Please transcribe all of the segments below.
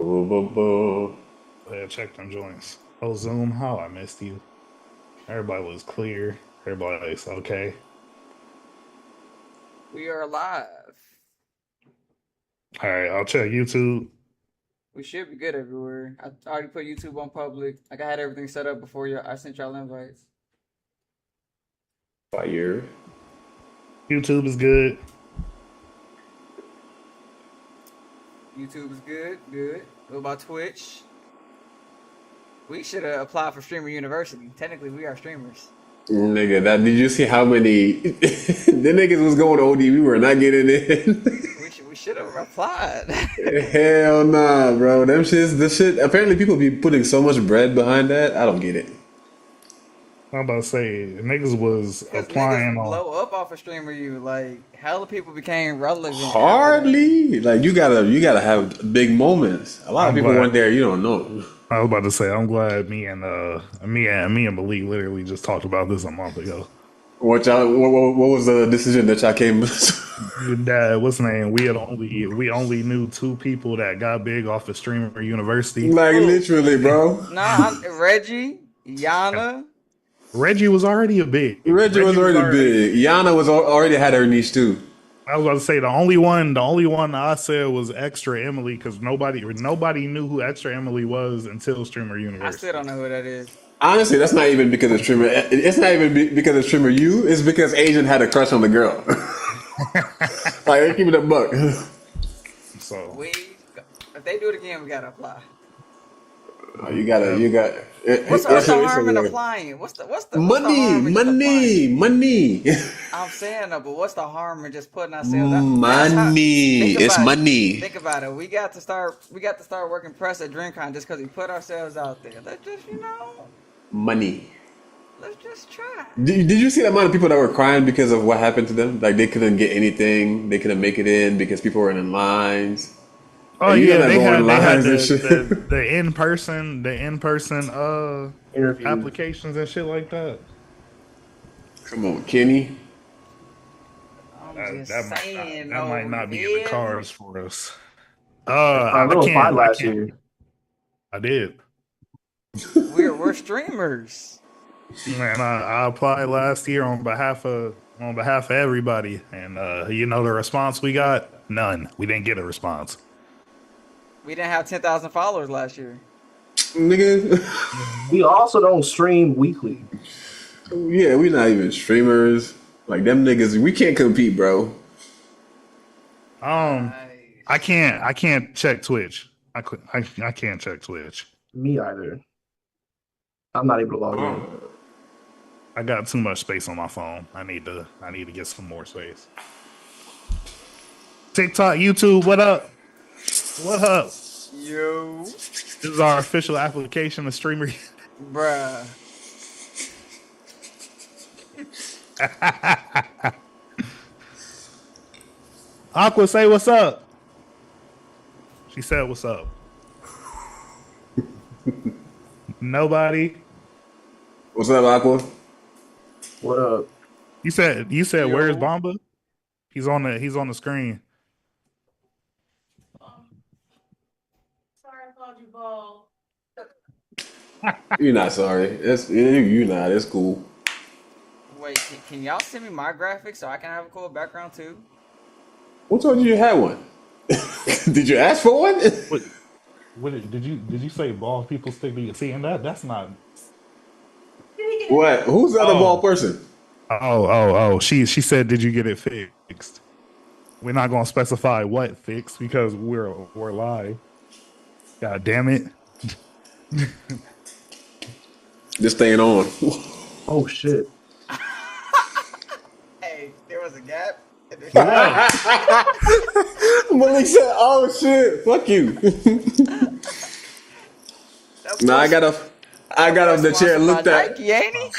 Boo. Yeah, check them joints. Oh, Zoom, how I missed you. Everybody was clear. Everybody was okay. We are live. All right, I'll check YouTube. We should be good everywhere. I already put YouTube on public. Like I had everything set up before you. I sent y'all invites. Fire. YouTube is good. YouTube is good. Good. What about Twitch? We should have applied for Streamer University. Technically, we are streamers. Nigga, did you see how many the niggas was going to OD? We were not getting in. We should have applied. Hell nah, bro. Them shits, the shit. Apparently, people be putting so much bread behind that. I don't get it. I'm about to say niggas was Because applying niggas on. blow up off of Streamer U. Like hella people became relevant. Hardly. Like you gotta have big moments. A lot of I'm people glad. weren't there. You don't know. I was about to say I'm glad me and Malik literally just talked about this a month ago. What was the decision that y'all came? That what's the name? We only knew two people that got big off of Streamer University. Like Who? literally, bro. Nah, Reggie, Yana. Reggie was already a big. Reggie was already big. Yana already had her niche too. I was about to say the only one I said was Extra Emily because nobody knew who Extra Emily was until Streamer I University. still don't know who that is. Honestly, that's not even because of streamer. It's not even because of streamer you. It's because Asian had a crush on the girl. Like they keep it a buck. So If they do it again, we gotta apply. You got. What's the harm in applying? What's the harm in just applying? money. I'm saying though, but what's the harm in just putting ourselves out? Money. It's money. Think about it. We got to start working press at DreamCon just because we put ourselves out there. Let's just Money. let's just try. Did you see the amount of people that were crying because of what happened to them? Like they couldn't get anything. They couldn't make it in because people were in lines. oh And you yeah, gotta they go had in they had lines and shit. the in person Interview. applications and shit like that. Come on, Kenny. I'm That, just that might saying. not, that might not be in the cards for us. I I know can't. applied last year. I did. We're streamers. Man, I applied last year on behalf of everybody, and the response we got? None. We didn't get a response. We didn't have 10,000 followers last year. Nigga. We also don't stream weekly. Yeah, we not even streamers. Like them niggas, we can't compete, bro. I can't check Twitch. I can't check Twitch. Me either. I'm not able to log in. I got too much space on my phone. I need to get some more space. TikTok, YouTube, what up? What up? Yo, This is our official application of streamer. bruh. Aqua, say what's up. She said what's up. Nobody. What's up, Aqua? What up? You said Yo. where's Bomba? He's on the screen. Sorry, I called you bald. You're not sorry. You're not. It's cool. Wait, can y'all send me my graphics so I can have a cool background too? Who told you had one? Did you ask for one? Did you say bald people stick to you? See, and that's not. What? Who's the other bald person? Oh. She said, did you get it fixed? We're not gonna specify what fixed because we're live. God damn it. Just staying on. Oh shit. Hey, there was a gap. Malik said, "Oh shit, fuck you." Nah, I got off the chair and looked at. Nike, ain't he?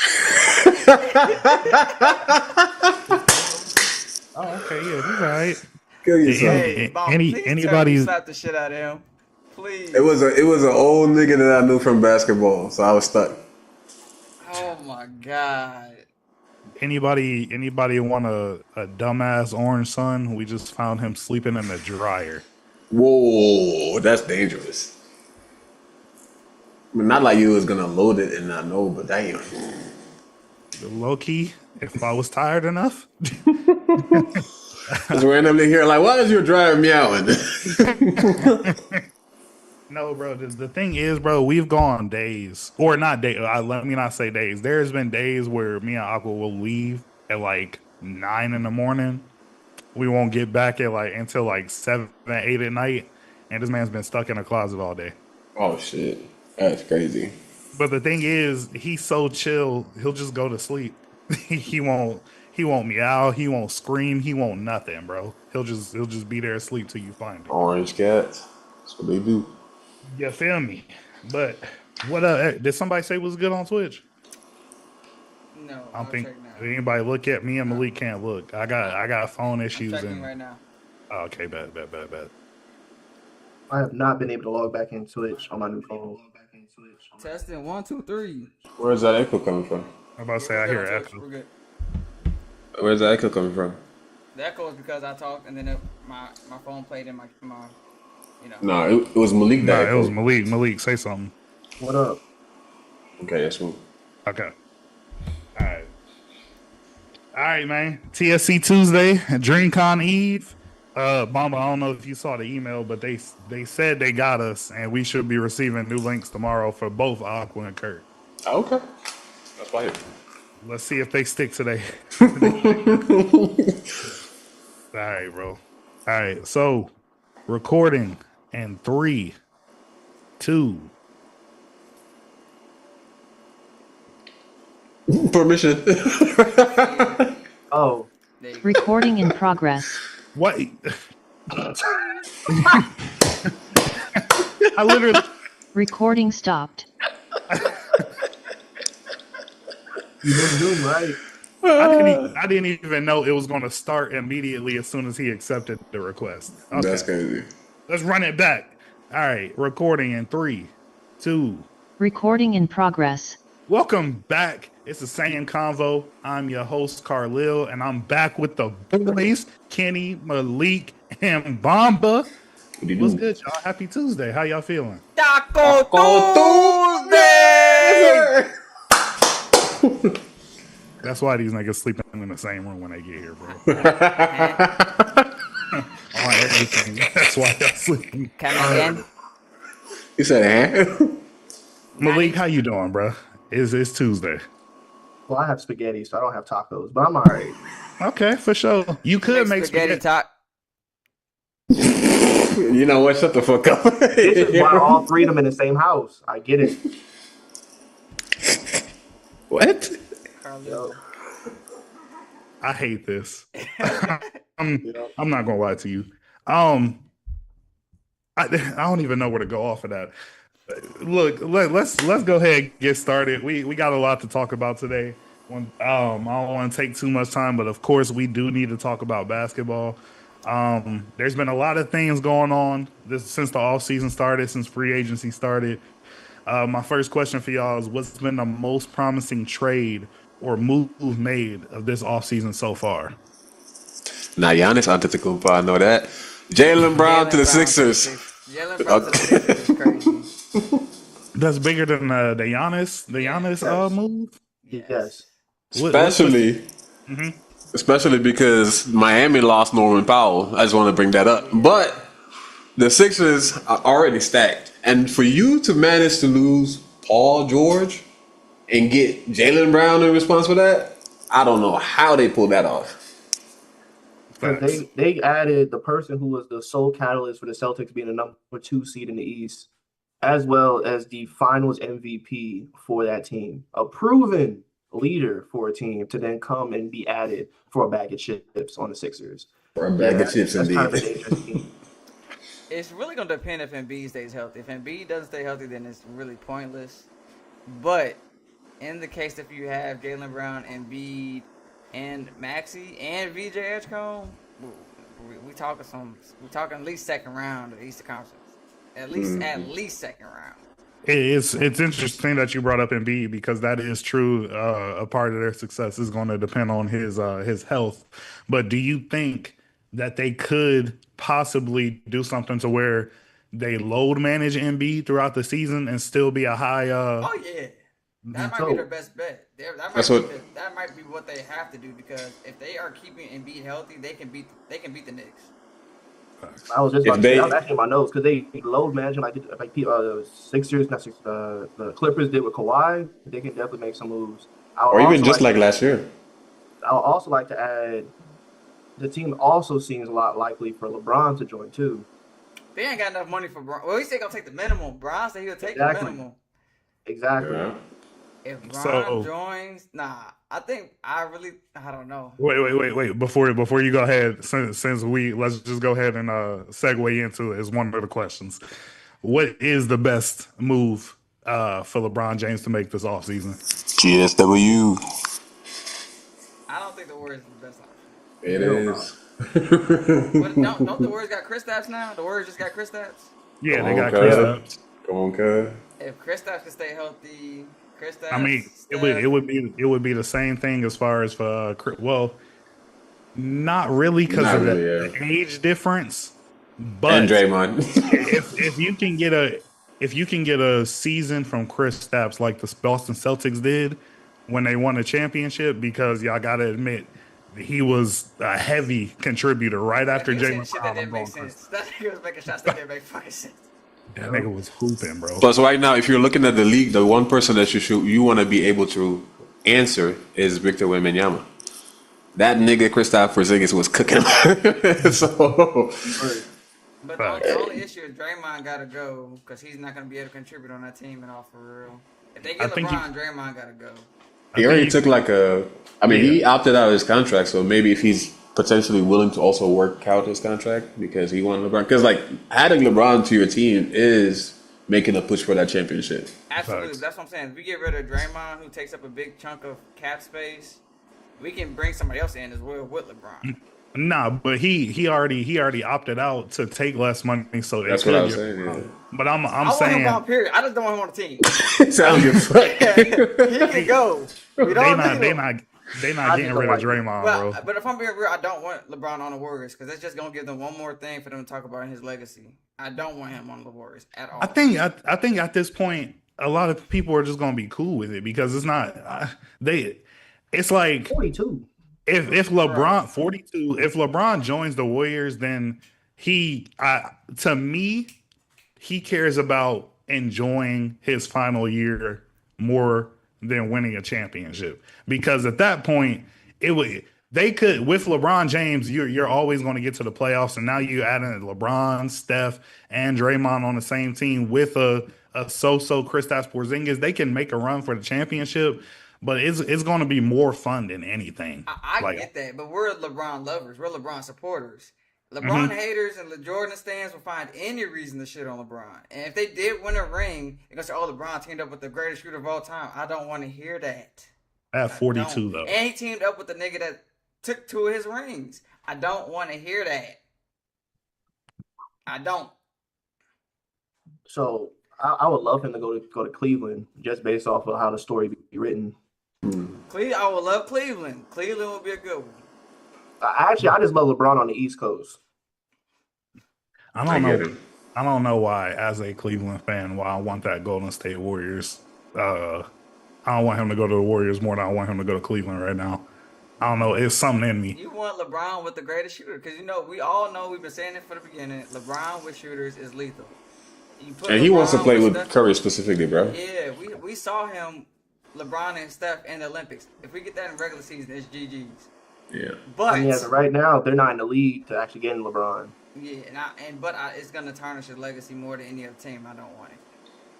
Oh, okay, yeah, he's all right. Kill yourself. Hey, Bomb, please Anybody- slap the shit out of him. Please. It was an old nigga that I knew from basketball, so I was stuck. Oh my god. Anybody want a dumbass orange son? We just found him sleeping in the dryer. Whoa, that's dangerous. mean, not like you was gonna load it and not know, but damn. Low key, if I was tired enough. Just randomly here, like, why is your dryer meowing? No, bro. The thing is, bro, we've gone days, or not days. Let me not say days. There's been days where me and Aqua will leave at like 9 in the morning. We won't get back at like until like 7, 8 at night, and this man's been stuck in a closet all day. Oh shit, that's crazy. But the thing is, he's so chill. He'll just go to sleep. he won't. He won't meow. He won't scream. He won't nothing, bro. He'll just be there asleep till you find him. Orange cats. That's what they do. You feel me? But what? Did somebody say was good on Twitch? No, I I'll don't think check now. did anybody look at me and Malik can't look. I got phone I'm issues checking and right now. oh, okay, bad. I have not been able to log back into Twitch on my new phone. Testing 1, 2, 3. Where's that echo coming from? I'm about to say I We're hear good on Twitch. echo. We're good. Where's that echo coming from? The echo is because I talked and then my phone played in my you know. No, it was Malik that Nah, it echo. was Malik. Malik, say something. What up? Okay, that's smooth. Okay. All right, man. TSC Tuesday, DreamCon Eve. Mama, I don't know if you saw the email, but they said they got us, and we should be receiving new links tomorrow for both Aqua and Kurt. Okay, that's fine. Let's see if they stick today. All right, bro. All right, so recording in 3, 2. Permission. Oh, There you go. Recording in progress. What? I literally. Recording stopped. you didn't do right. I didn't even know it was going to start immediately as soon as he accepted the request. Okay, That's crazy. let's run it back. All right, recording in 3, 2. Recording in progress. Welcome back. It's the TheSameConvo. I'm your host, Carlil, and I'm back with the boys, Kenny, Malik, and Bomba. What do you What's do? good, y'all? Happy Tuesday. How y'all feeling? Taco Tuesday! That's why these niggas sleeping in the same room when they get here, bro. On everything. That's why y'all sleeping. Come again? You said, huh? Malik, how you doing, bro? It's Tuesday. Well, I have spaghetti, so I don't have tacos, but I'm all right. Okay, for sure. You could make spaghetti. top. You know what? Shut the fuck up. This is why all three of them in the same house. I get it. What? Yo, I hate this. I'm not gonna lie to you. I don't even know where to go off of that. Look, let's go ahead and get started. We got a lot to talk about today. I don't want to take too much time, but of course we do need to talk about basketball. There's been a lot of things going on since the off season started, since free agency started. My first question for y'all is: what's been the most promising trade or move made of this off season so far? Now, Giannis Antetokounmpo, I know that. Jalen Brown to the Sixers. Jalen Brown to the Sixers is crazy. That's bigger than the Giannis move. yes. Especially because Miami lost Norman Powell. I just want to bring that up. But the Sixers are already stacked. And for you to manage to lose Paul George and get Jalen Brown in response for that, I don't know how they pulled that off. They added the person who was the sole catalyst for the Celtics being the number 2 seed in the East, as well as the Finals MVP for that team, a proven leader for a team to then come and be added for a bag of chips on the Sixers. For a bag of chips, that's indeed. kind of a dangerous team. It's really going to depend if Embiid stays healthy. If Embiid doesn't stay healthy, then it's really pointless. But in the case if you have Jalen Brown, Embiid, and Maxey, and VJ Edgecombe, we talking at least second round of the Eastern Conference. At least second round. It's interesting that you brought up Embiid because that is true. A part of their success is going to depend on his health. But do you think that they could possibly do something to where they load manage Embiid throughout the season and still be a high. Oh yeah, that might be So- their best bet. That's what- That might be what they have to do because if they are keeping Embiid healthy, they can beat the Knicks. I was just If about to say, they- that was actually in my notes because they load managing like Sixers, not Sixers, the Clippers did with Kawhi. They can definitely make some moves. Or even just like last year. I would also like to add, the team also seems a lot likely for LeBron to join too. They ain't got enough money for Bron. Well, he said gonna take the minimum. Bron said he'll take Exactly. the minimum. Exactly. Yeah. If Bron So- joins, I don't know. Wait. Before you go ahead, since let's just go ahead and segue into it as one of the questions. What is the best move for LeBron James to make this offseason? GSW. I don't think the Warriors is the best option. It Hell is. But don't the Warriors got Kristaps now? The Warriors just got Kristaps. Yeah, Come they on, got Chris cuz. Stapps. Come on, cuz. If Kristaps can stay healthy, Kristaps. I mean, it would be the same thing as far as for not really because Not of really, the age difference, but And Draymond. if you can get a season from Chris Stapps like the Boston Celtics did when they won a championship, because y'all gotta admit he was a heavy contributor right after If you said Jalen shit Brown. that didn't make sense. That nigga was making shots that didn't make fucking sense. That nigga was hooping, bro. Plus, right now, if you're looking at the league, the one person that you want to be able to answer is Victor Wembanyama. That nigga Kristaps Porzingis was cooking him. So, But the only issue is Draymond gotta go because he's not gonna be able to contribute on that team at all for real. If they I get think LeBron, Draymond gotta go. he already took he opted out of his contract, so maybe if he's potentially willing to also work out his contract because he wanted LeBron. Because, adding LeBron to your team is making a push for that championship. Absolutely, Facts. that's what I'm saying. If we get rid of Draymond, who takes up a big chunk of cap space, we can bring somebody else in as well with LeBron. Nah, but he already opted out to take less money, so they That's could what I was get saying. LeBron. Yeah. But I'm I want saying him on, period. I just don't want him on the team. Sounds good. He can go. We don't need him. they not I getting just rid don't of like Draymond, Well, bro. but if I'm being real, I don't want LeBron on the Warriors because it's just gonna give them one more thing for them to talk about in his legacy. I don't want him on the Warriors at all. I think at this point, a lot of people are just gonna be cool with it because it's not It's like 42. if LeBron 42, if LeBron joins the Warriors, then to me, he cares about enjoying his final year more than winning a championship. Because at that point, they could with LeBron James, you're always going to get to the playoffs, and now you add in LeBron, Steph, and Draymond on the same team with a so-so Kristaps Porzingis. They can make a run for the championship. But it's going to be more fun than anything. I get that, but we're LeBron lovers. We're LeBron supporters. LeBron haters and Jordan stands will find any reason to shit on LeBron. And if they did win a ring, they're going to say, oh, LeBron teamed up with the greatest shooter of all time. I don't want to hear that. At 42, though. And he teamed up with the nigga that took 2 of his rings. I don't want to hear that. I don't. So I would love him to go to Cleveland just based off of how the story be written. I would love Cleveland. Cleveland would be a good one. I just love LeBron on the East Coast. I don't know why, as a Cleveland fan, why I want that Golden State Warriors. I don't want him to go to the Warriors more than I want him to go to Cleveland right now. I don't know. It's something in me. You want LeBron with the greatest shooter because we all know we've been saying it from the beginning. LeBron with shooters is lethal. And he wants to play with Steph, Curry specifically, bro. Yeah, we saw him, LeBron and Steph in the Olympics. If we get that in regular season, it's GG's. Yeah. But As of right now, they're not in the league to actually get in LeBron. yeah, it's gonna tarnish his legacy more than any other team. I don't want it.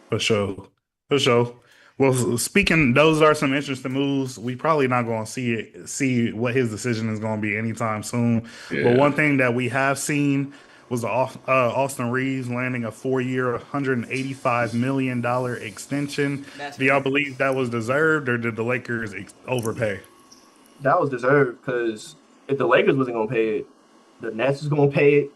For sure. Well, speaking, those are some interesting moves. We probably not going to see what his decision is going to be anytime soon. Yeah. But one thing that we have seen was Austin Reeves landing a 4-year, $185 million extension. Do y'all believe that was deserved, or did the Lakers overpay? That was deserved because if the Lakers wasn't going to pay it, the Nets was going to pay it,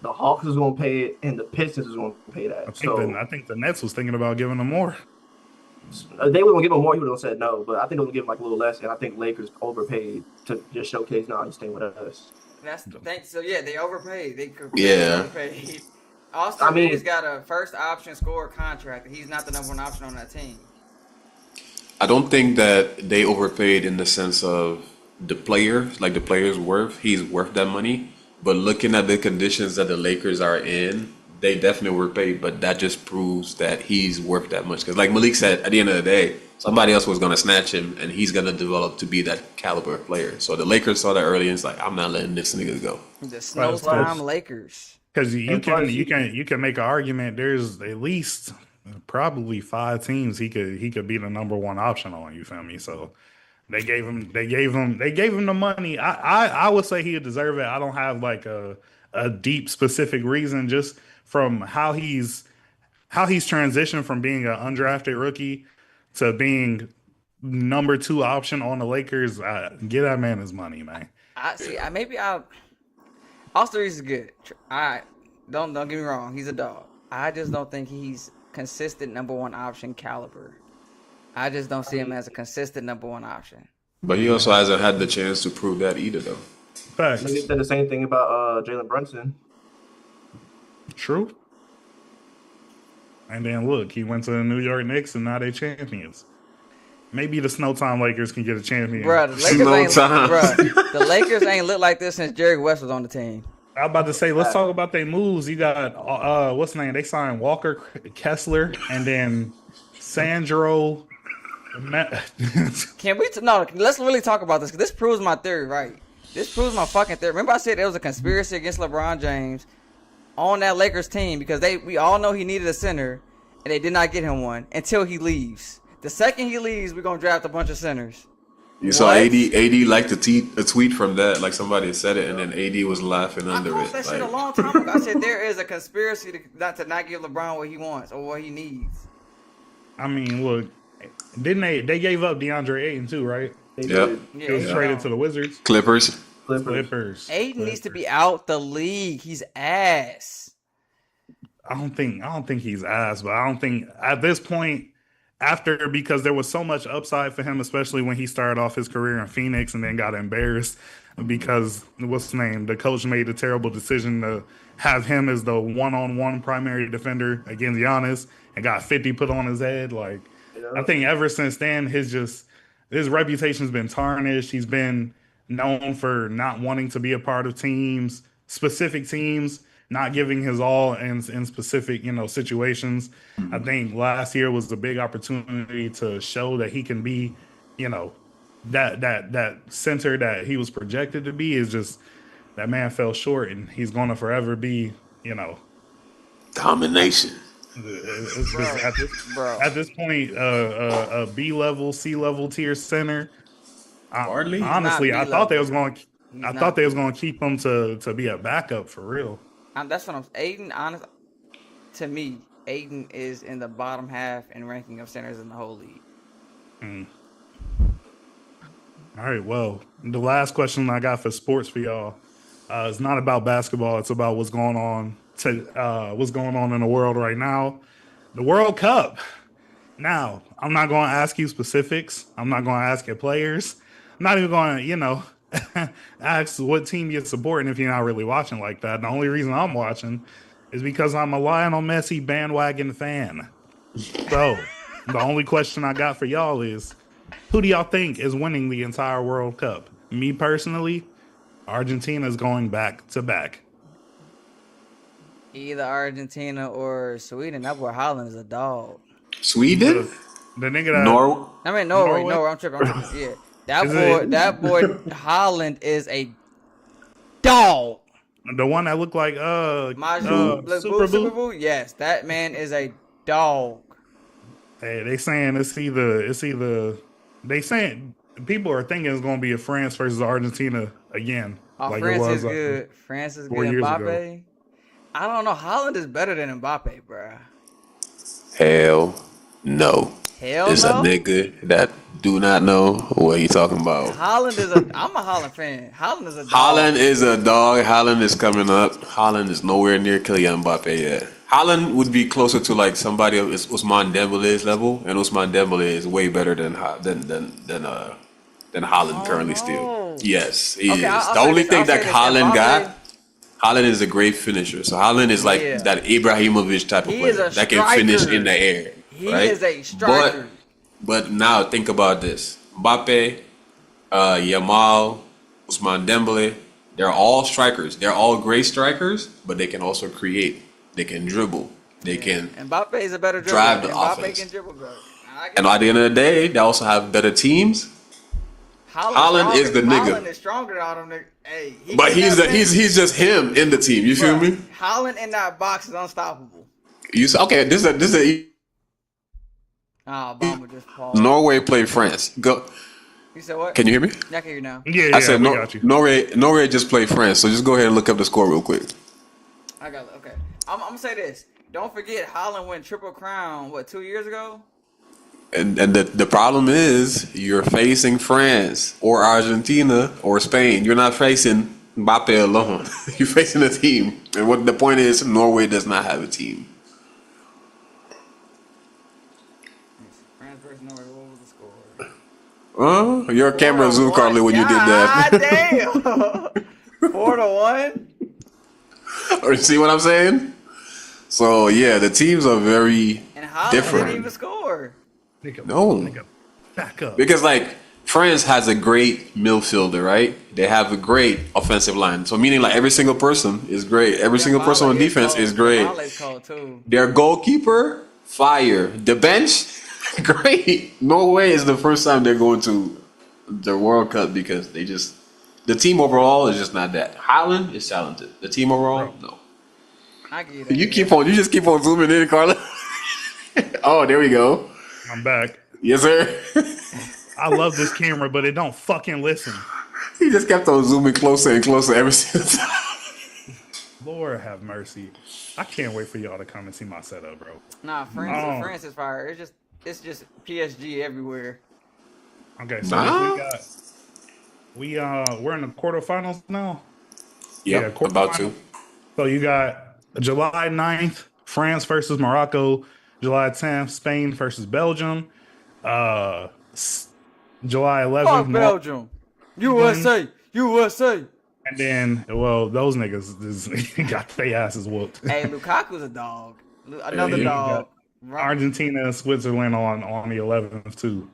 the Hawks was going to pay it, and the Pistons was going to pay that. I think the Nets was thinking about giving them more. They were going to give him more. He would have said no, but I think they would give him like a little less, and I think Lakers overpaid to just showcase, no, he's staying with us. So yeah, they overpaid. They Yeah. overpaid. Austin Reeves got a first option scorer contract. He's not the number one option on that team. I don't think that they overpaid in the sense of the player, like the player's worth. He's worth that money. But looking at the conditions that the Lakers are in, they definitely overpaid. But that just proves that he's worth that much. Because, like Malik said, at the end of the day, somebody else was going to snatch him, and he's going to develop to be that caliber of player. So the Lakers saw that early, and it's like, I'm not letting this nigga go. The Snowtime Lakers. Because you can make an argument. There's at least probably 5 teams he could be the number one option on. You feel me? So they gave him the money. I would say he would deserve it. I don't have like a deep specific reason. Just from how he's transitioned from being an undrafted rookie to being number 2 option on the Lakers. Get that man his money, man. Austin Reeves is good. Don't get me wrong. He's a dog. I just don't think he's consistent number one option caliber. I just don't see him as a consistent number one option. But he also hasn't had the chance to prove that either, though. Facts. They said the same thing about Jalen Brunson. True. And then look, he went to the New York Knicks, and now they champions. Maybe the Snowtime Lakers can get a champion. Bro, the Lakers ain't looked like this since Jerry West was on the team. I was about to say, let's talk about their moves. You got what's the name? They signed Walker Kessler and then Sandro. Can we? No, let's really talk about this because this proves my theory, right? This proves my fucking theory. Remember, I said there was a conspiracy against LeBron James on that Lakers team because we all know he needed a center and they did not get him one until he leaves. The second he leaves, we're gonna draft a bunch of centers. You saw AD liked a tweet from that, like somebody said it, and then AD was laughing under it. That shit a long time ago. I said there is a conspiracy to not give LeBron what he wants or what he needs. I mean, look, didn't they gave up DeAndre Ayton too, right? Yep. He was traded to the Wizards. Clippers. Ayton needs to be out the league. He's ass. I don't think he's ass, but I don't think at this point. Because there was so much upside for him, especially when he started off his career in Phoenix and then got embarrassed because the coach made a terrible decision to have him as the one-on-one primary defender against Giannis and got 50 put on his head. Like, I think ever since then, his reputation's been tarnished. He's been known for not wanting to be a part of specific teams, not giving his all in specific, situations. I think last year was the big opportunity to show that he can be, that center that he was projected to be. Is just that man fell short, and he's going to forever be, domination. At this point, a B-level, C-level tier center. Honestly, I thought they was going to keep him to be a backup for real. That's what I'm saying. Aiden, to me, Aiden is in the bottom half in ranking of centers in the whole league. All right, well, the last question I got for sports for y'all is not about basketball. It's about what's going on in the world right now. The World Cup. Now, I'm not going to ask you specifics. I'm not going to ask your players. I'm not even going to, ask what team you're supporting if you're not really watching like that. The only reason I'm watching is because I'm a Lionel Messi bandwagon fan. So the only question I got for y'all is, who do y'all think is winning the entire World Cup? Me personally, Argentina's going back to back. Either Argentina or Sweden. That boy Holland is a dog. Sweden? The nigga that Norway. I'm tripping. Yeah. That boy Holland is a dog. The one that looked like Super Boo. Yes, that man is a dog. Hey, they saying it's either they saying people are thinking it's going to be a France versus Argentina again. Like France is good. France is good. Mbappe. I don't know. Holland is better than Mbappe, bro. Hell no. It's no? a nigga that do not know what he talking about. I'm a Holland fan. Holland is a dog. Holland is a dog. Holland is coming up. Holland is nowhere near Kylian Mbappe yet. Holland would be closer to like somebody of Ousmane Dembele's level, and Ousmane Dembele is way better than Holland currently still. Yes, he is. The only thing that Holland Haaland is a great finisher. So Haaland is like Yeah. that Ibrahimovic type of He player is a that can finish striker. in the air. He right? is a striker. But now think about this: Mbappe, Yamal, Ousmane Dembele. They're all strikers. They're all great strikers, but they can also create. They can dribble. They can Mbappe is a better dribbler. drive the Mbappe offense. can dribble better. And at the end of the day, they also have better teams. Haaland is the nigga. Haaland is stronger than all them niggas. Hey, But he's just him in the team. You feel me? Haaland in that box is unstoppable. Okay. This is Obama just paused. Norway played France. Go. You said what? Can you hear me? Yeah, I can hear you now. Yeah, I said we got you. Norway just played France. So just go ahead and look up the score real quick. I got it. Okay. I'm gonna say this. Don't forget, Haaland won Triple Crown. What, 2 years ago? And the problem is you're facing France or Argentina or Spain. You're not facing Mbappe alone. You're facing a team. And what the point is, Norway does not have a team. France versus Norway. What was the score? Your camera zoomed Carly when you did that. God damn. 4-1. Or see what I'm saying? So yeah, the teams are very And Haaland different. didn't even score. Nigga, back up. Because like France has a great midfielder, right? They have a great offensive line. So meaning like every single person is great. Every single person on defense is great. Haaland's cold too. Their goalkeeper, fire. The bench, great. No way is the first time they're going to the World Cup because the team overall is just not that. Haaland is talented. The team overall, no. I get it. You just keep on zooming in, Carla. Oh, there we go. I'm back. Yes, sir. I love this camera, but it don't fucking listen. He just kept on zooming closer and closer every single time. Lord have mercy. I can't wait for y'all to come and see my setup, bro. Nah, France is fire. It's just PSG everywhere. Okay, so we're in the quarterfinals now. Yep, quarterfinals. about to. So you got July 9th, France versus Morocco. July 10th, Spain versus Belgium. July 11th, Fuck Belgium. USA. And then, well, those niggas got their asses whooped. Hey, Lukaku's a dog. Another dog. Argentina and Switzerland on the 11th too.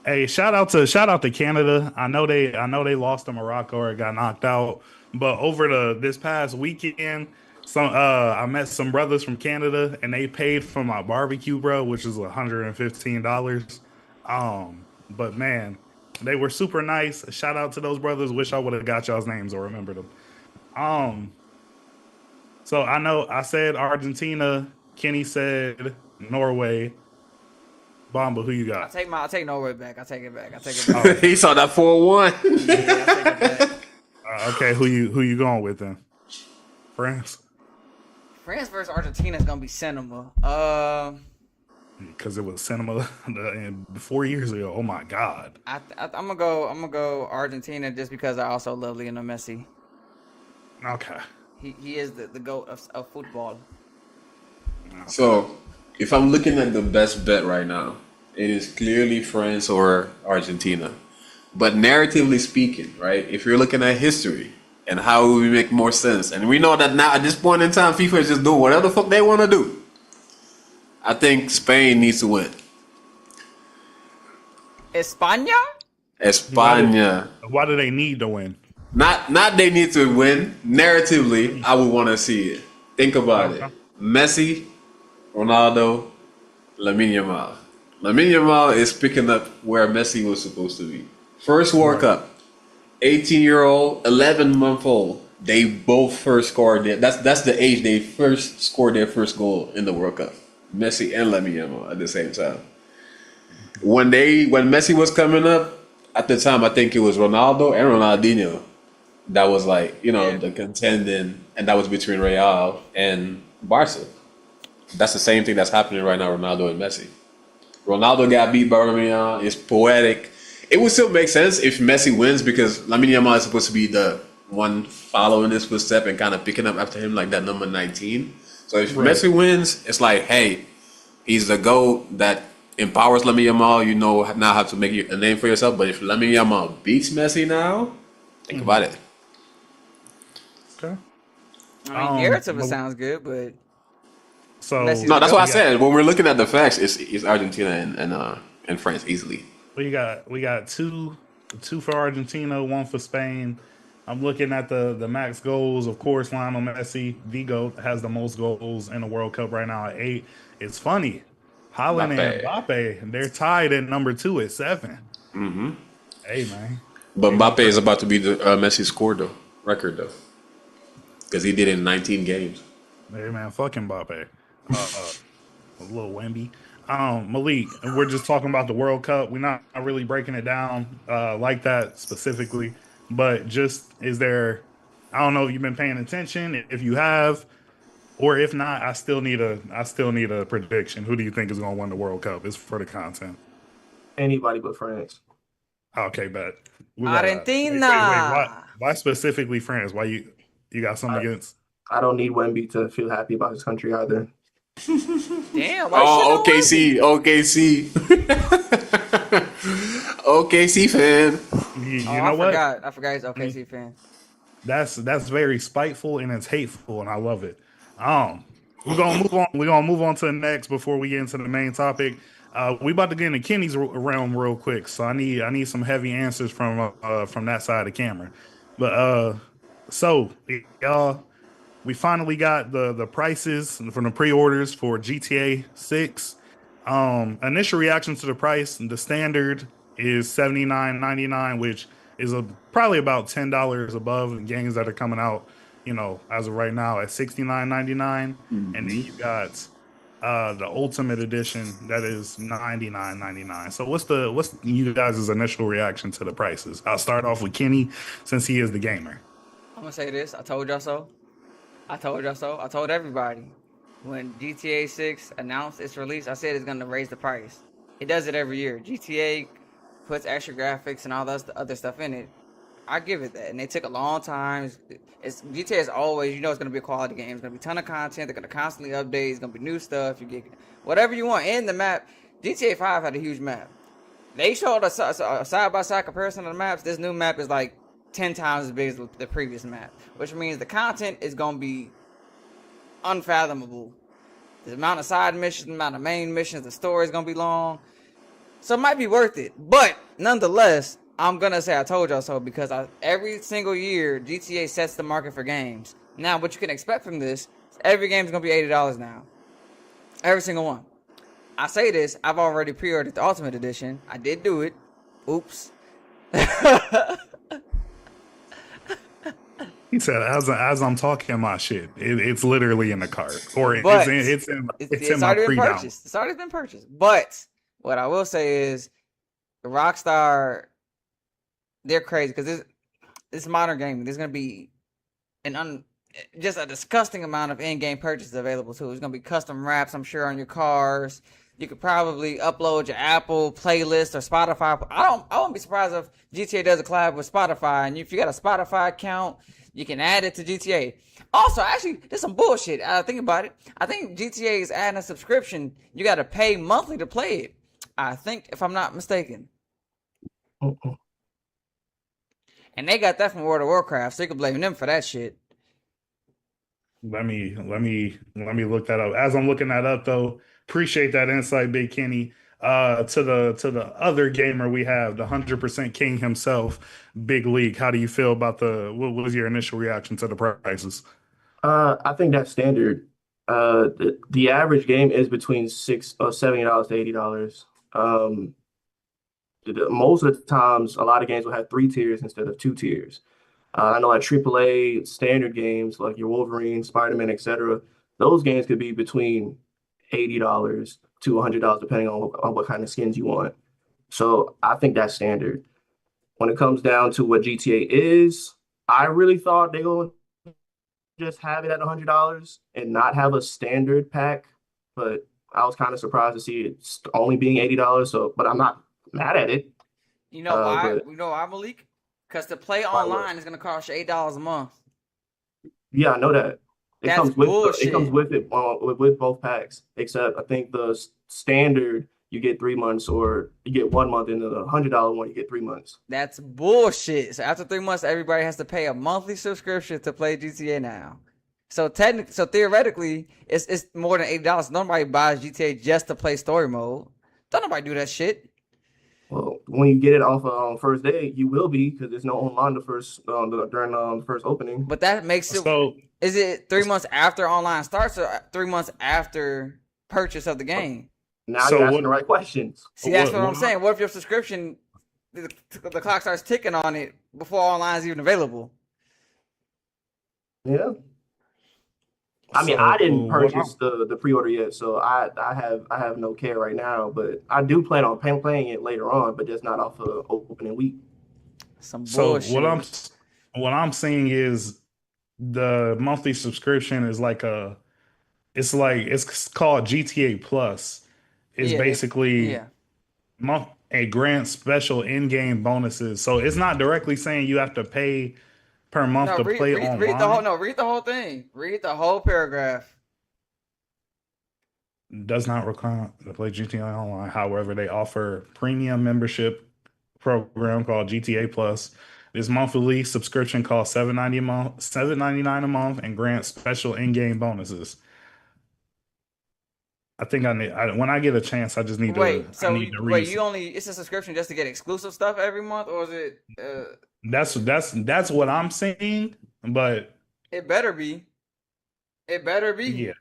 Hey, shout out to Canada. I know they lost to Morocco or got knocked out, but over this past weekend, I met some brothers from Canada and they paid for my barbecue, bro, which is $115. But man, they were super nice. Shout out to those brothers. Wish I would have got y'all's names or remembered them. So I know I said Argentina. Kenny said Norway. Bomba, who you got? I take Norway back. I take it back. He saw that 4-1. Yeah, I take it back. Okay, who you going with then? France? France versus Argentina is gonna be cinema. Because it was cinema 4 years ago. Oh my God. I'm gonna go Argentina just because I also love Lionel Messi. Okay. He is the GOAT of football. So, if I'm looking at the best bet right now, it is clearly France or Argentina. But narratively speaking, right, if you're looking at history and how it would make more sense, and we know that now at this point in time, FIFA is just doing whatever the fuck they want to do. I think Spain needs to win. España? Why do they need to win? Not they need to win. Narratively, I would want to see it. Think about it. Messi, Ronaldo, Lamine Yamal. Lamine Yamal is picking up where Messi was supposed to be. First World Cup, 18-year-old, 11-month-old. They both first scored their. That's the age they first scored their first goal in the World Cup. Messi and Lamine Yamal at the same time. When Messi was coming up, at the time I think it was Ronaldo and Ronaldinho that was like, the contending, and that was between Real and Barca. That's the same thing that's happening right now, Ronaldo and Messi. Ronaldo got beat by Lamine. It's poetic. It would still make sense if Messi wins because Lamine Yamal is supposed to be the one following his footstep and kind of picking up after him like that number 19. So if Messi wins, it's like, hey, he's the GOAT that empowers Lamine Yamal. You know now how to make a name for yourself. But if Lamine Yamal beats Messi now, think about it. Okay. I mean, narrative Mal- sounds good, but so Messi's No, the that's GOAT. what I we got said. When we're looking at the facts, it's Argentina and France easily. we got two for Argentina, one for Spain. I'm looking at the max goals. Of course, Lionel Messi, the GOAT, has the most goals in the World Cup right now at 8. It's funny. Holland and Mbappe. Mbappe, they're tied at number 2 at 7. Hey man, But they gonna Mbappe is crack. about to be the Messi score though record though, because he did it in 19 games. Hey man, fuck Mbappe. A little Wemby. Malik, and we're just talking about the World Cup. We're not really breaking it down like that specifically, but just is there? I don't know if you've been paying attention. If you have, or if not, I still need a prediction. Who do you think is going to win the World Cup? It's for the content. Anybody but France. Okay, bet we got that. Wait. Why? Argentina. Why specifically France? Why you got something I, against? I don't need Wemby to feel happy about his country either. Damn, why Oh, shit on OKC, OKC fan. You Oh, know what? I forgot he's OKC fan. That's very spiteful and it's hateful, and I love it. Um, we're gonna move on. We're gonna move on to the next before we get into the main topic. We about to get into Kenny's realm real quick, so I need some heavy answers from that side of the camera. But so y'all, we finally got the prices from the pre-orders for GTA 6. Initial reaction to the price, the standard is $79.99, which is probably about $10 above the games that are coming out, as of right now at $69.99. And then you got the ultimate edition that is $99.99. So what's you guys' initial reaction to the prices? I'll start off with Kenny since he is the gamer. I'm gonna say this. I told y'all so. I told y'all so. I told everybody. When GTA 6 announced its release, I said it's gonna raise the price. It does it every year. GTA puts extra graphics and all that other stuff in it. I give it that. And they took a long time. GTA is always, it's gonna be a quality game. It's gonna be a ton of content. They're gonna constantly update. It's gonna be new stuff. You get whatever you want. And the map, GTA 5 had a huge map. They showed a side-by-side comparison of the maps. This new map is like 10 times as big as the previous map, which means the content is going to be unfathomable. The amount of side missions, the amount of main missions, the story is going to be long. So it might be worth it. But nonetheless, I'm going to say I told y'all so because every single year, GTA sets the market for games. Now, what you can expect from this, every game is going to be $80 now. Every single one. I say this, I've already pre-ordered the Ultimate Edition. I did do it. Oops. He said, "As I'm talking my shit, it's literally in the cart, or But it's in it's my already been pre-down." purchased. It's already been purchased. But what I will say is, Rockstar, they're crazy because this modern gaming. There's gonna be just a disgusting amount of in-game purchases available too. There's gonna be custom wraps, I'm sure, on your cars. You could probably upload your Apple playlist or Spotify. I won't be surprised if GTA does a collab with Spotify, and if you got a Spotify account, you can add it to GTA. Also, actually, there's some bullshit. Think about it. I think GTA is adding a subscription. You got to pay monthly to play it. I think, if I'm not mistaken. And they got that from World of Warcraft, so you can blame them for that shit. Let me look that up. As I'm looking that up, though, appreciate that insight, Big Kenny. To the other gamer we have, the 100% King himself, Big League. How do you feel about what was your initial reaction to the prices? I think that's standard. The average game is between $70 to $80. Most of the times, a lot of games will have 3 tiers instead of 2 tiers. I know at AAA standard games like your Wolverine, Spider-Man, etc., those games could be between $80 to $100 depending on what kind of skins you want. So I think that's standard. When it comes down to what GTA is, I really thought they would just have it at $100 and not have a standard pack, but I was kind of surprised to see it only being $80. So, but I'm not mad at it. You know why? But You know why, Malik? Because to play why online is going to cost you $8 a month. Yeah, I know that. It That's comes with bullshit. it comes with it with both packs. Except I think the standard you get 3 months, or you get 1 month, and the $100 one you get 3 months. That's bullshit. So after 3 months, everybody has to pay a monthly subscription to play GTA now. So theoretically, it's more than $80. Nobody buys GTA just to play story mode. Don't nobody do that shit. Well, when you get it off first day, you will be because there's no online during the first opening. But that makes it. So Is it 3 months after online starts or 3 months after purchase of the game? Now So you're asking what- the right questions. See, that's what I'm what saying. What if your subscription, the clock starts ticking on it before online is even available? Yeah. I mean, so I didn't what purchase the pre-order yet, so I have no care right now. But I do plan on playing it later on, but just not off of opening week. Some So bullshit. what I'm saying is the monthly subscription is it's called GTA Plus. It's Yeah, basically yeah. a grant special in-game bonuses. So it's not directly saying you have to pay per month No, to play read the whole. online. No, read the whole thing. Read the whole paragraph. Does not require to play GTA Online. However, they offer premium membership program called GTA Plus. This monthly subscription costs $7.99 a month, and grants special in-game bonuses. I think when I get a chance, I just need to Wait, I so need to read. you only it's a subscription just to get exclusive stuff every month, or is it? That's what I'm saying, but It better be. It better be. yeah,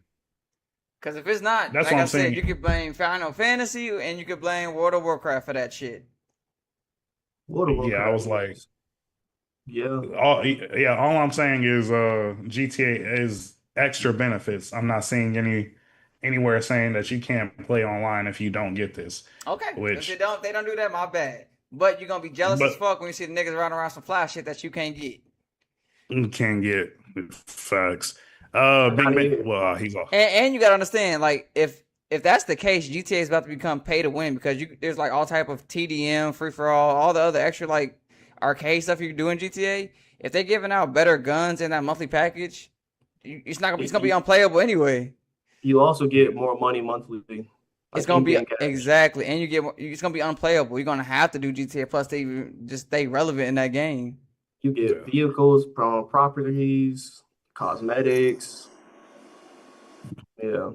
Because if it's not, that's like what I I'm said, saying. you could blame Final Fantasy and you could blame World of Warcraft for that shit. World of Yeah, I Warcraft was like, yeah. all I'm saying is GTA is extra benefits. I'm not seeing anywhere saying that you can't play online if you don't get this. Okay, if Which they don't do that, my bad. But you're gonna be jealous as but fuck when you see the niggas running around some fly shit that you can't get. you can get facts. I Big got Ben, it. well, he's off. And you gotta understand, like if that's the case, GTA is about to become pay to win because there's like all type of TDM, free for all the other extra like arcade stuff you can do in GTA. If they're giving out better guns in that monthly package, it's gonna be unplayable anyway. You also get more money monthly. It's Like gonna be in-game cash. exactly, and it's gonna be unplayable. You're gonna have to do GTA Plus to even just stay relevant in that game. You get Yeah. vehicles, properties, cosmetics. Yeah.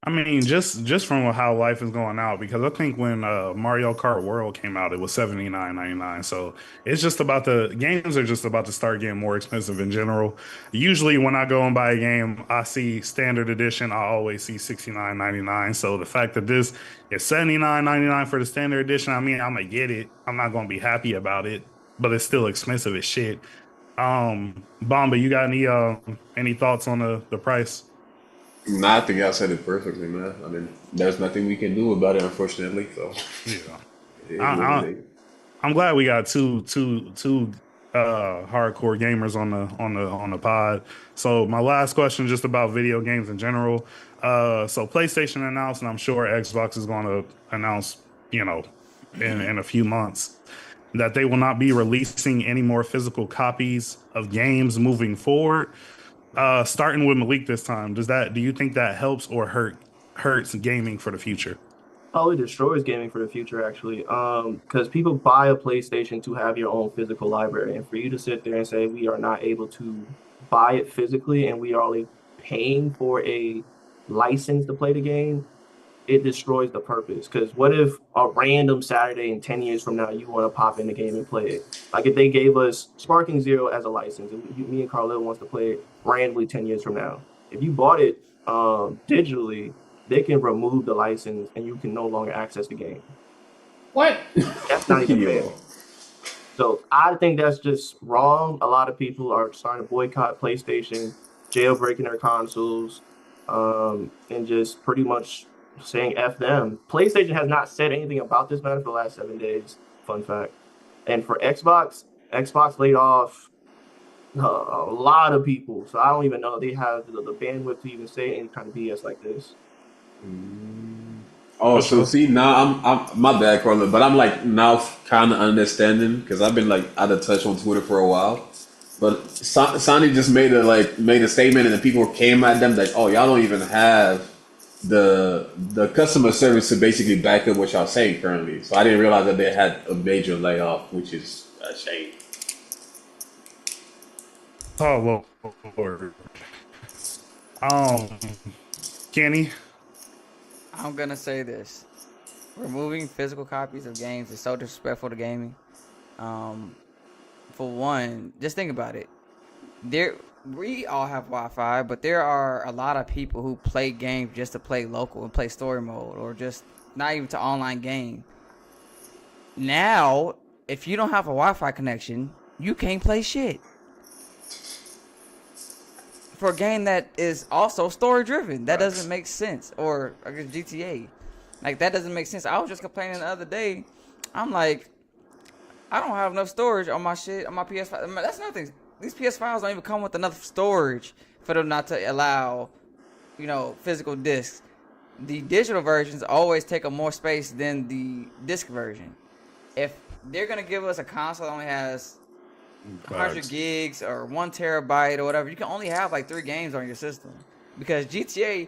I mean, just from how life is going out, because I think when Mario Kart World came out, it was $79.99. So it's just about the games are just about to start getting more expensive in general. Usually, when I go and buy a game, I see standard edition. I always see $69.99. So the fact that this is $79.99 for the standard edition, I mean, I'm gonna get it. I'm not gonna be happy about it, but it's still expensive as shit. Bomba, you got any thoughts on the price? Nah, I think y'all said it perfectly, man. I mean, there's nothing we can do about it, unfortunately. So, Yeah. it is I, what I, it is. I'm glad we got two hardcore gamers on the pod. So my last question, just about video games in general. So PlayStation announced, and I'm sure Xbox is going to announce, in a few months, that they will not be releasing any more physical copies of games moving forward. Starting with Malik this time, do you think that helps or hurts gaming for the future? Probably destroys gaming for the future, actually. Because people buy a PlayStation to have your own physical library, and for you to sit there and say we are not able to buy it physically, and we are only paying for a license to play the game, it destroys the purpose. Because what if a random Saturday in 10 years from now you want to pop in the game and play it? Like if they gave us Sparking Zero as a license, and me and Carlil wants to play it randomly 10 years from now. If you bought it digitally, they can remove the license and you can no longer access the game. What? That's not even fair. Yo. So I think that's just wrong. A lot of people are starting to boycott PlayStation, jailbreaking their consoles, and just pretty much saying F them. PlayStation has not said anything about this matter for the last 7 days. Fun fact. And for Xbox laid off a lot of people. So I don't even know they have the bandwidth to even say any kind of BS like this. Oh, so see now I'm my bad, Carla, but I'm like now kind of understanding because I've been like out of touch on Twitter for a while. But Sony just made a statement, and the people came at them like, "Oh, y'all don't even have the customer service to basically back up what y'all saying currently." So I didn't realize that they had a major layoff, which is a shame. Oh Lord. Um, Kenny, I'm gonna say this: removing physical copies of games is so disrespectful to gaming. Um, for one, just think about it. There, we all have Wi-Fi, but there are a lot of people who play games just to play local and play story mode, or just not even to online game. Now, if you don't have a Wi-Fi connection, you can't play shit. For a game that is also story driven, that doesn't make sense. Or I guess GTA, like that doesn't make sense. I was just complaining the other day. I'm like, I don't have enough storage on my shit on my PS5. I mean, that's another thing. These PS5s don't even come with enough storage for them not to allow, physical discs. The digital versions always take up more space than the disc version. If they're gonna give us a console that only has 100 gigs or 1 terabyte or whatever, you can only have like 3 games on your system. Because GTA,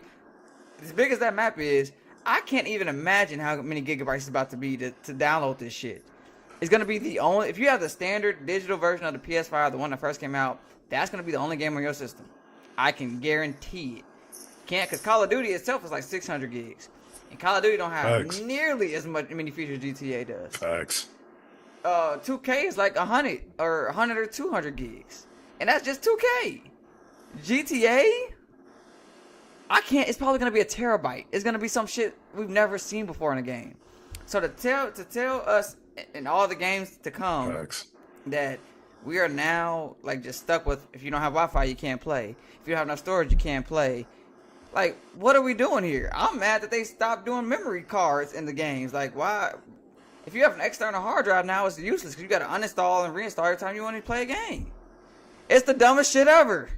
as big as that map is, I can't even imagine how many gigabytes it's about to be to download this shit. It's gonna be the only, if you have the standard digital version of the PS5, the one that first came out, that's gonna be the only game on your system. I can guarantee it. Can't, because Call of Duty itself is like 600 gigs, and Call of Duty don't have nearly as many features GTA does. Facts. 2K is like 100 or 200 gigs, and that's just 2K. GTA, I can't. It's probably gonna be a terabyte. It's gonna be some shit we've never seen before in a game. So to tell us in all the games to come that we are now like just stuck with, if you don't have Wi-Fi you can't play. If you don't have enough storage you can't play. Like, what are we doing here? I'm mad that they stopped doing memory cards in the games. Like, why? If you have an external hard drive now, it's useless because you got to uninstall and reinstall every time you want to play a game. It's the dumbest shit ever.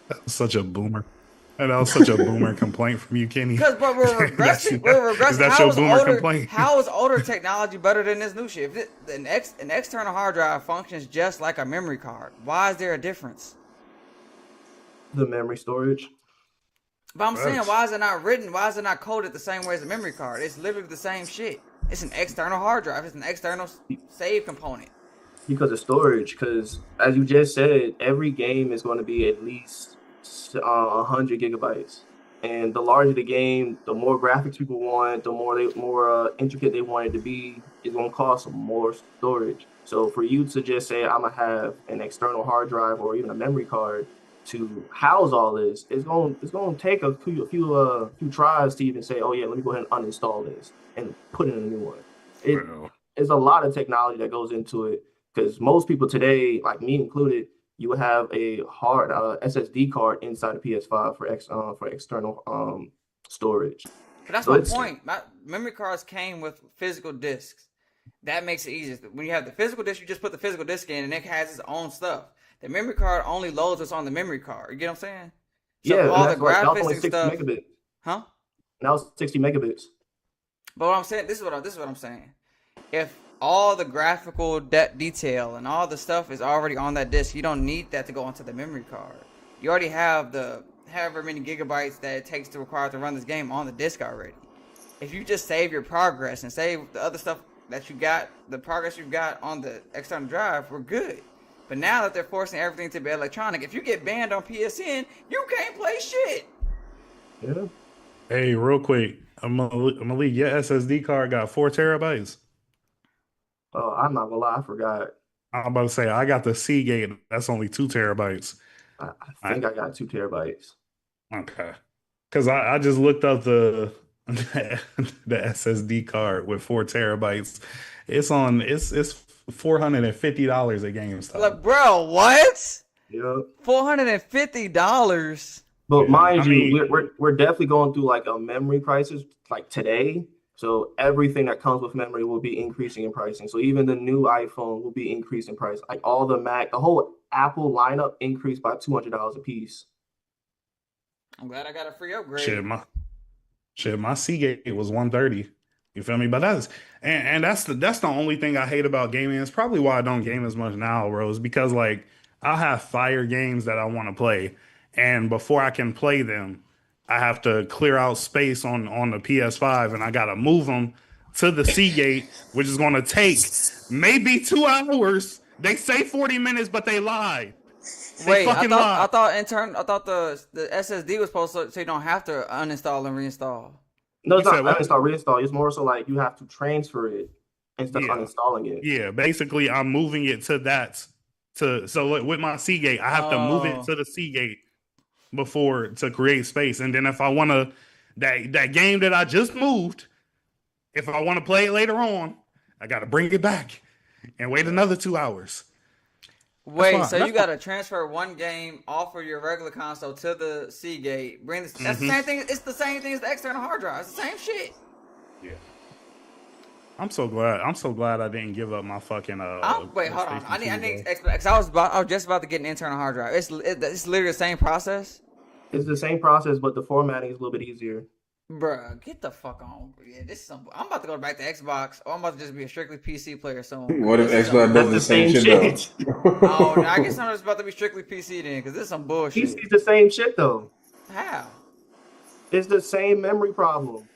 That was such a boomer. And that was such a boomer complaint from you, Kenny. Because, but we're regressing. We're regressing. Is that your boomer complaint? How is older technology better than this new shit? If an external hard drive functions just like a memory card, why is there a difference? The memory storage. But I'm saying, why is it not written? Why is it not coded the same way as a memory card? It's literally the same shit. It's an external hard drive. It's an external save component. Because of storage. Because as you just said, every game is going to be at least 100 gigabytes. And the larger the game, the more graphics people want, the more intricate they want it to be. It's going to cost more storage. So for you to just say, I'm going to have an external hard drive or even a memory card to house all this, it's going to take a few tries to even say, oh yeah, let me go ahead and uninstall this and put in a new one. It's a lot of technology that goes into it, because most people today, like me included, you would have a hard SSD card inside a PS5 for external storage. But that's my point. My memory cards came with physical discs. That makes it easier. When you have the physical disc, you just put the physical disc in, and it has its own stuff. The memory card only loads what's on the memory card. You get what I'm saying? So yeah, all the graphics only and 60 stuff. megabits. Huh? Now it's 60 megabits. But what I'm saying, this is what I'm saying. If all the graphical detail and all the stuff is already on that disk, you don't need that to go onto the memory card. You already have the however many gigabytes that it takes to require to run this game on the disk already. If you just save your progress and save the other stuff that you got, the progress you've got on the external drive, we're good. But now that they're forcing everything to be electronic, if you get banned on PSN, you can't play shit. Yeah. Hey, real quick, Malik, your SSD card got 4 terabytes. Oh, I'm not gonna lie, I forgot. I'm about to say I got the Seagate. That's only 2 terabytes. I think I got 2 terabytes. Okay, because I just looked up the SSD card with 4 terabytes. It's $450 at GameStop. Like, bro, what? Yeah. $450. But mind you, we're definitely going through like a memory prices like today. So everything that comes with memory will be increasing in pricing. So even the new iPhone will be increased in price. Like all the Mac, the whole Apple lineup increased by $200 a piece. I'm glad I got a free upgrade. My Seagate was $130. You feel me? But that's the only thing I hate about gaming. It's probably why I don't game as much now, bro. Is because like I'll have fire games that I want to play, and before I can play them, I have to clear out space on the PS5, and I gotta move them to the Seagate, which is gonna take maybe 2 hours. They say 40 minutes, but they lie. Wait, fucking lie. I thought the SSD was supposed to so you don't have to uninstall and reinstall. No, it's You not said what? uninstall, reinstall. It's more so like you have to transfer it instead of Yeah. uninstalling it. Yeah, basically, I'm moving it to that. So with my Seagate, I have to move it to the Seagate before to create space, and then if I want to that game that I just moved, if I want to play it later on, I got to bring it back and wait another 2 hours. Wait, so That's you got to transfer one game off of your regular console to the Seagate. Bring this. That's the same thing. It's the same thing as the external hard drive. It's the same shit. Yeah. I'm so glad I didn't give up my fucking Wait, hold on. PlayStation I need 2, bro. because I was just about to get an internal hard drive. It's literally the same process. It's the same process, but the formatting is a little bit easier. Bruh, get the fuck on. Yeah, this is some. I'm about to go back to Xbox, or I'm about to just be a strictly PC player soon. What if Xbox does That's the same shit though? Oh, I guess I'm just about to be strictly PC then, because this is some bullshit. PC's the same shit though. How? It's the same memory problem.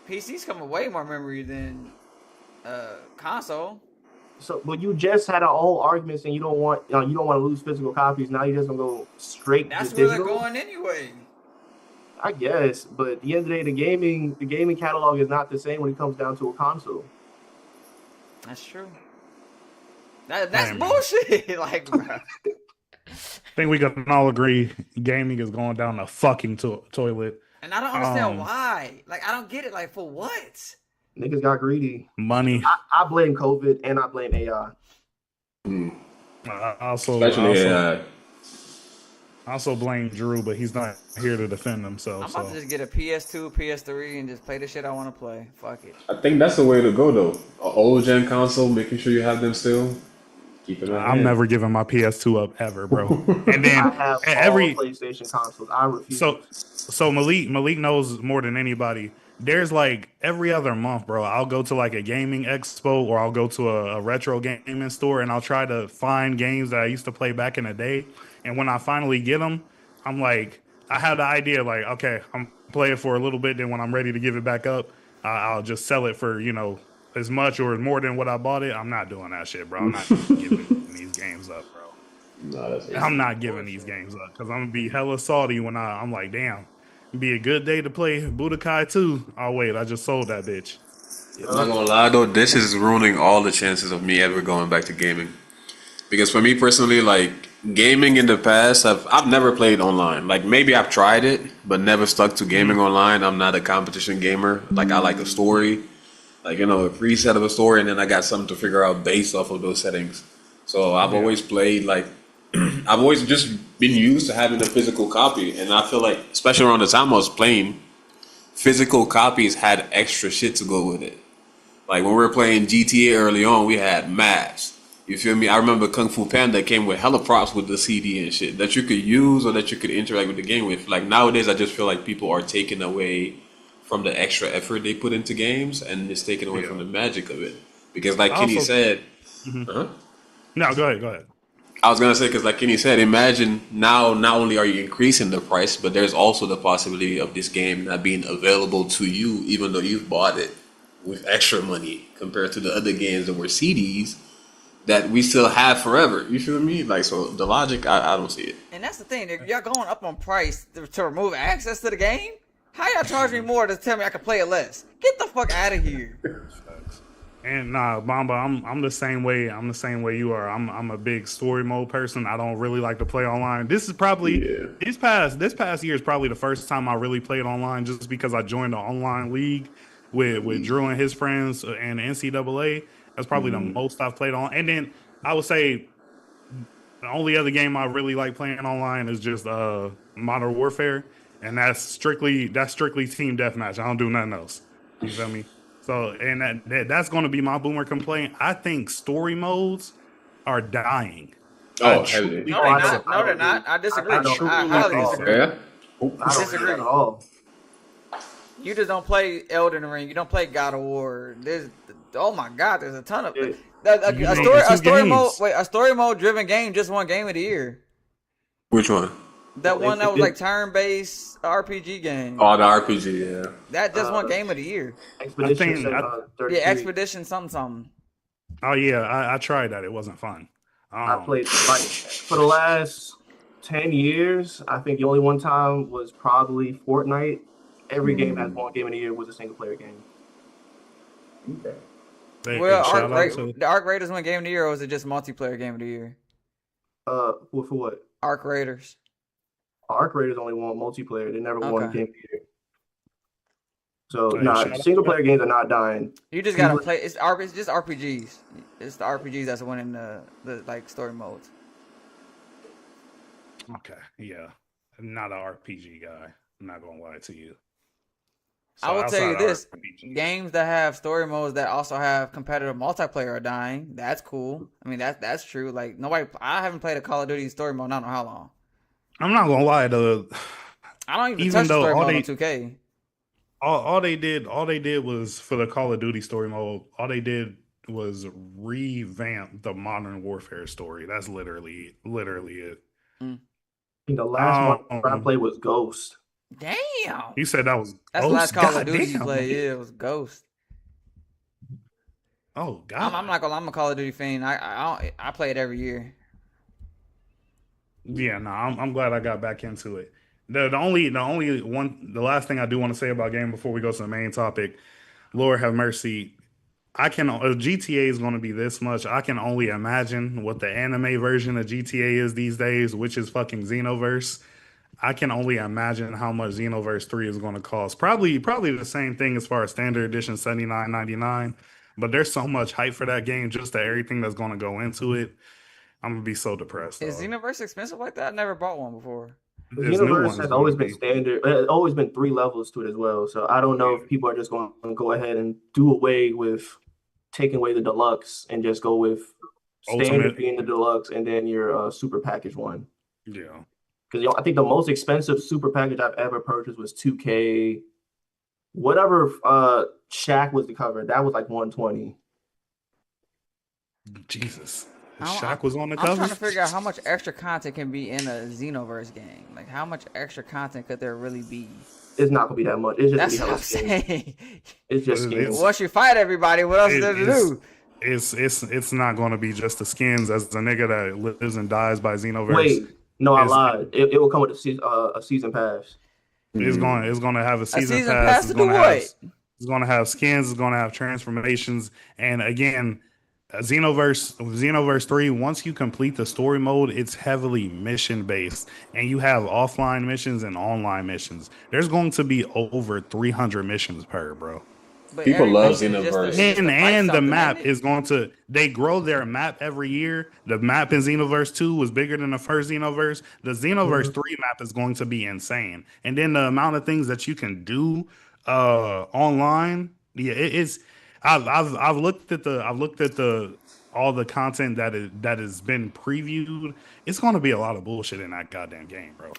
PC's come with way more memory than console. So, but you just had a whole argument saying you don't want to lose physical copies. Now you just gonna go straight That's to where digital. they're going anyway. I guess, but at the end of the day, the gaming catalog is not the same when it comes down to a console. That's true. That's Damn. bullshit. Like, bruh. I think we can all agree gaming is going down the fucking toilet. And I don't understand why. Like, I don't get it. Like, for what? Niggas got greedy. Money. I blame COVID and I blame AI. I also blame Drew, but he's not here to defend himself. I'm about to just get a PS2, PS3, and just play the shit I want to play. Fuck it. I think that's the way to go though. An old gen console, making sure you have them still. Keep it. I'm never giving my PS2 up ever, bro. And then I have every all PlayStation consoles. I refuse. So Malik knows more than anybody. There's like every other month, bro, I'll go to like a gaming expo or I'll go to a retro gaming store and I'll try to find games that I used to play back in the day. And when I finally get them, I'm like, I have the idea like, okay, I'm playing for a little bit. Then when I'm ready to give it back up, I'll just sell it for, as much or more than what I bought it. I'm not doing that shit, bro. I'm not giving these games up, bro. I'm not giving these games up because I'm going to be hella salty when I'm like, damn. Be a good day to play Budokai 2. Oh wait, I just sold that bitch. I'm not gonna lie though, this is ruining all the chances of me ever going back to gaming. Because for me personally, like gaming in the past, I've never played online. Like maybe I've tried it, but never stuck to gaming online. I'm not a competition gamer. Like I like a story, like a preset of a story, and then I got something to figure out based off of those settings. So I've always played like I've always just been used to having a physical copy, and I feel like, especially around the time I was playing, physical copies had extra shit to go with it. Like when we were playing GTA early on, we had maps. You feel me? I remember Kung Fu Panda came with hella props with the CD and shit that you could use or that you could interact with the game with. Like nowadays, I just feel like people are taking away from the extra effort they put into games, and it's taken away from the magic of it. Because like Kenny said, No, go ahead. I was gonna say, because like Kenny said, imagine now not only are you increasing the price, but there's also the possibility of this game not being available to you, even though you've bought it with extra money compared to the other games that were CDs that we still have forever. You feel me? Like, so the logic, I don't see it. And that's the thing. If y'all going up on price to remove access to the game, how y'all charge me more to tell me I can play it less? Get the fuck out of here. And nah, Bamba, I'm the same way. I'm the same way you are. I'm a big story mode person. I don't really like to play online. This is probably this past year is probably the first time I really played online, just because I joined an online league with Drew and his friends and the NCAA. That's probably the most I've played on. And then I would say the only other game I really like playing online is just Modern Warfare, and that's strictly team deathmatch. I don't do nothing else. You feel me? So, and that's going to be my boomer complaint. I think story modes are dying. Oh, heavily. No, they're not. I disagree. I highly disagree. Yeah. I disagree at all. You just don't play Elden Ring. You don't play God of War. Oh my God, there's a ton of a story mode driven game just won Game of the Year. Which one? That one that was like turn-based RPG game. Oh, the RPG, yeah. That just won Game of the Year. Expedition something. Oh yeah, I tried that. It wasn't fun. I played like for the last 10 years, I think the only one time was probably Fortnite. Every game has won Game of the Year was a single player game. Well, Shout out to The Arc Raiders win Game of the Year, or was it just multiplayer Game of the Year? For what? Arc Raiders. Arc Raiders only won multiplayer. They never won Okay. Game of the Year. So, Hey, nah, shout out single to- player games are not dying. You just gotta play. It's just RPGs. It's the RPGs that's winning the like story modes. Okay, yeah. Not an RPG guy. I'm not gonna lie to you. I will tell you outside of this: RPG, games that have story modes that also have competitive multiplayer are dying. That's cool. I mean, that's true. Like nobody. I haven't played a Call of Duty story mode. I don't know how long. I'm not gonna lie. I don't even Even touch the though story all mode they- on 2K. all they did was for the Call of Duty story mode. All they did was revamp the Modern Warfare story. That's literally it. Mm. I think the last one I Um, played was Ghost. Damn. You said that was That's the Ghost? last Call God of Duty you damn. played. Yeah, it was Ghost. Oh God. I'm not gonna. I'm a Call of Duty fan. I play it every year. Yeah, no, I'm glad I got back into it. The last thing I do want to say about game before we go to the main topic, Lord have mercy. If GTA is going to be this much, I can only imagine what the anime version of GTA is these days, which is fucking Xenoverse. I can only imagine how much Xenoverse 3 is going to cost. Probably the same thing as far as standard edition $79.99. But there's so much hype for that game, just to everything that's going to go into it. I'm gonna be so depressed. Is Xenoverse expensive like that? I never bought one before. The This new universe one's has gonna always been be- standard. It's always been 3 levels to it as well. So I don't know if people are just going to go ahead and do away with taking away the deluxe and just go with standard Ultimate. being the deluxe and then your super package one. Yeah. Because I think the most expensive super package I've ever purchased was 2K. Whatever Shaq was the cover, that was like 120. Jesus. I'm- Shaq was on the I'm cover. trying to figure out how much extra content can be in a Xenoverse game. Like, how much extra content could there really be? It's not gonna be that much. It's just That's gonna what be I'm hella skins. saying. It's just It's- skins. Once you fight everybody, what else is there to do? It's not going to be just the skins. As the nigga that lives and dies by Xenoverse, Wait, no, I It's- lied. It will come with a season pass. it's going to have a season, season pass. pass It's to going do to have what? it's going to have skins. It's going to have transformations. And again, Xenoverse 3. Once you complete the story mode, it's heavily mission based, and you have offline missions and online missions. There's going to be over 300 missions per bro. But People every love mission is just Xenoverse. to fight And the something, map ain't it? is going to, they grow their map every year. The map in Xenoverse 2 was bigger than the first Xenoverse. The Xenoverse 3 map is going to be insane. And then the amount of things that you can do online, yeah, it's I've looked at the all the content that has been previewed. It's going to be a lot of bullshit in that goddamn game, bro.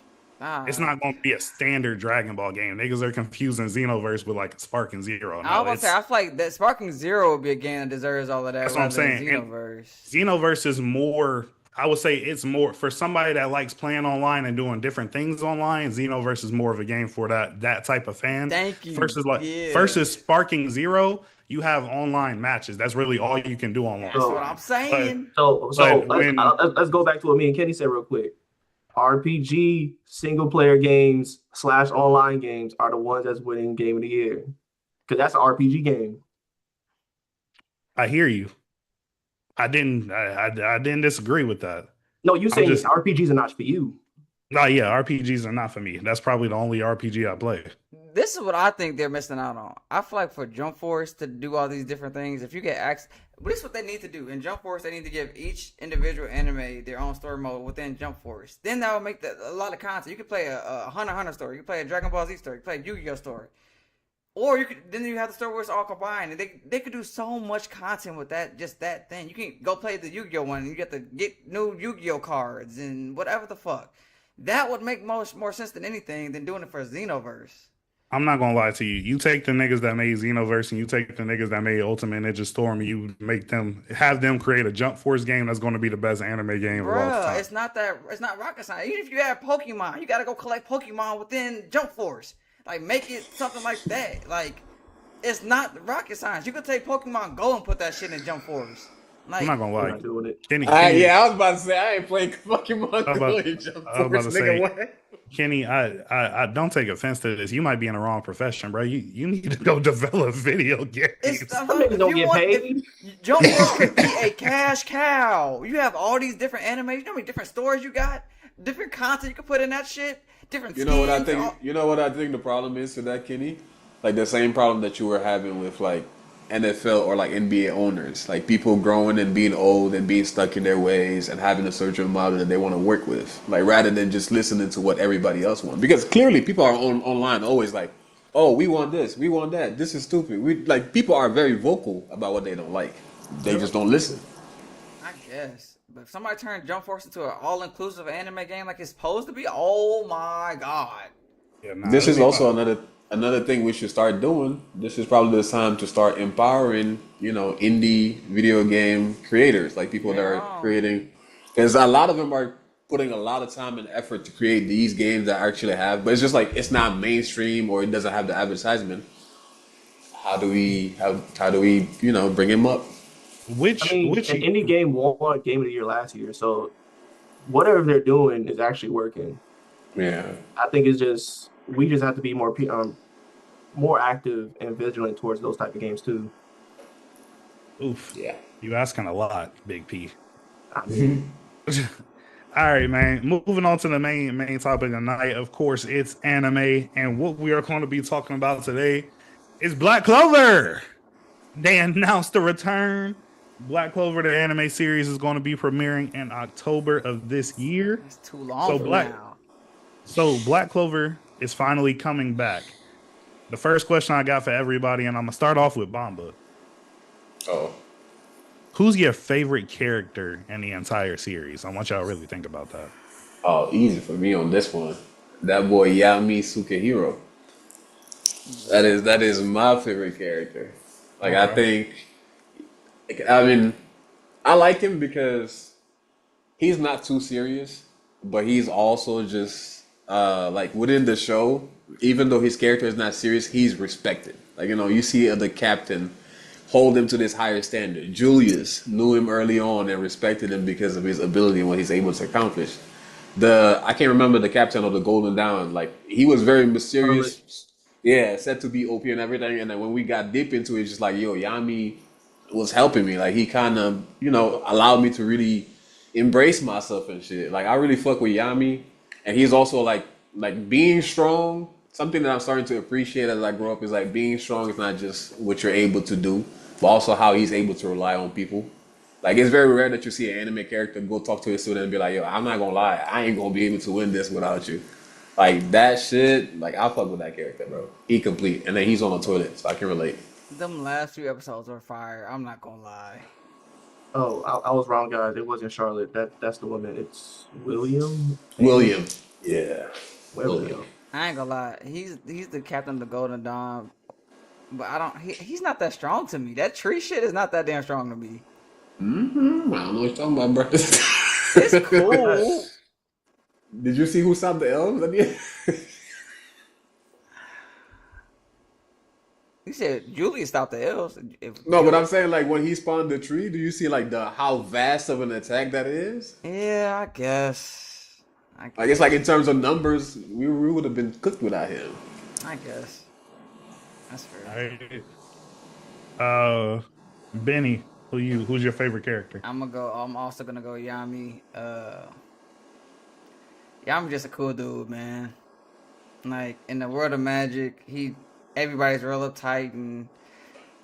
It's not going to be a standard Dragon Ball game. Niggas are confusing Xenoverse with like Sparking Zero. I was about to say, I feel like that Sparking Zero would be a game that deserves all of that. That's what I'm rather than saying. And Xenoverse. Xenoverse is more, I would say it's more for somebody that likes playing online and doing different things online. Xenoverse is more of a game for that type of fan. Thank you. Versus Sparking Zero, you have online matches. That's really all you can do online. That's what I'm saying. So let's go back to what me and Kenny said real quick. RPG single player games / online games are the ones that's winning Game of the Year because that's an RPG game. I hear you. I didn't disagree with that. No, you saying just- RPGs are not for you. No, yeah, RPGs are not for me. That's probably the only RPG I play. This is what I think they're missing out on. I feel like for Jump Force to do all these different things, if you get access, but this is what they need to do. In Jump Force, they need to give each individual anime their own story mode within Jump Force. Then that will make a lot of content. You could play a Hunter x Hunter story. You could play a Dragon Ball Z story. You could play a Yu-Gi-Oh story. Or then you have the story where it's all combined. And they could do so much content with that thing. You can go play the Yu-Gi-Oh one and you get to get new Yu-Gi-Oh cards and whatever the fuck. That would make more sense than anything than doing it for Xenoverse. I'm not gonna lie to you. You take the niggas that made Xenoverse and you take the niggas that made Ultimate Ninja Storm and you have them create a Jump Force game that's gonna be the best anime game of all time. It's not rocket science. Even if you have Pokemon, you gotta go collect Pokemon within Jump Force. Like, make it something like that. Like, it's not rocket science. You could take Pokemon Go and put that shit in Jump Force. Like, I'm not gonna We're lie. not doing it. Kenny, Yeah, I was about to say I ain't playing fucking I was about, Mongolian Jump I was about Force, to nigga. say, What? Kenny, I don't take offense to this. You might be in the wrong profession, bro. You need to go develop video it's games. Some niggas if don't you get want, if paid. Jump Force could be a cash cow. You have all these different animations. You know how many different stories you got, different content you can put in that shit, different You know what I skins. think? You know what I think the problem is to that, Kenny? Like the same problem that you were having with like NFL or like NBA owners, like people growing and being old and being stuck in their ways and having a certain model that they want to work with, like rather than just listening to what everybody else wants. Because clearly, people are online always like, "Oh, we want this, we want that. This is stupid." We like people are very vocal about what they don't like. They just don't listen. I guess. But if somebody turned Jump Force into an all-inclusive anime game like it's supposed to be, oh my god. Yeah, This it'll is be also fun. another thing we should start doing. This is probably the time to start empowering, indie video game creators, like people You that ain't are wrong. creating, because a lot of them are putting a lot of time and effort to create these games that actually have, but it's just like it's not mainstream or it doesn't have the advertisement. How do we bring him up? I Which mean, which an indie game won Game of the Year last year, so whatever they're doing is actually working. Yeah. I think it's just we just have to be more active and vigilant towards those type of games too. oof, Yeah. you asking a lot, Big P. I mean, All right, man. Moving on to the main topic of the night. Of course, it's anime, and what we are going to be talking about today is Black Clover. They announced the return. Black Clover, the anime series, is going to be premiering in October of this year. It's too long So from now. Black Clover is finally coming back. The first question I got for everybody, and I'm gonna start off with Bomba. Oh. Who's your favorite character in the entire series? I want y'all to really think about that. Oh, easy for me on this one. That boy Yami Sukahiro. That is my favorite character. Like I Okay. think, I mean, I like him because he's not too serious, but he's also just like within the show. Even though his character is not serious, he's respected. Like you see the captain hold him to this higher standard. Julius knew him early on and respected him because of his ability and what he's able to accomplish. I can't remember the captain of the Golden Dawn. Like he was very Charlotte, mysterious. Yeah, said to be OP and everything. And then when we got deep into it, it's just like, yo, Yami was helping me. Like he kind of, allowed me to really embrace myself and shit. Like I really fuck with Yami, and he's also like being strong. Something that I'm starting to appreciate as I grow up is like being strong is not just what you're able to do, but also how he's able to rely on people. Like it's very rare that you see an anime character go talk to a student and be like, "Yo, I'm not gonna lie, I ain't gonna be able to win this without you." Like that shit, like I fuck with that character, bro. He complete, and then he's on the toilet, so I can relate. Them last few episodes were fire. I'm not gonna lie. oh, I was wrong, guys. It wasn't Charlotte. That's the woman. It's William. William, yeah, Whatever we William. go. I ain't gonna lie. He's the captain of the Golden Dawn, but I don't. He's not that strong to me. That tree shit is not that damn strong to me. I don't know what you're talking about, bro. It's cool. Did you see who stopped the elves at the end? He said Julius stopped the elves. No, but I'm saying like when he spawned the tree, do you see like the how vast of an attack that is? Yeah, I guess. Like it's like in terms of numbers, we would have been cooked without him. I guess. That's fair. All right. Benny, who's your favorite character? I'm also gonna go Yami. Yami just a cool dude, man. Like in the world of magic, everybody's real uptight and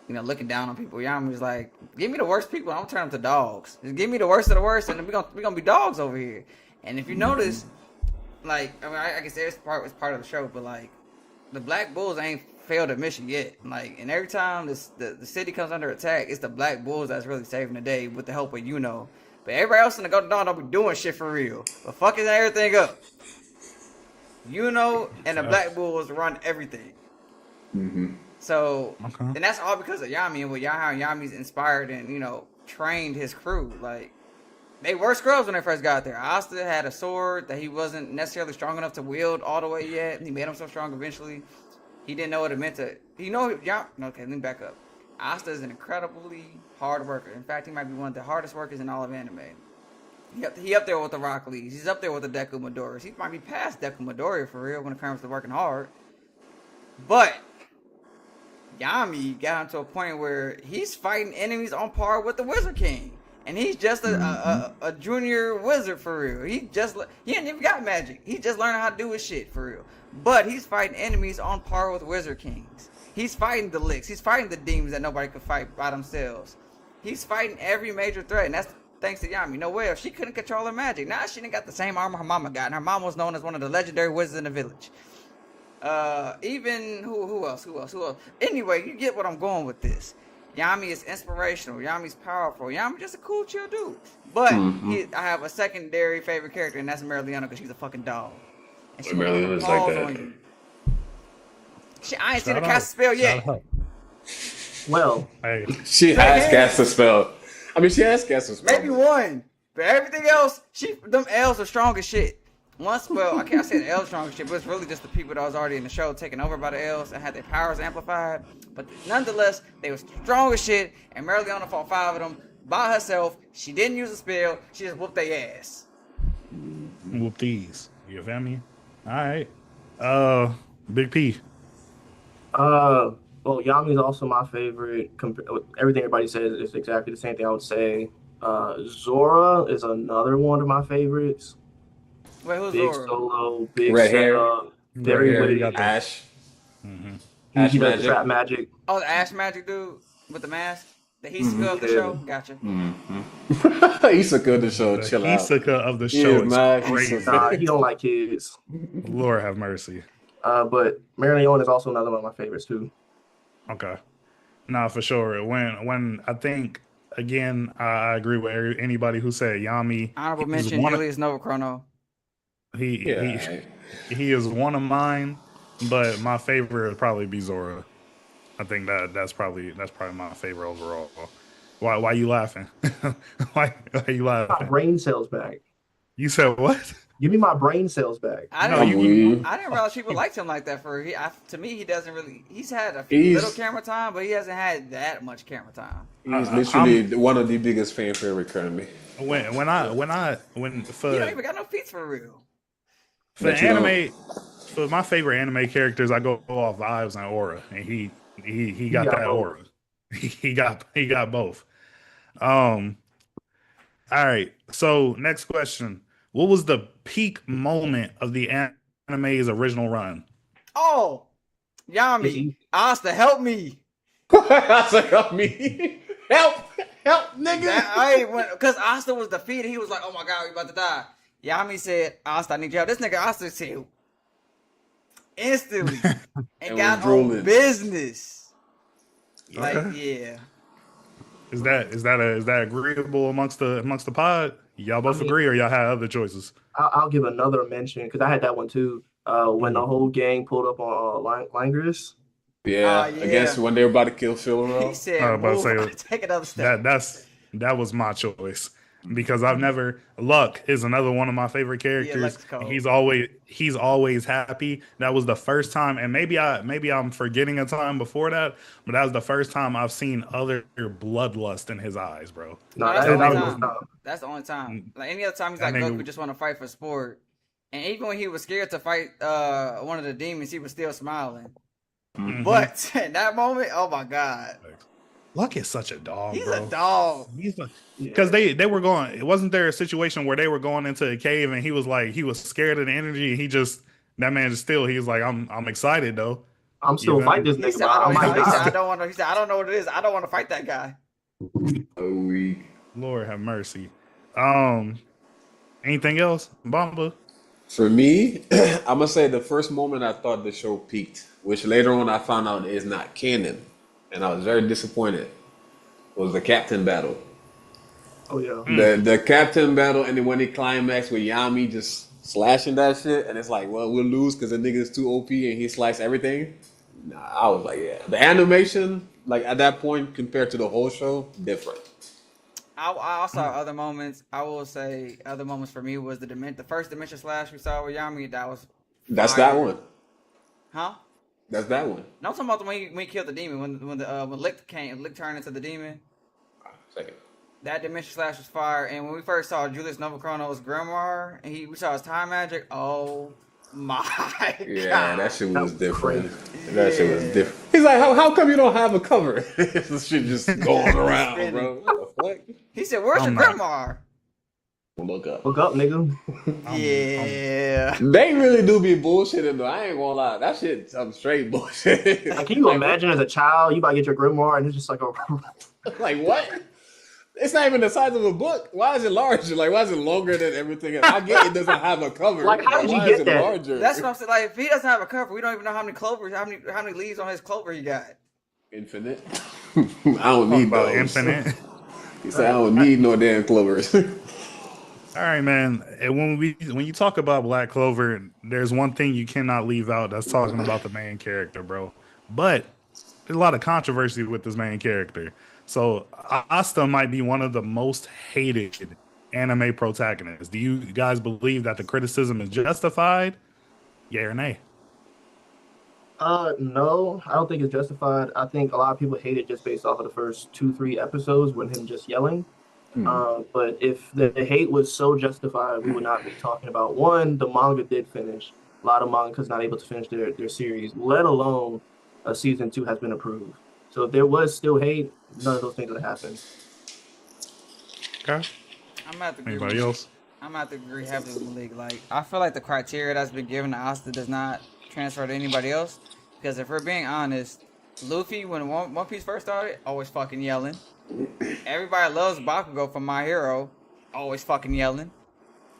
looking down on people. Yami's like, give me the worst people, I'm gonna turn them to dogs. Just give me the worst of the worst, and then we gonna be dogs over here. And if you notice, like I guess this part was part of the show, but like the Black Bulls ain't failed a mission yet. Like, and every time the city comes under attack, it's the Black Bulls that's really saving the day with the help of But everybody else in the Golden Dawn don't be doing shit for real, but fucking everything up. And the Black Bulls run everything. So, Okay. and that's all because of Yami and how Yami's inspired and, trained his crew. Like, they were scrubs when they first got there. Asta had a sword that he wasn't necessarily strong enough to wield all the way yet. He made himself strong eventually. He didn't know what it meant to, okay, let me back up. Asta is an incredibly hard worker. In fact, he might be one of the hardest workers in all of anime. He up there with the Rock Lees. He's up there with the Deku Midori's. He might be past Deku Midori for real when it comes to working hard. But Yami got to a point where he's fighting enemies on par with the Wizard King. And he's just a junior wizard for real. He ain't even got magic. He just learning how to do his shit for real. But he's fighting enemies on par with Wizard Kings. He's fighting the Licks. He's fighting the demons that nobody could fight by themselves. He's fighting every major threat, and that's thanks to Yami. No way, if she couldn't control her magic, now she didn't got the same armor her mama got, and her mama was known as one of the legendary wizards in the village. Even who else? Anyway, you get what I'm going with this. Yami is inspirational. Yami's powerful. Yami just a cool, chill dude. But I have a secondary favorite character, and that's Merliana because she's a fucking dog. And she Merliana's like that. I ain't seen her cast a spell yet. Well, Hey, She has cast a spell. I mean, she has cast a spell. Maybe one, but everything else, them L's are strong as shit. One spell, I can't say the L's strong as shit, but it's really just the people that was already in the show taken over by the L's and had their powers amplified. But nonetheless, they were strong as shit, and Merliana fought 5 of them by herself. She didn't use a spell. She just whooped their ass. whoop these. You feel me? All right. Big P. well, Yami's also my favorite. Everything everybody says is exactly the same thing I would say. Zora is another one of my favorites. Wait, who's Big Zora? solo, big Red hair. setup, very Red hair, witty. you got that. Ash. He Ash does the magic. trap magic. Oh, the Ash Magic dude with the mask? The Hisoka of the show? Gotcha. Hisoka the show. The Chill out. Hisoka of the He show is is mad crazy. Hisoka. Nah, he don't like kids. Lord have mercy. But Merlion is also another one of my favorites too. Okay. No, for sure. When I think again, I agree with anybody who said Yami. Honorable is mention, one of- Julius Novachrono. He is one of mine, but my favorite would probably be Zora. I think that's probably my favorite overall. Why you laughing? why you My laughing? brain cells back. You said what? Give me my brain cells back. I No, didn't realize people liked him like that. To me, he doesn't really. He's had a little camera time, but he hasn't had that much camera time. He's literally one of the biggest fan favorite currently. When You don't for even got no feats for real. But you anime, for my favorite anime characters, I go off vibes and aura, and he got that both. aura. He got both. All right. So next question: what was the peak moment of the anime's original run? Oh, Yami, Asta, help me. I was like, help me. Help, nigga. Because Asta was defeated. He was like, "Oh my god, we about to die." Yami said, "Asta, I need your help." This nigga Asta said instantly and And got was drooling. on business. Like, Okay. yeah. Is that agreeable amongst the pod? Y'all both agree, or y'all have other choices? I'll give another mention because I had that one too. When the whole gang pulled up on Langris. Yeah, Yeah. I guess when they were about to kill Phil. He said, I was about to "Move, say, take another step." That was my choice because I've never Luck is another one of my favorite characters. Luck's cold. He's always happy. That was the first time, and maybe I'm forgetting a time before that, but that was the first time I've seen other bloodlust in his eyes, bro. No, that's that the only was time. That's the only time. Like any other time, he's That like, nigga- "Goku just want to fight for sport." And even when he was scared to fight one of the demons, he was still smiling. Mhm. But in that moment, oh my god, Luck is such a dog, he's bro. a dog. Because they were going. Wasn't there a situation where they were going into a cave and he was scared of the energy? And that man is still. He was like, I'm excited though. I'm still Yeah. fighting this He nigga. said, But I might he said, die. "I don't want to." He said, "I don't know what it is. I don't want to fight that guy." Lord have mercy. Anything else, Bamba? For me, I'm gonna say the first moment I thought the show peaked, which later on I found out is not canon, and I was very disappointed, was the captain battle. Oh yeah. The captain battle, and then when he climaxed with Yami just slashing that shit, and it's like, well, we'll lose because the nigga's too OP and he sliced everything. Nah, I was like, yeah. The animation, like at that point, compared to the whole show, different. I also have other moments. I will say other moments for me was the first dimension slash we saw with Yami. That was That's fire. that one. Huh? That's that one. No, I'm talking about when he killed the demon. When Lick turned into the demon. Second. That Dimension Slash was fire. And when we first saw Julius Novachrono's grimoire, and we saw his time magic. Oh my god! Yeah, that shit was different. crazy. That shit was different. He's like, how come you don't have a cover? This shit just going around, bro. What the fuck? He said, "Where's your grimoire?" Look up. Look up, nigga. Yeah. They really do be bullshitting though. I ain't gonna lie. That shit, some straight bullshit. Like, can you imagine as a child, you about to get your grimoire and it's just like a Like what? It's not even the size of a book. Why is it larger? Like, why is it longer than everything else? I get it doesn't have a cover. Like, how did you why get is it that? larger? That's what I'm saying. Like, if he doesn't have a cover, we don't even know how many clovers, how many leaves on his clover he got. Infinite. I don't need About those. infinite. He said I don't need no damn clovers. All right, man. And when you talk about Black Clover, there's one thing you cannot leave out. That's talking about the main character, bro. But there's a lot of controversy with this main character. So Asta might be one of the most hated anime protagonists. Do you guys believe that the criticism is justified? Yeah or nay? No, I don't think it's justified. I think a lot of people hate it just based off of the first 2-3 episodes with him just yelling. But if the hate was so justified, we would not be talking about one. The manga did finish. A lot of mangas not able to finish their series, let alone a season 2 has been approved. So if there was still hate, none of those things would happen. Okay. I'm at the Anybody else? I'm gonna have to agree heavily with Malik. Like, I feel like the criteria that's been given to Asta does not transfer to anybody else. Because if we're being honest, Luffy, when One Piece first started, always fucking yelling. Everybody loves Bakugo from My Hero, always fucking yelling.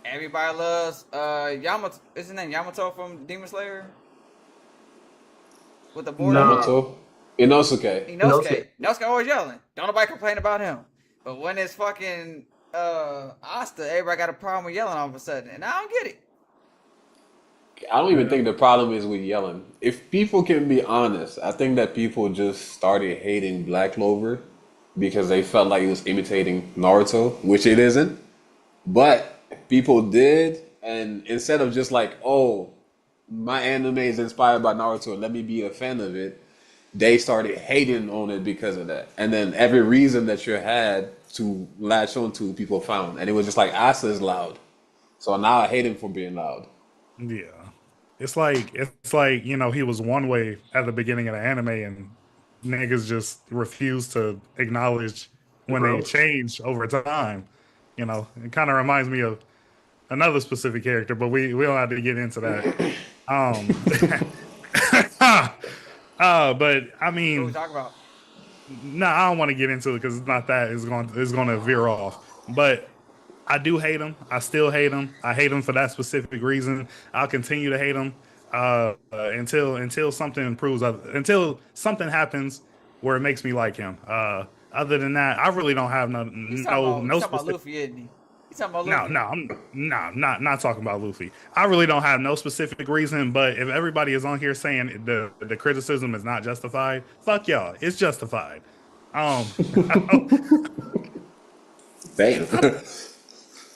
Everybody loves Yamato. Is his name Yamato from Demon Slayer? With the border. No. Yamato? Inosuke. Inosuke always yelling. Don't nobody complain about him. But when it's fucking Asta, everybody got a problem with yelling all of a sudden, and I don't get it. I don't even think the problem is with yelling. If people can be honest, I think that people just started hating Black Clover because they felt like it was imitating Naruto, which it isn't. But people did, and instead of just like, oh, my anime is inspired by Naruto, let me be a fan of it, they started hating on it because of that. And then every reason that you had to latch onto, people found. And it was just like, Asa is loud. So now I hate him for being loud. Yeah. It's like he was one way at the beginning of the anime and niggas just refuse to acknowledge when they change over time. It kind of reminds me of another specific character, but we don't have to get into that. But I mean, What we talk about? no, I don't want to get into it because it's not that. It's going to veer off. But I do hate him. I still hate him. I hate him for that specific reason. I'll continue to hate him until something improves. Until something happens where it makes me like him. Other than that, I really don't have no He's talking about specific. Luffy, isn't he? He's talking about Luffy. I'm not talking about Luffy. I really don't have no specific reason, but if everybody is on here saying the criticism is not justified, fuck y'all. It's justified. Damn.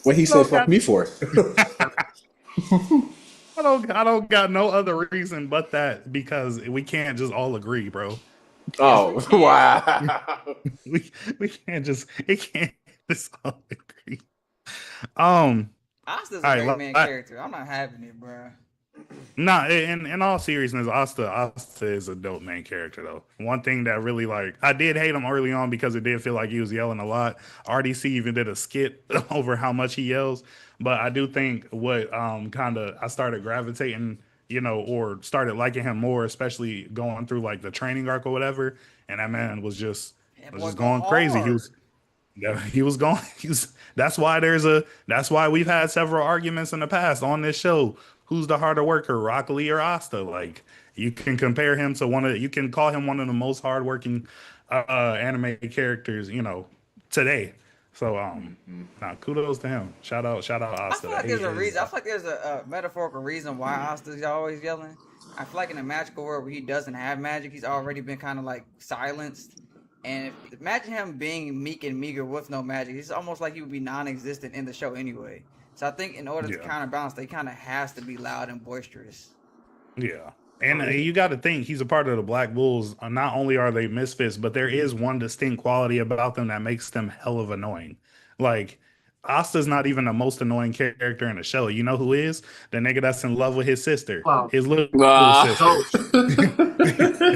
What he said fuck me for? I don't got no other reason but that because we can't just all agree, bro. Oh, wow. we can't just all agree. Asta's a great main character. I'm not having it, bro. Nah, in all seriousness, Asta is a dope main character though. One thing that really I did hate him early on because it did feel like he was yelling a lot. RDC even did a skit over how much he yells, but I do think what I started gravitating, or started liking him more, especially going through the training arc or whatever. And that man was just going crazy. He was going. That's why we've had several arguments in the past on this show. Who's the harder worker, Rock Lee or Asta? You can compare him to you can call him one of the most hardworking anime characters, today. So kudos to him. Shout out Asta. I feel like there's a reason. I feel like there's a metaphorical reason why Asta's always yelling. I feel like in a magical world where he doesn't have magic, he's already been kind of silenced. And imagine him being meek and meager with no magic. It's almost like he would be non-existent in the show anyway. So I think in order to counterbalance, they kind of has to be loud and boisterous. Yeah. And you got to think he's a part of the Black Bulls. Not only are they misfits, but there is one distinct quality about them that makes them hell of annoying. Like Asta's not even the most annoying character in the show. You know who is? The nigga that's in love with his sister, Wow. his little Ah. sister.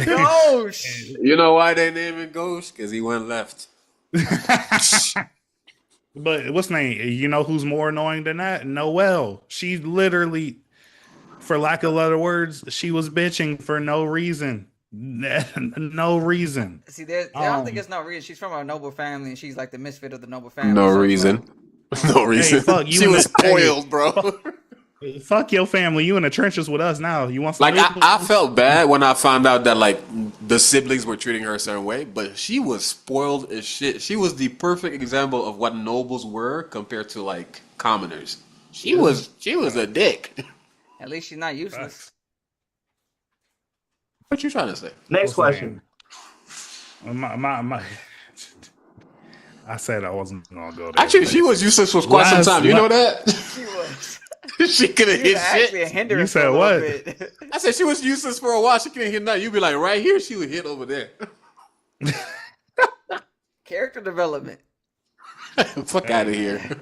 Ghost. You know why they named him Ghost? Because he went left. But what's name? You know who's more annoying than that? Noelle. She literally, for lack of other words, she was bitching for no reason. No reason. See, I don't think it's no reason. She's from a noble family, and she's like the misfit of the noble family. No So, reason. No reason. fuck, you she in was the- hey, spoiled, bro. Fuck your family. You in the trenches with us now. You want some Like noodles? I felt bad when I found out that like the siblings were treating her a certain way, but she was spoiled as shit. She was the perfect example of what nobles were compared to like commoners. She was a dick. At least she's not useless. What you trying to say? Next question. My I said I wasn't gonna go there. Actually, she was useless for quite some time. You know that? She was. She couldn't She was hit actually a shit. hindrance. You said for a what? little bit. I said she was useless for a while. She couldn't hit nothing. You'd be like, right here, she would hit over there. Character development. Fuck out of here.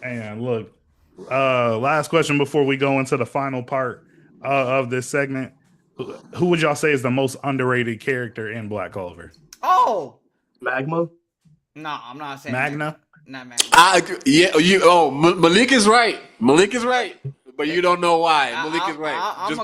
And look, last question before we go into the final part of this segment. Who would y'all say is the most underrated character in Black Clover? Oh Magma. no, I'm not saying Magna? Not Magna. I agree. Yeah, Malik is right. Malik is right. But you don't know why. Malik is right. I'm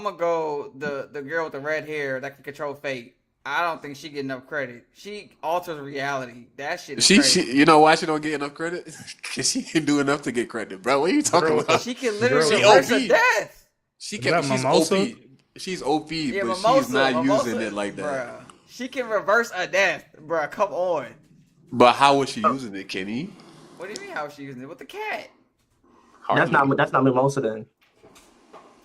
gonna go the girl with the red hair that can control fate. I don't think she get enough credit. She alters reality. That shit is crazy. You know why she don't get enough credit? Because she can do enough to get credit, bro. What are you talking about? She can literally Girl, reverse she a death. She's that Mimosa? OP. She's OP, Yeah, but Mimosa, she's not Mimosa, using it like that. Bruh. She can reverse a death, bruh. Come on. But how was she using it, Kenny? What do you mean? How is she using it with the cat? That's not Mimosa then.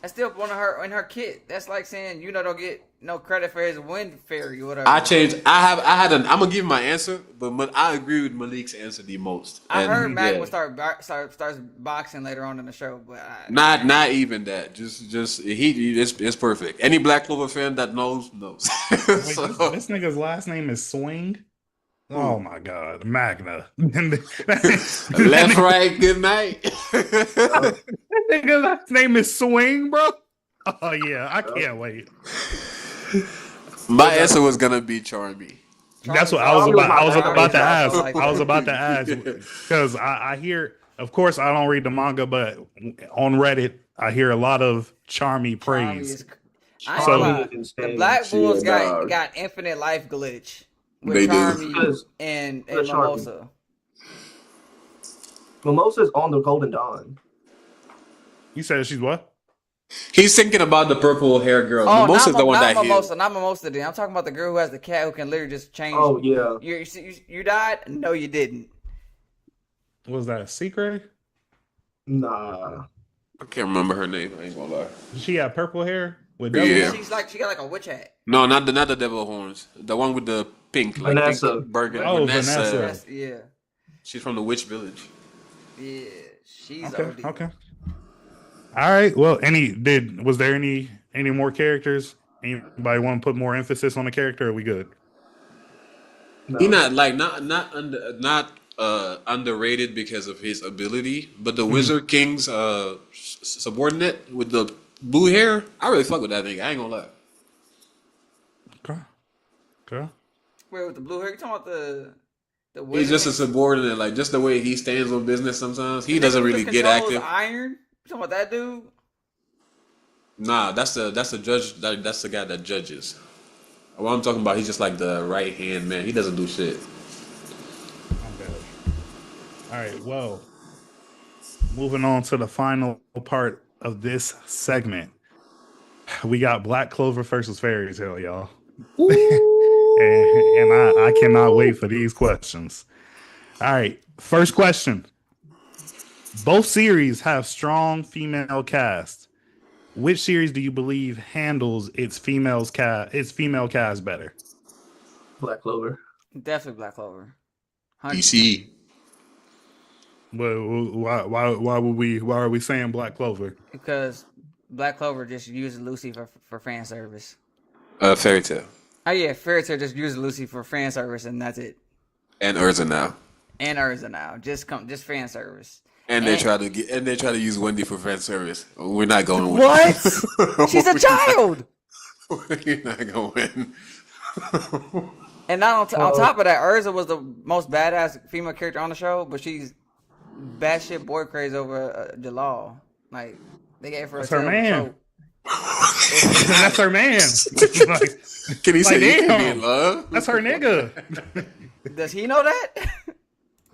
That's still one of her in her kit. That's like saying don't get no credit for his wind fairy or whatever. I'm gonna give my answer, but I agree with Malik's answer the most. I heard Mac yeah. will starts boxing later on in the show, but Not even that. It's perfect. Any Black Clover fan that knows. Wait, So- this nigga's last name is Swing? Oh my god, Magna. Left, right, good night. That nigga's last name is Swing, bro. Oh yeah, I can't wait. My answer was gonna be Charmy. That's what I was about. I was Charmy's about to also ask. like I was that. about to ask because I hear. Of course, I don't read the manga, but on Reddit, I hear a lot of Charmy Charmy praise. is- I ain't So- gonna lie. Charmy is The insane. Black Bulls Yeah, dog. got infinite life glitch with They do. Charmy Because- and because Charmy. Mimosa. Mimosa's on the Golden Dawn. You said she's what? He's thinking about the purple hair girl. Oh, Mimosa's not, the one not that Mimosa, healed. not Mimosa. Then I'm talking about the girl who has the cat who can literally just change. Oh yeah. You died? No, you didn't. Was that a secret? Nah. I can't remember her name. I ain't gonna lie. She had purple hair with Yeah. devil. She got like a witch hat. No, not the devil horns. The one with the pink, like Vanessa. pink burger. Oh, Vanessa. Vanessa. Yeah, She's from the Witch Village. yeah. She's Okay, OD. okay. All right. Well, was there any more characters? Anybody want to put more emphasis on the character? Or are we good? No. He not underrated because of his ability, but the Wizard King's subordinate with the blue hair, I really fuck with that nigga. I ain't gonna lie. Okay. Okay. Wait, with the blue hair? You talking about the He's just a wizard? subordinate, like just the way he stands on business. Sometimes he The doesn't nigga who really get controls active. Iron? You talking about that dude? Nah, that's the judge. That's the guy that judges. What I'm talking about, he's just like the right hand man. He doesn't do shit. Okay. All right. Well, moving on to the final part of this segment, we got Black Clover versus Fairy Tale, y'all. and I cannot wait for these questions. All right. First question. Both series have strong female cast. Which series do you believe handles its female cast better? Black Clover. Definitely Black Clover. 100%. DC. Well, why are we saying Black Clover? Because Black Clover just uses Lucy for fan service. Fairy Tale Oh yeah, Fairy Tail just uses Lucy for fan service, and that's it. and Urza now. And Urza now, just fan service. And they try to use Wendy for fan service. We're not going with What? She's a child. We're not going. And not on top of that, Urza was the most badass female character on the show, but she's batshit boy crazy over Jalal. Like they gave her That's a her man. So, That's her man. Like, Can he say you can be damn. in love? That's her nigga. does he know that?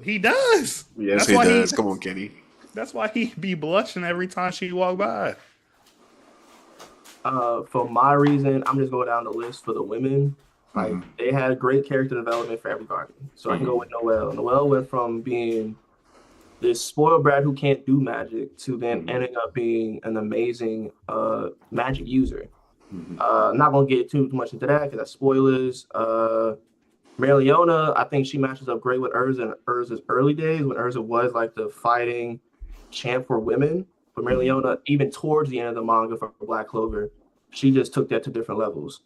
He does. Yes, That's he why does. Come on, Kenny. That's why he be blushing every time she walk by. For my reason, I'm just going down the list for the women. Like they had great character development for everybody. So I can go with Noelle. Noelle went from being this spoiled brat who can't do magic to then ending up being an amazing magic user. I'm not gonna get too much into that because that's spoilers. Marileona, I think she matches up great with Urza in Urza's early days when Urza was like the fighting champ for women. But Marileona, even towards the end of the manga for Black Clover, she just took that to different levels.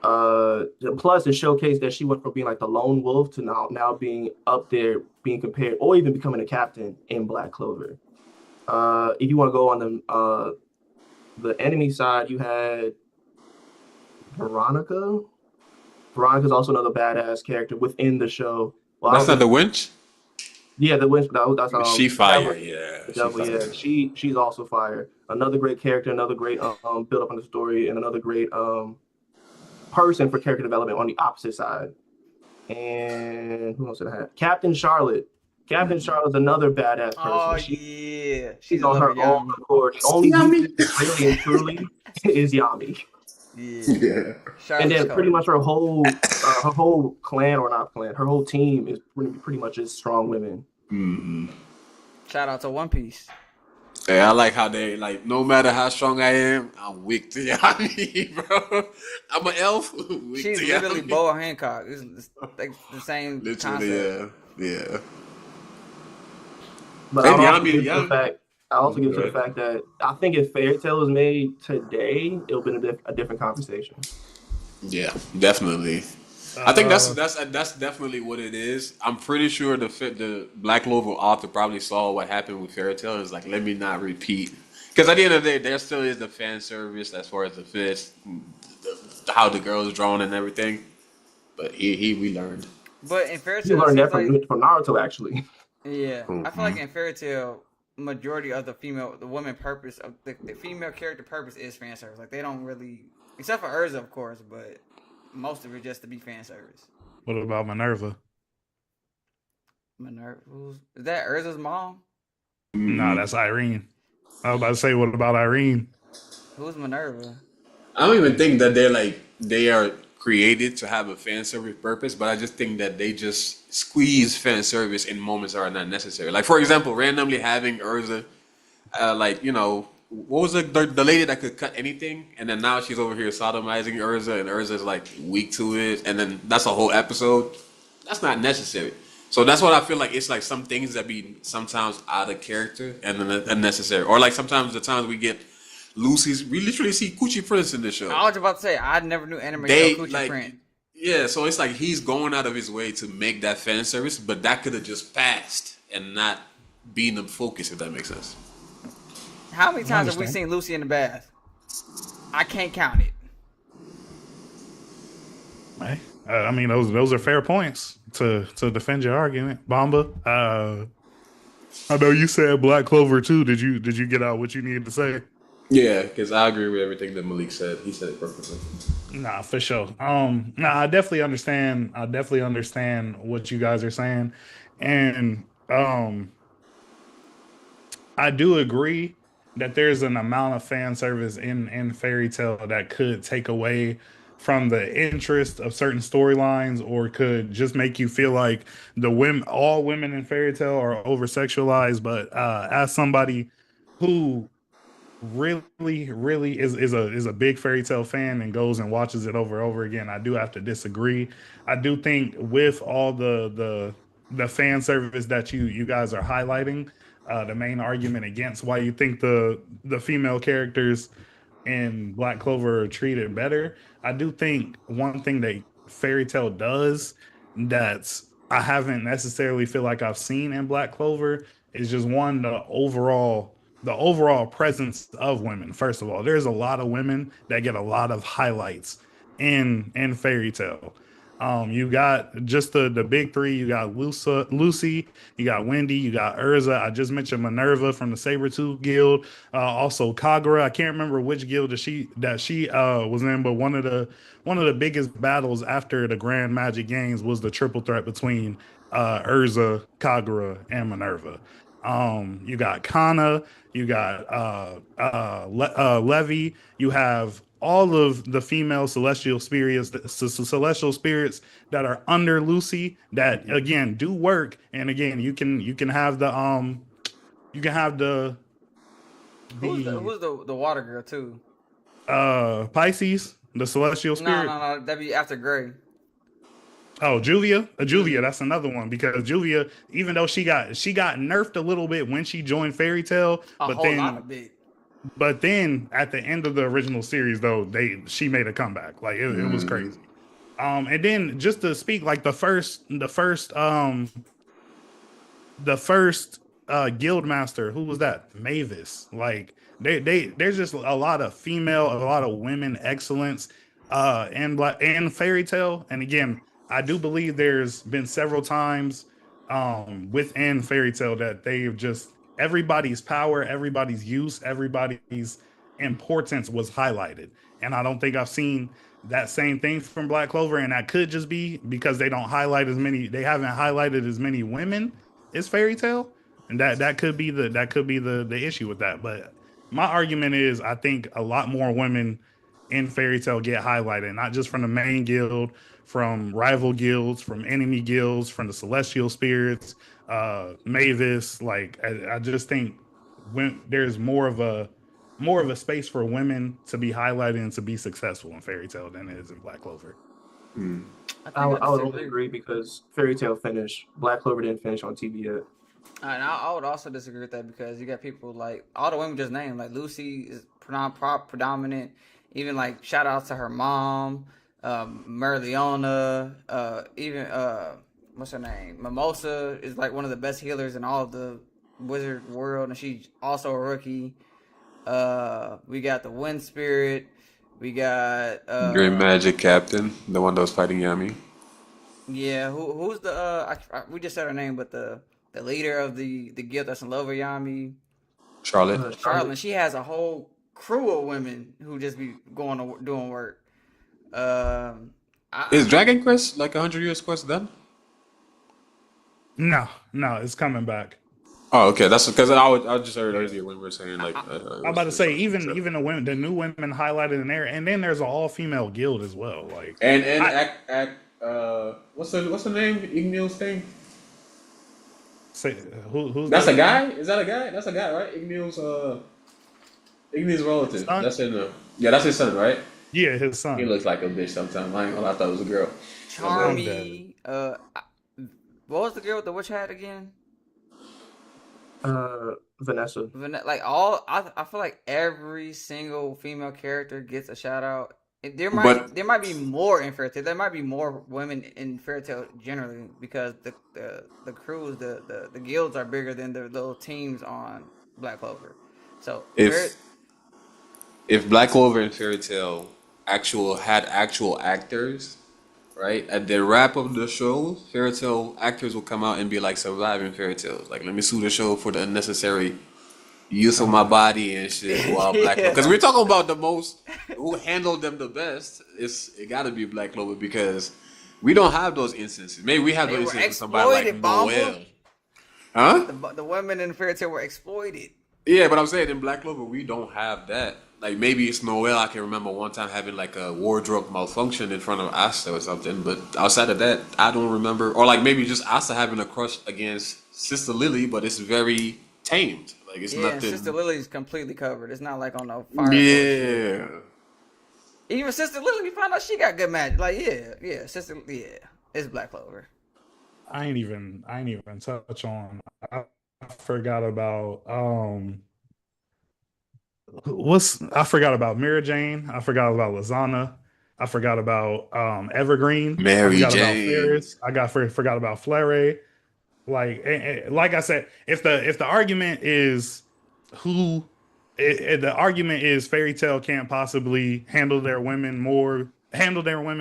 Plus, it showcased that she went from being like the lone wolf to now being up there, being compared, or even becoming a captain in Black Clover. If you want to go on the enemy side, you had Veronica. Veronica's also another badass character within the show. Well, That's not the winch. Yeah, the winch. That's She fire. Devil. Yeah. The Devil, yeah. She's also fire. Another great character, another great build up on the story, and another great person for character development on the opposite side. And who else did I have? Captain Charlotte. Captain Charlotte's another badass person. Oh yeah, She's on her own accord. The only weakness, really and truly, is Yami. Yeah. And then pretty much her whole clan, or not clan, her whole team is pretty much just strong women. Shout out to One Piece. Hey, I like how they like. No matter how strong I am, I'm weak to Yanni, bro. I'm an elf. Weak She's to literally Yanni. Boa Hancock. It's like the same concept. Literally, yeah. But And I'll also Yami, give to the fact. I also give to the fact that I think if Fairy Tail was made today, it would have been a different conversation. Yeah, definitely. I think that's definitely what it is. I'm pretty sure the Black Clover author probably saw what happened with Fairy Tail and was like, let me not repeat. Because at the end of the day, there still is the fan service as far as the fist, how the girl is drawn and everything. But we learned. But in Fairy You Tail, learned that from Naruto, actually. yeah, I feel like in Fairy Tail, majority of the woman purpose of the female character purpose is fan service. Like they don't really, except for Urza, of course, but most of it just to be fan service. What about Minerva? Is that Urza's mom? Nah, that's Irene. I was about to say, what about Irene? Who's Minerva? I don't even think that they are created to have a fan service purpose, but I just think that they just squeeze fan service in moments that are not necessary. Like for example, randomly having Urza, what was the lady that could cut anything, and then now she's over here sodomizing Urza, and Urza's like weak to it, and then that's a whole episode. That's not necessary. So that's what I feel like. It's like some things that be sometimes out of character and then unnecessary, or like sometimes the times we get Lucy's, we literally see Coochie Prince in this show. I was about to say I never knew anime show Coochie Prince. Yeah, so it's like he's going out of his way to make that fan service, but that could have just passed and not been the focus, if that makes sense. How many times have we seen Lucy in the bath? I can't count it. Hey, I mean, those are fair points to defend your argument, Bomba. I know you said Black Clover too. Did you get out what you needed to say? Yeah, because I agree with everything that Malik said. He said it perfectly. Nah, for sure. I definitely understand. I definitely understand what you guys are saying, and I do agree that there's an amount of fan service in Fairy Tail that could take away from the interest of certain storylines, or could just make you feel like all women in Fairy Tail are over sexualized. But as somebody who really is a big Fairy Tail fan and goes and watches it over and over again, I do have to disagree. I do think with all the fan service that you guys are highlighting, the main argument against why you think the female characters and Black Clover are treated better. I do think one thing that Fairy Tale does that's I haven't necessarily feel like I've seen in Black Clover is just one the overall presence of women. First of all, there's a lot of women that get a lot of highlights in Fairy Tale. You got just the big three. You got Lucy, you got Wendy, you got Urza. I just mentioned Minerva from the Sabretooth Guild. Also Kagura. I can't remember which guild that she was in, but one of the biggest battles after the Grand Magic Games was the triple threat between Urza, Kagura, and Minerva. You got Kana, you got Levy, you have all of the female celestial spirits that are under Lucy that again do work, and again you can have the Who's the water girl too? Pisces, the celestial No, spirit. no, no. That'd be after Gray. Oh, Julia, Julia, Julia. that's another one because Julia, even though she got nerfed a little bit when she joined Fairy Tale, A but whole lot then of bit. but then at the end of the original series though, she made a comeback. Like it was Mm. crazy. And then just to speak, like the first guild master, who was that? Mavis. Like there's just a lot of a lot of women excellence and Fairy Tale. And again, I do believe there's been several times within Fairy Tale that they've just everybody's power, everybody's use, everybody's importance was highlighted. And I don't think I've seen that same thing from Black Clover, and that could just be because they haven't highlighted as many women as Fairy Tale, and that could be the issue with that. But my argument is, I think a lot more women in Fairy Tale get highlighted, not just from the main guild, from rival guilds, from enemy guilds, from the Celestial Spirits, Mavis. Like I just think when there's more of a space for women to be highlighted and to be successful in Fairy Tale than it is in Black Clover. I I think I would, I would only disagree. agree because Fairy Tale finished. Black Clover didn't finish on TV yet. And I would also disagree with that because you got people like all the women just named. Like Lucy is predominant. Even like shout out to her mom, Merliona, even what's her name? Mimosa is like one of the best healers in all of the wizard world, and she's also a rookie. We got the Wind Spirit. We got Great Magic Captain, the one that was fighting Yami. yeah. Who's the we just said her name, but the leader of the guild that's in love with Yami, Charlotte. Charlotte. Charlotte. She has a whole crew of women who just be going to doing work. Um, Is I Dragon Quest like 100 years quest done? No, no, it's coming back. Oh, okay. That's because I just heard earlier when we were saying like it I'm about was to it's say on even future. even the new women highlighted in there, and then there's an all female guild as well. Like And I what's the name? Igneal's thing. say who's That's a the guy. Is that a guy? That's a guy, right? Igneal's relative. son? That's in the yeah. That's his son, right? Yeah, his He son. looks like a bitch sometimes. I ain't gonna lie, I thought it was a girl. That's all. I'm dead. Charmy. What was the girl with the witch hat again? Vanessa. Like all, I feel like every single female character gets a shout out. But There might be more in Fairytale. There might be more women in Fairytale generally because the crews, the guilds are bigger than the little teams on Black Clover. So fair. if if Black Clover and Fairy Tail actual actors, right? At the wrap of the show, Fairy Tail actors will come out and be like surviving Fairy Tales. Like, let me sue the show for the unnecessary use of my body and shit. While Black Clover, because Yeah, we're talking about the most who handled them the best. It got to be Black Clover because we don't have those instances. Maybe we have they those were instances with somebody like exploited, Bamba. Noel, huh? The women in Fairytale were exploited. Yeah, but I'm saying in Black Clover we don't have that. Like maybe it's Noel. I can remember one time having like a wardrobe malfunction in front of Asta or something. But outside of that, I don't remember. Or like maybe just Asta having a crush against Sister Lily, but it's very tamed. Like it's Yeah, and Sister nothing. Lily's completely covered. It's not like on no fire force shit. Yeah. Even Sister Lily, we found out she got good magic. Like, it's Black Clover. I ain't even touch on. I forgot about I forgot about Mira Jane. I forgot about Lasagna. I forgot about Evergreen. I Mary forgot about Jane. Ferris. Forgot about Flare. Like I said, if the argument is who the argument is Fairy Tale can't possibly handle their women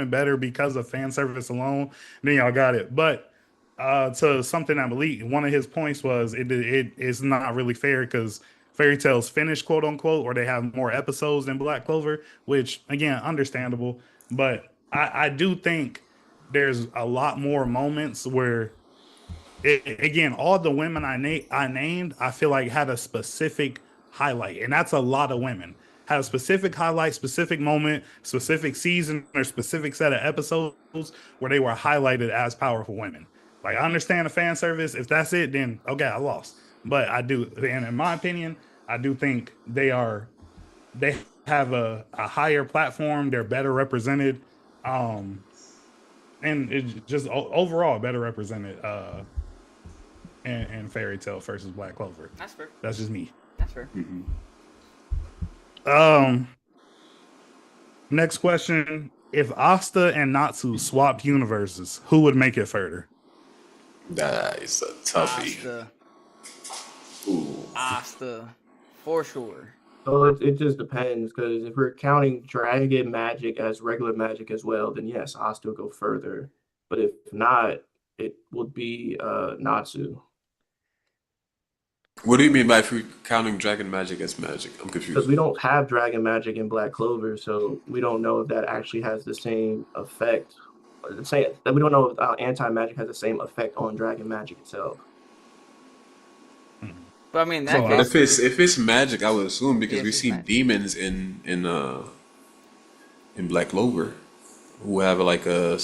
better because of fan service alone, then y'all got it. But to something that Malik, one of his points was it is not really fair because Fairy Tale's finished, quote unquote, or they have more episodes than Black Clover, which again, understandable. But I do think there's a lot more moments where again, all the women I named, I feel like had a specific highlight, and that's a lot of women. Had a specific highlight, specific moment, specific season, or specific set of episodes where they were highlighted as powerful women. Like I understand the fan service. If that's it, then okay, I lost. But I do, and in my opinion, I do think they have a higher platform. They're better represented, and it's just overall better represented. And Fairy Tale versus Black Clover. That's fair. That's just me. That's fair. Um, Next question: if Asta and Natsu swapped universes, who would make it further? That is a toughie. Asta. Ooh. Asta. For sure. So it just depends because if we're counting dragon magic as regular magic as well, then yes, Asta will go further. But if not, it would be Natsu. What do you mean by if you're counting dragon magic as magic? I'm Because confused. we don't have dragon magic in Black Clover, so we don't know if that actually has the same effect. We don't know if anti magic has the same effect on dragon magic itself. But I mean, in So, that case, If it's magic, I would assume because Yes, we it's see magic. demons in Black Clover who have like a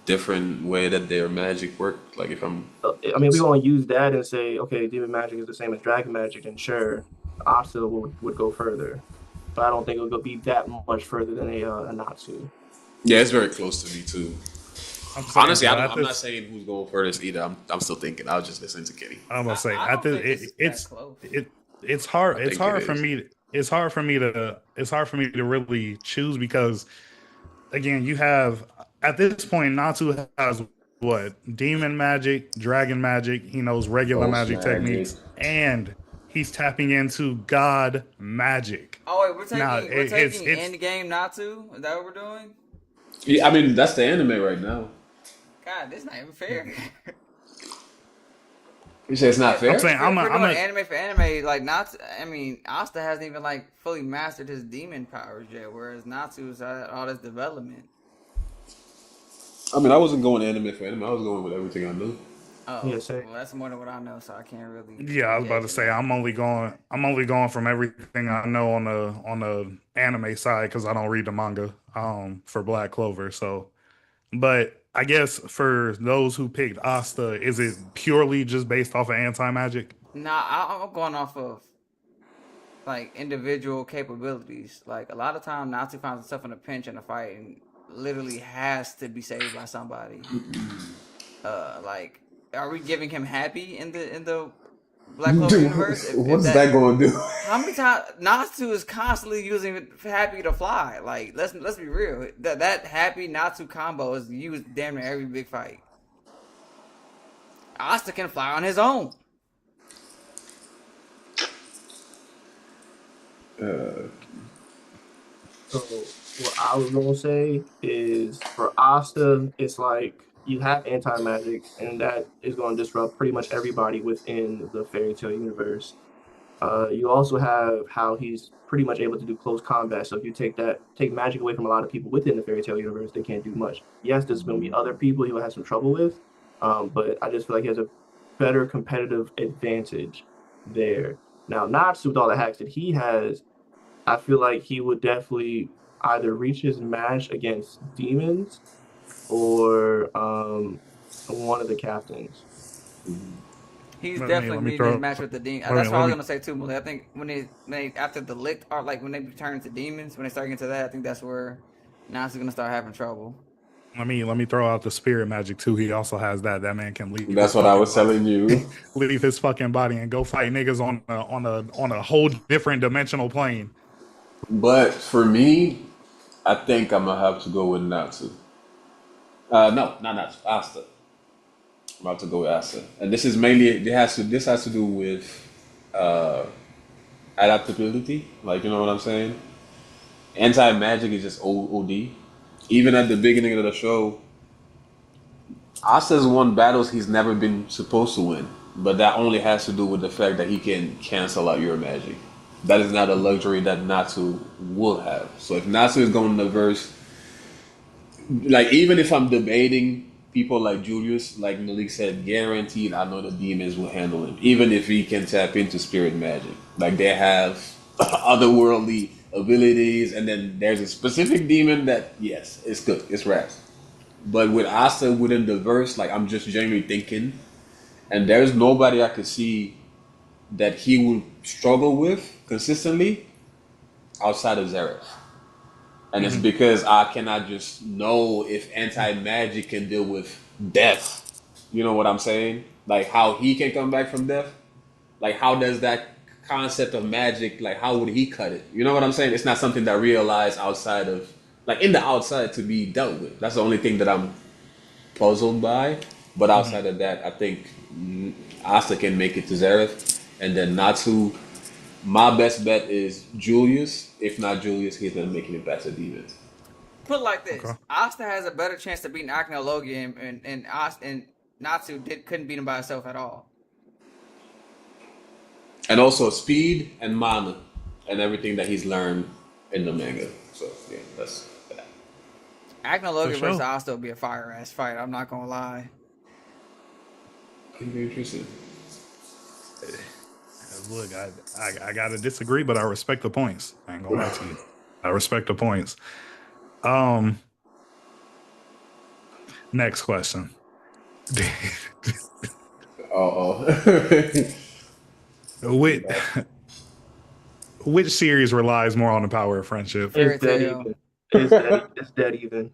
different way that their magic work. Like if I'm I mean, we want to use that and say, okay, demon magic is the same as dragon magic, then sure, Asta would go further. But I don't think it'll be that much further than a Natsu. yeah, it's very close to me too. I'm saying, Honestly, but I'm not saying who's going furthest either. I'm still thinking. I was just listening to Kenny. I'm gonna say I at don't the think it's that close. it's hard. I It's think it hard for is. me. It's hard for me to really choose because again, you have at this point Natsu has what demon magic, dragon magic. He knows regular Ghost magic magic. techniques, and he's tapping into god magic. Oh wait, we're taking Nah, we're it's taking end game Natsu. Is that what we're doing? Yeah, I mean that's the anime right now. God, this not even fair. You say it's not fair? I'm saying If we're doing anime for anime, like Natsu. I mean, Asta hasn't even like fully mastered his demon powers yet, whereas Natsu's had all this development. I mean, I wasn't going anime for anime. I was going with everything I knew. Oh, Yeah, same. well, that's more than what I know, so I can't really. Yeah, I was about to gauge say it. I'm only going from everything I know on the anime side because I don't read the manga for Black Clover. So, but I guess for those who picked Asta, is it purely just based off of anti magic? Nah, I'm going off of like individual capabilities. Like a lot of time, Natsu finds himself in a pinch in a fight and literally has to be saved by somebody. Like, are we giving him happy in the Black Clover universe? What's that going to do? How many times Natsu is constantly using Happy to fly? Like, let's be real. That Happy Natsu combo is used damn near every big fight. Asta can fly on his own. So what I was gonna say is for Asta, it's like you have anti magic, and that is going to disrupt pretty much everybody within the fairy tale universe. You also have how he's pretty much able to do close combat. So if you take magic away from a lot of people within the fairy tale universe, they can't do much. Yes, there's going to be other people he will have some trouble with, but I just feel like he has a better competitive advantage there. Now, Natsu with all the hacks that he has, I feel like he would definitely either reach his match against demons or one of the captains. He's Let me definitely needing throw- his match with the demon. let me- That's what I let was me- gonna say too, Malik. I think when they after the licked are like when they turn to demons, when they start getting to that, I think that's where Natsu's gonna start having trouble. Let me throw out the spirit magic too. He also has that. That man can leave. That's his what I fucking was body- telling you. Leave his fucking body and go fight niggas on a whole different dimensional plane. But for me, I think I'm gonna have to go with Natsu. No, not Natsu. Asta. I'm about to go with Asta, and this is mainly this has to do with uh, adaptability. Like you know what I'm saying? Anti magic is just OD. Even at the beginning of the show, Asta's won battles he's never been supposed to win, but that only has to do with the fact that he can cancel out your magic. That is not a luxury that Natsu will have. So if Natsu is going to verse, like even if I'm debating people like Julius, like Malik said, guaranteed I know the demons will handle him, even if he can tap into spirit magic. Like they have otherworldly abilities, and then there's a specific demon that yes, it's good, it's rad. But with Asta within the verse, like I'm just genuinely thinking, and there's nobody I could see that he would struggle with consistently outside of Zeref. And it's because I cannot just know if anti magic can deal with death. You know what I'm saying? Like how he can come back from death. Like how does that concept of magic, like how would he cut it? You know what I'm saying? It's not something that realized outside of like in the outside to be dealt with. That's the only thing that I'm puzzled by. But outside of that, I think Asta can make it to Zareth, and then Natsu. My best bet is Julius. If not Julius, he's gonna make it past the demons. Put it like Okay. this: Asta has a better chance of beating Akino Logi, and Natsu couldn't beat him by himself at all. And also speed and mana and everything that he's learned in the manga. So yeah, that's that. Akino Logi For versus sure. Asta would be a fire ass fight. I'm not gonna lie. Can be interesting. Look, I gotta disagree, but I respect the points. I ain't gonna lie to you. I respect the points. Um, next question. Oh. which which series relies more on the power of friendship? Fairy It's dead Tail. even. It's dead. It's dead even.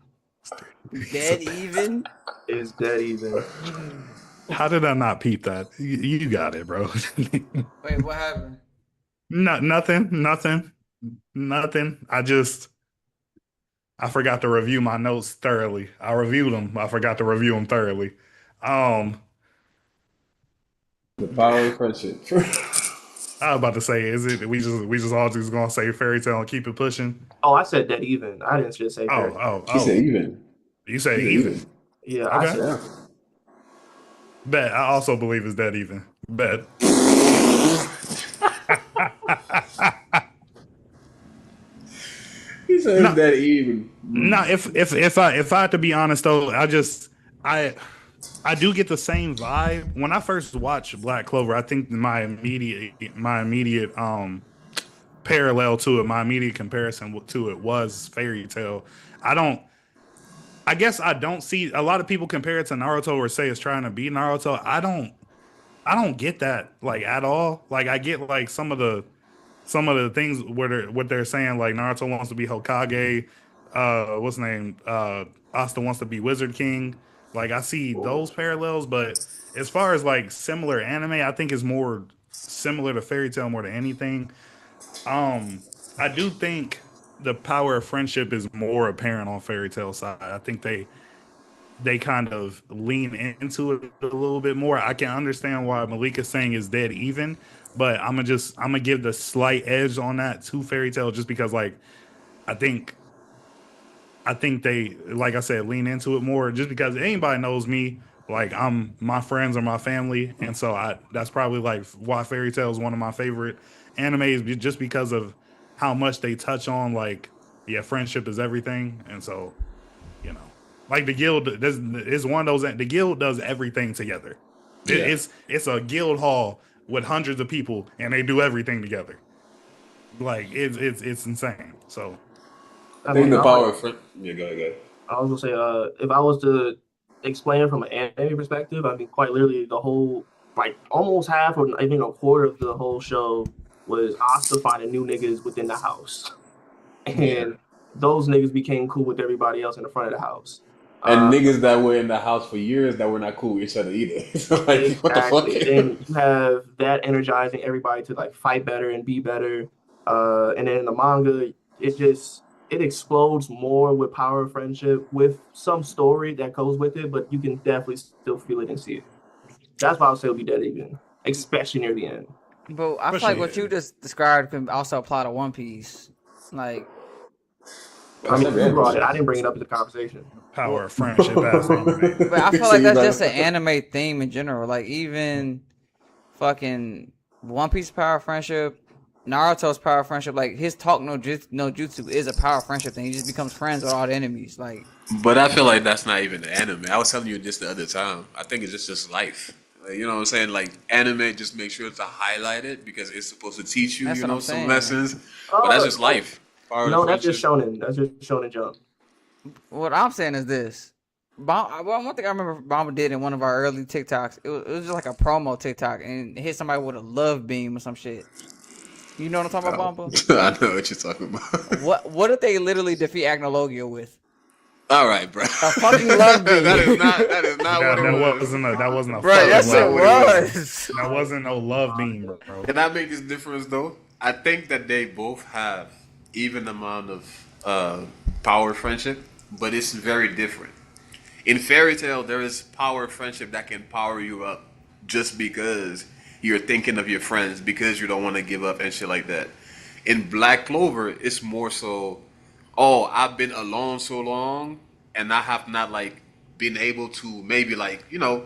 Dead even? It's dead even. How did I not peep that? You got it, bro. Wait, what happened? Nothing. I forgot to review my notes thoroughly. I reviewed them. I forgot to review them thoroughly. Um, The power of friendship. I was about to say, is it we just all just gonna say fairy tale and keep it pushing? Oh, I said dead even. I didn't just say fair. He said even. You say He said even. even. Yeah, I Okay. said. Yeah. Bet. I also believe it's dead even. Bet. He said No. it's that even. No, if I had to be honest though, I do get the same vibe when I first watched Black Clover. I think my immediate parallel to it, my immediate comparison to it was Fairy Tale. I don't. I guess I don't see a lot of people compare it to Naruto or say it's trying to be Naruto. I don't get that like at all. Like I get like some of the things where what they're saying, like Naruto wants to be Hokage, what's his name? Asta wants to be Wizard King. Like I see those parallels, but as far as like similar anime, I think is more similar to Fairy Tail more than anything. I do think the power of friendship is more apparent on Fairy Tail side. I think they kind of lean into it a little bit more. I can understand why Malika's saying is dead even, but I'm gonna give the slight edge on that to Fairy Tale just because like I think I think they like I said lean into it more just because anybody knows me. Like I'm my friends are my family, and so I that's probably like why Fairy Tale is one of my favorite animes just because of how much they touch on like yeah friendship is everything, and so you know, like the guild is one of those. The guild does everything together. Yeah. It's a guild hall with hundreds of people, and they do everything together. Like it's insane. So I I think mean, the power of friend. Yeah, go ahead. Go ahead. I was gonna say, if I was to explain it from an anime perspective, I mean, quite literally, the whole, like, almost half or even a quarter of the whole show was Asta finding new niggas within the house, and those niggas became cool with everybody else in the front of the house. And niggas that were in the house for years that were not cool with each other either. So like, what the fuck? Exactly. And then you have that energizing everybody to like fight better and be better. And then in the manga, it explodes more with power of friendship with some story that goes with it, but you can definitely still feel it and see it. That's why I'll say it'll be dead even, especially near the end. But I feel like what you just described can also apply to One Piece. Like, I mean, you brought it. I didn't bring it up in the conversation. Power of friendship ass anime. but I feel So like you that's better- just an anime theme in general. Like, even fucking One Piece power of friendship, Naruto's power of friendship, like his talk no jutsu is a power of friendship thing. He just becomes friends with all the enemies. Like, But I feel like that's not even the anime. I was telling you this the other time. I think it's just life. Like, you know what I'm saying? Like anime, just make sure to highlight it because it's supposed to teach you, That's you what know, I'm some saying. lessons. But that's just life. Power No, of that's just friendship. shonen. That's just shonen jump. what I'm saying is this. One thing I remember Bamba did in one of our early TikToks, it was just like a promo TikTok, and it hit somebody with a love beam or some shit. You know what I'm talking about, Bamba? I know what you're talking about. What if they literally defeat Agnologia with? All right, bro. A fucking love beam. That is not what it was. That wasn't a Bro, fucking yes it love. was. That wasn't no love beam, bro. Can I make this difference though? I think that they both have even amount of power friendship, but it's very different. In Fairy Tale, there is power friendship that can power you up just because you're thinking of your friends, because you don't want to give up and shit like that. In Black Clover, it's more so, oh, I've been alone so long and I have not like been able to maybe like, you know,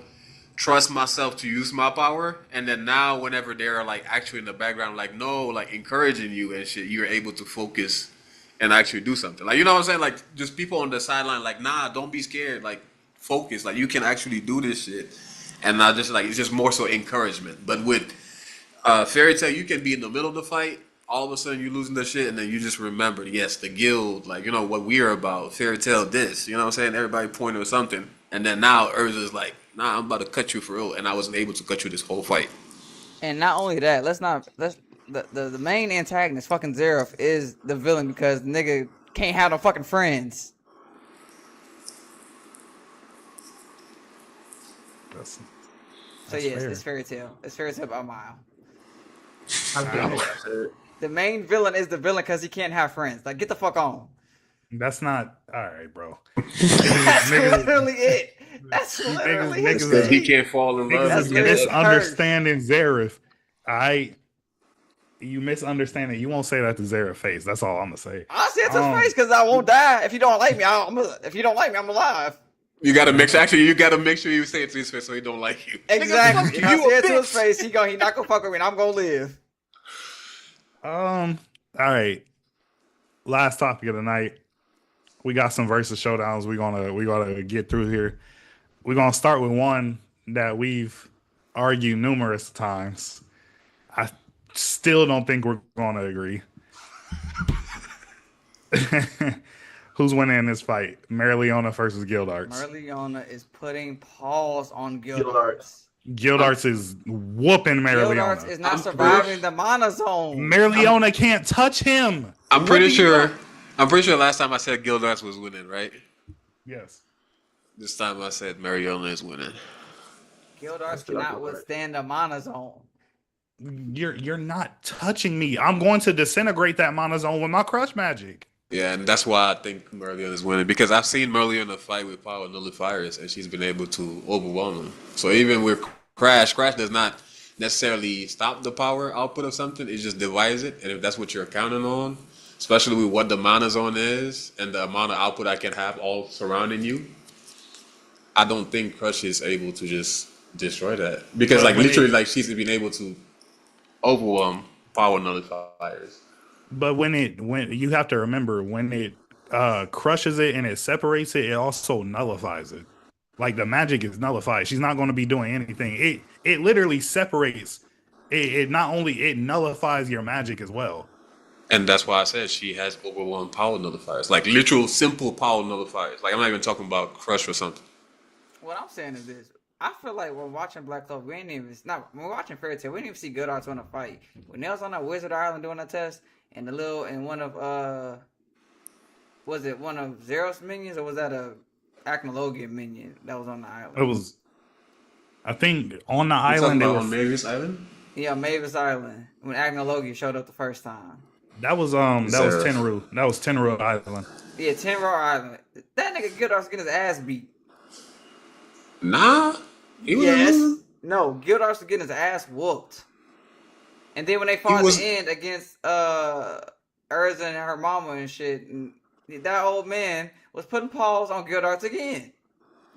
trust myself to use my power, and then now whenever they're like actually in the background like no, like encouraging you and shit, you're able to focus and actually do something. Like, you know what I'm saying? Like, just people on the sideline like, nah, don't be scared, like focus, like you can actually do this shit. And not just like, it's just more so encouragement. But with Fairy Tale, you can be in the middle of the fight, all of a sudden you're losing the shit, and then you just remember, yes, the guild, like, you know what we're about, Fairy Tale this, you know what I'm saying? Everybody pointed or something, and then now Urza's like, nah, I'm about to cut you for real, and I wasn't able to cut you this whole fight. And not only that, the main antagonist, fucking Zeref, is the villain because the nigga can't have no fucking friends. That's Yes, fair. it's Fairy Tale. It's Fairy Tale by a mile. I forgot what I said. The main villain is the villain because he can't have friends. Like, get the fuck on. That's not all right, bro. That's Niggas- literally it. That's literally his niggas- Because he thing. can't fall in love. Niggas That's is literally misunderstanding Zareth. You misunderstand it. You won't say that to Zareth face. That's all I'm gonna say. I said to his face because I won't die. If you don't like me, if you don't like me, I'm alive. You gotta make sure. Actually, you gotta make sure you say it to his face so he don't like you. Exactly. If I you say a it to his bitch. face, he not gonna fuck with me, and I'm gonna live. All right. Last topic of the night. We got some versus showdowns. We gotta get through here. We're gonna start with one that we've argued numerous times. I still don't think we're gonna agree. Who's winning in this fight? Marileona versus Guildarts. Marileona is putting paws on Guildarts. Guildarts. Guildarts is whooping Guildarts Marileona. is not surviving the mana zone. Marileona can't touch him. I'm What pretty do you sure. want? I'm pretty sure last time I said Gildas was winning, right? Yes. This time I said Mariona is winning. Guildarts cannot withstand the mana zone. You're not touching me. I'm going to disintegrate that mana zone with my crush magic. Yeah, and that's why I think Mariona is winning, because I've seen Mariona fight with power nullifiers, and she's been able to overwhelm them. So even with Crash does not necessarily stop the power output of something; it just divides it. And if that's what you're counting on, especially with what the mana zone is and the amount of output I can have all surrounding you, I don't think Crush is able to just destroy that, because like literally, like she's been able to overwhelm power nullifiers. But when you have to remember, when it crushes it and it separates it, it also nullifies it. Like the magic is nullified. She's not going to be doing anything. It literally separates. It not only it nullifies your magic as well. And that's why I said she has overwhelmed power nullifiers, like literal simple power nullifiers. Like I'm not even talking about Crush or something. What I'm saying is this. I feel like when watching Black Clover, when we're watching Fairy Tail, we didn't even see Goodhart's win a fight. When they was on that Wizard Island doing a test, and one of was it one of Zero's minions, or was that a Acnologian minion that was on the island? It was, I think, on the You island. talking They about were on Mavis Island? Yeah, Mavis Island, when Agnologia showed up the first time. That was Zverev. Tenru. That was Tenru Island. Yeah, 10 Raw Island. That nigga Gildar's getting his ass beat. Nah, he was Yes. losing. No, Gildar's getting his ass whooped. And then when they He fought was- at the end against Urza and her mama and shit, and that old man was putting paws on Gildar's again.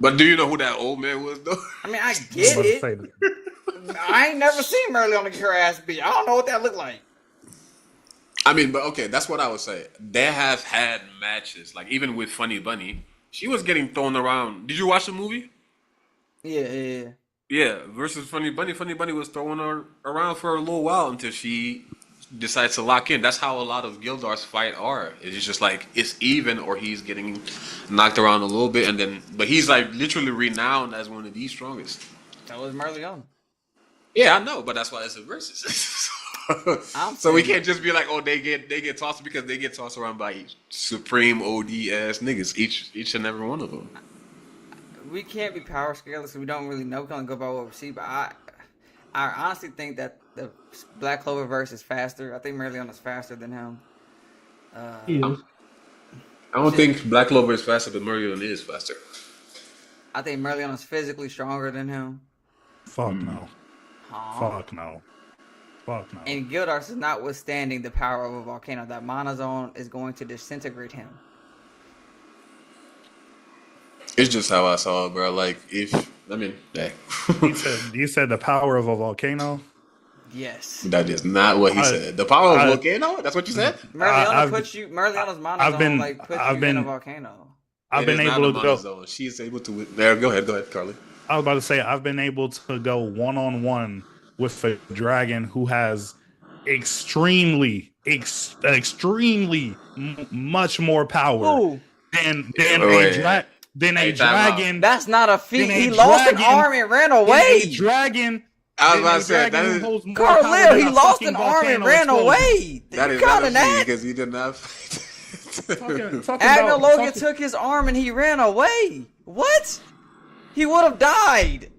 But do you know who that old man was though? I mean, I I was get about to it. say that. I ain't never seen Merleona get her ass beat. I don't know what that looked like. I mean, but okay, that's what I would say. They have had matches, like even with Funny Bunny, she was getting thrown around. Did you watch the movie? Yeah. Yeah, versus Funny Bunny. Funny Bunny was throwing her around for a little while until she decides to lock in. That's how a lot of Gildar's fight are. It's just like it's even, or he's getting knocked around a little bit, and then but he's like literally renowned as one of the strongest. That was Merleona. Yeah, I know, but that's why it's a versus. So we can't just be like, oh, they get tossed because they get tossed around by supreme OD ass niggas, each and every one of them. We can't be power scalers, so we don't really know. We can only go by what we see. But I honestly think that the Black Clover verse is faster. I think Merleona's faster than him. He is. I don't think Black Clover is faster, but Marion is faster. I think Merleona's physically stronger than him. Fuck no. Aw. Fuck no. Fuck no. And Gildar's is notwithstanding the power of a volcano. That monozone is going to disintegrate him. It's just how I saw it, bro. Like hey. You said the power of a volcano. Yes. That is not what he said. The power of volcano? That's what you said? Merleona's monozone puts you in a volcano. I've been It is able not to a go. monozone. She's able to. There, go ahead, Carly. I was about to say I've been able to go one-on-one with a dragon who has extremely much more power Who? than Wait. a Hey, time out. dragon. That's not a feat. Then a He lost an dragon- arm and ran than away. a dragon. I was than about a to say, dragon that who is- holds more power Carlil, than he a lost fucking an arm and volcano ran explosion. away. That You is not counting a feat that? because he did not. Talking Agner about- Logan talking- took his arm and he ran away. What? He would have died.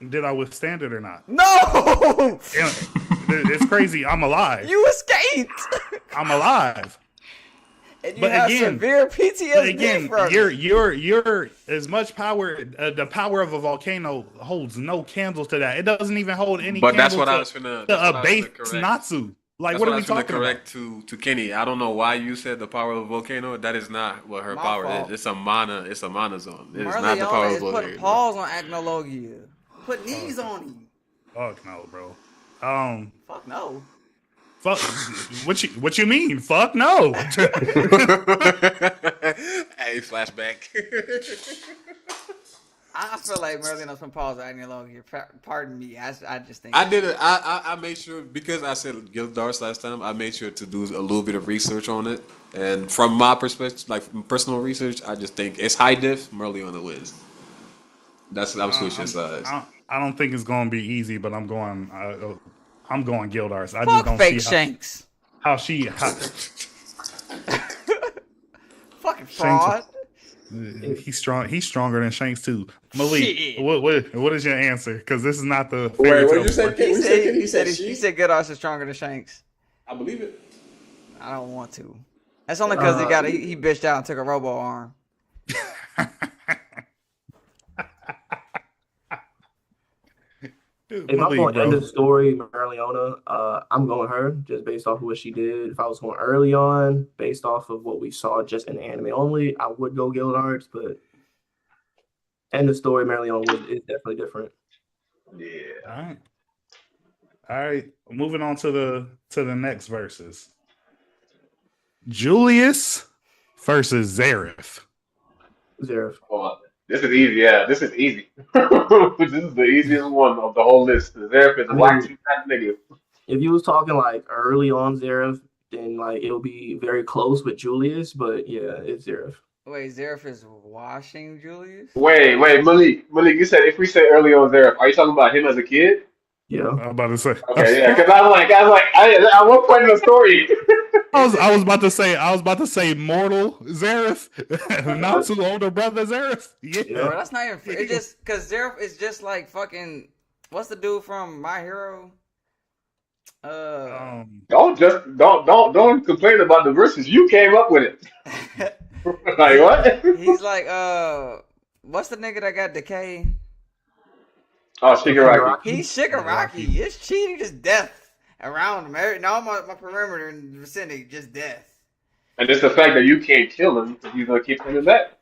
Did I withstand it or not? No! It's crazy. I'm alive. You escaped. I'm alive. And you But have again- severe But PTSD again, from it. you're as much power. The power of a volcano holds no candles to that. It doesn't even hold any. But that's candle what to, I was finna. to That's what I was abase finna correct. Natsu. Like, That's what I are we was finna talking about? correct to Kenny. I don't know why you said the power of a volcano. That is not what her My power fault. is. It's a monozone. It is not the Merleona power of a is putting volcano. paws on Agnologia. Put knees on him. Fuck no, bro. Fuck no. Fuck. What you mean? Fuck no. Hey, flashback. I feel like Merleona's putting paws on Agnologia. Pardon me. I just think I did it. I made sure because I said Gildar's last time. I made sure to do a little bit of research on it, and from my perspective, like from personal research, I just think it's high diff. Merleona wins. I'm switching sides. I don't think it's gonna be easy, but I'm going Gildar's. I just fuck don't fake see Shanks. how she. Fucking fraud. He's strong. He's stronger than Shanks too. Malik, Shit. what is your answer? Because this is not the Wait, fairy what tale did you say? part. He said Goodars is stronger than Shanks. I believe it. I don't want to. That's only because he bitched out and took a robo arm. Dude, If I'm Malik, going to bro. end the story, Merleona, I'm going her just based off of what she did. If I was going early on, based off of what we saw just in anime only, I would go Gildarts, but end the story, Merleona is definitely different. Yeah. All right. Moving on to the next verses. Julius versus Zareth. Zeref. Oh, this is easy. Yeah, this is easy. This is the easiest one of the whole list. Zeref is a black sheep type nigga. If you was talking like early on Zeref, then like it'll be very close with Julius, but yeah, it's Zeref. Wait, Zeref is washing Julius? Wait, Malik, you said if we say early on Zeref, are you talking about him as a kid? Yeah. I'm about to say. Okay, yeah, because I was like, at what point in the story? I was about to say mortal Zareth, Natsu older brother Zareth. Yeah. Bro, that's not even. It's just because Zeref is just like fucking. What's the dude from My Hero? Uh, Don't complain about the verses. You came up with it. Like he what? he's like what's the nigga that got decay? Oh, So Shigaraki. Shigaraki. He's Shigaraki. Shigaraki. It's cheating, just death around him. All my perimeter in the vicinity, just death. And it's the fact that you can't kill him because he's gonna keep coming back.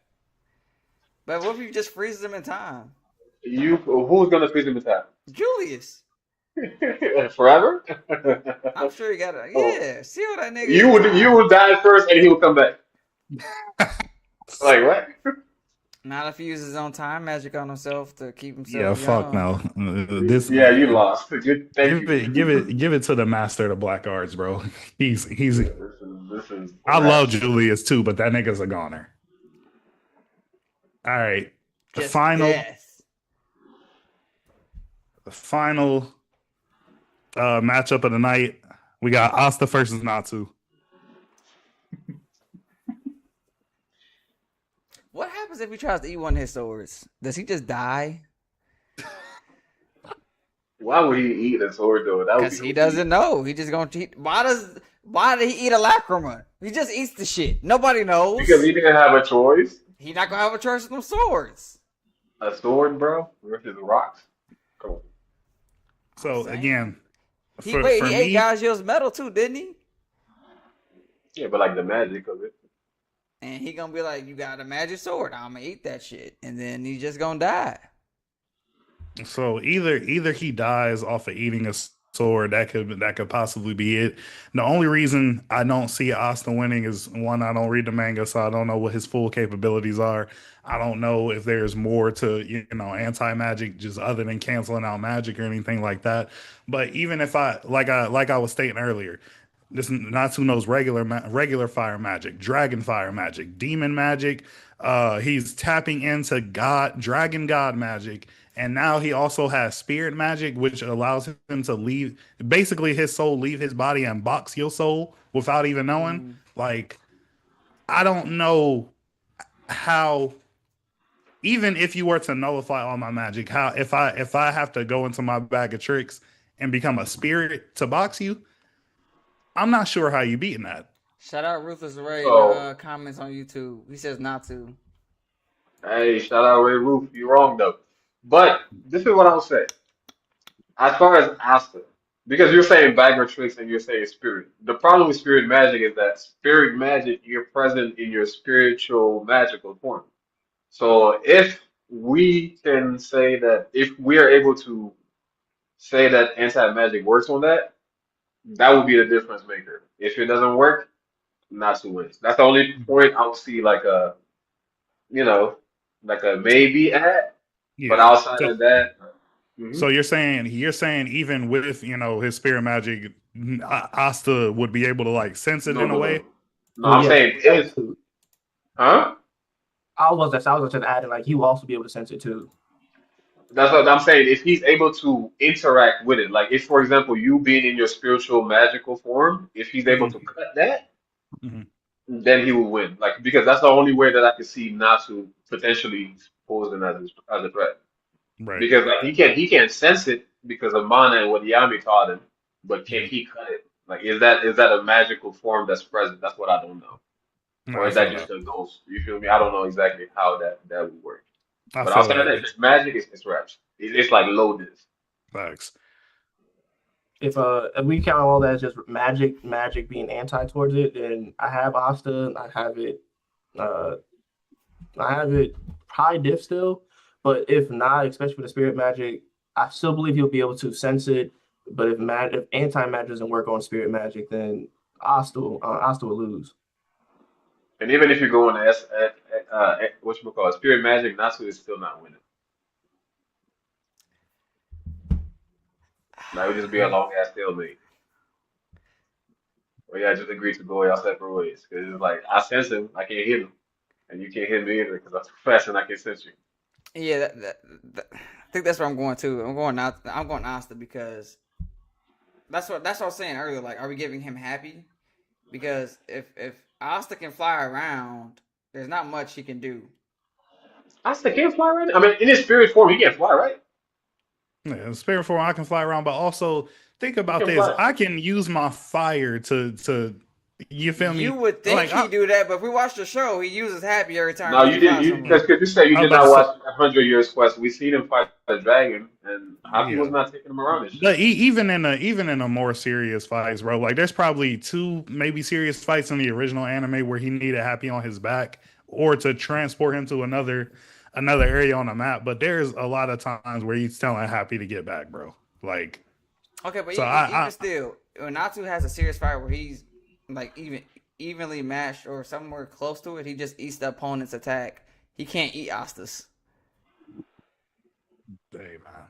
But what if you just freezes him in time? Who's gonna freeze him in time? Julius. Forever? I'm sure he got it. Oh, Yeah, see what that nigga in you time. would die first and he will come back. Like what? Not if he uses his own time magic on himself to keep Yeah, himself fuck young. no. This Yeah, you lost. Good, thank you. give it to the master of the black arts, bro. He's. This is I love trash. Julius too, but that nigga's a goner. All right, the Just final death. the final matchup of the night. We got Asta versus Natsu. What happens if he tries to eat one of his swords? Does he just die? Why would he eat a sword though? That would Because be he OP. doesn't know. He just gonna cheat. Why did he eat a lacrima? He just eats the shit. Nobody Because knows. he didn't have a choice. He not gonna have a choice with them swords. A sword, bro, versus rocks. Come on. So Same. again, He for ate me, Gajil's metal too, didn't he? Yeah, but like the magic of it. And he gonna be like, "You got a magic sword. I'm gonna eat that shit," and then he's just gonna die. so either he dies off of eating a sword, that could possibly be it. The only reason I don't see Asta winning is one, I don't read the manga, so I don't know what his full capabilities are. I don't know if there's more to anti magic just other than canceling out magic or anything like that. But even if I was stating earlier, this Natsu knows regular fire magic, dragon fire magic, demon magic. He's tapping into dragon god magic, and now he also has spirit magic, which allows him to leave, basically his soul leave his body and box your soul without even knowing. Mm. Like, I don't know how. Even if you were to nullify all my magic, how if I have to go into my bag of tricks and become a spirit to box you, I'm not sure how you beating that. Shout out Ruthless Ray in So, the comments on YouTube. He says not to. hey, shout out Ray Roof. You're wrong though. But this is what I'll say. As far as Asta, because you're saying bagger tricks and you're saying spirit. The problem with spirit magic is that spirit magic, you're present in your spiritual magical form. So if we can say that, if we are able to say that anti-magic works on that, that would be the difference maker. If it doesn't work, Natsu wins. That's the only point I would see like you know, like a maybe at. But Yeah. outside of that, So you're saying even with his spirit magic, Asta would be able to like sense it no, in a no, way. no. No, Well, I'm yes, saying if, too. huh? I was just adding like he will also be able to sense it too. That's what I'm saying. If he's able to interact with it, like if, for example, you being in your spiritual magical form, if he's able to Mm-hmm. cut that, Mm-hmm. then he will win. Like because that's the only way that I can see Natsu potentially posing as a threat. Right. Because like he can't sense it because of mana and what Yami taught him, but can Mm-hmm. he cut it? Like is that a magical form that's present? That's what I don't know. No, Or I is that feel just that. a ghost? You feel me? I don't know exactly how that would work. I But feel outside of that. that, if it's magic, it's reps. It's like loaded. Facts. If we count all that as just magic being anti towards it, then I have Asta, uh I have it high diff still. But if not, especially for the spirit magic, I still believe he'll be able to sense it. But if anti magic doesn't work on spirit magic, then Asta will lose. And even if you go in what you call it, spirit magic, Natsu is still not winning. That would just be a long ass stalemate. Or yeah, just agree to go y'all separate ways. Because it's like I sense him, I can't hit him, and you can't hit me either because I'm too fast and I can sense you. Yeah, I think that's where I'm going to. I'm going Asta because that's what I was saying earlier. Like, are we giving him happy? Because if Asta can fly around, there's not much he can do. I still can't fly right now. I mean, in his spirit form, he can't fly, right? Yeah, in spirit form, I can fly around, but also think He about can this. fly. I can use my fire to you feel me? You would think Like he'd do that, but if we watch the show, he uses happy every No, time you he did. flies You somewhere. because you said you I was did about to not say, watch 100 Years Quest. We seen him fight the dragon, and Happy was yeah. not taking him around and shit. But even in a more serious fights, bro, like there's probably two maybe serious fights in the original anime where he needed Happy on his back or to transport him to another area on the map. But there's a lot of times where he's telling Happy to get back, bro. Like Okay, but so, even still, when Natsu has a serious fight where he's like evenly matched or somewhere close to it, he just eats the opponent's attack. He can't eat Asta's. hey man,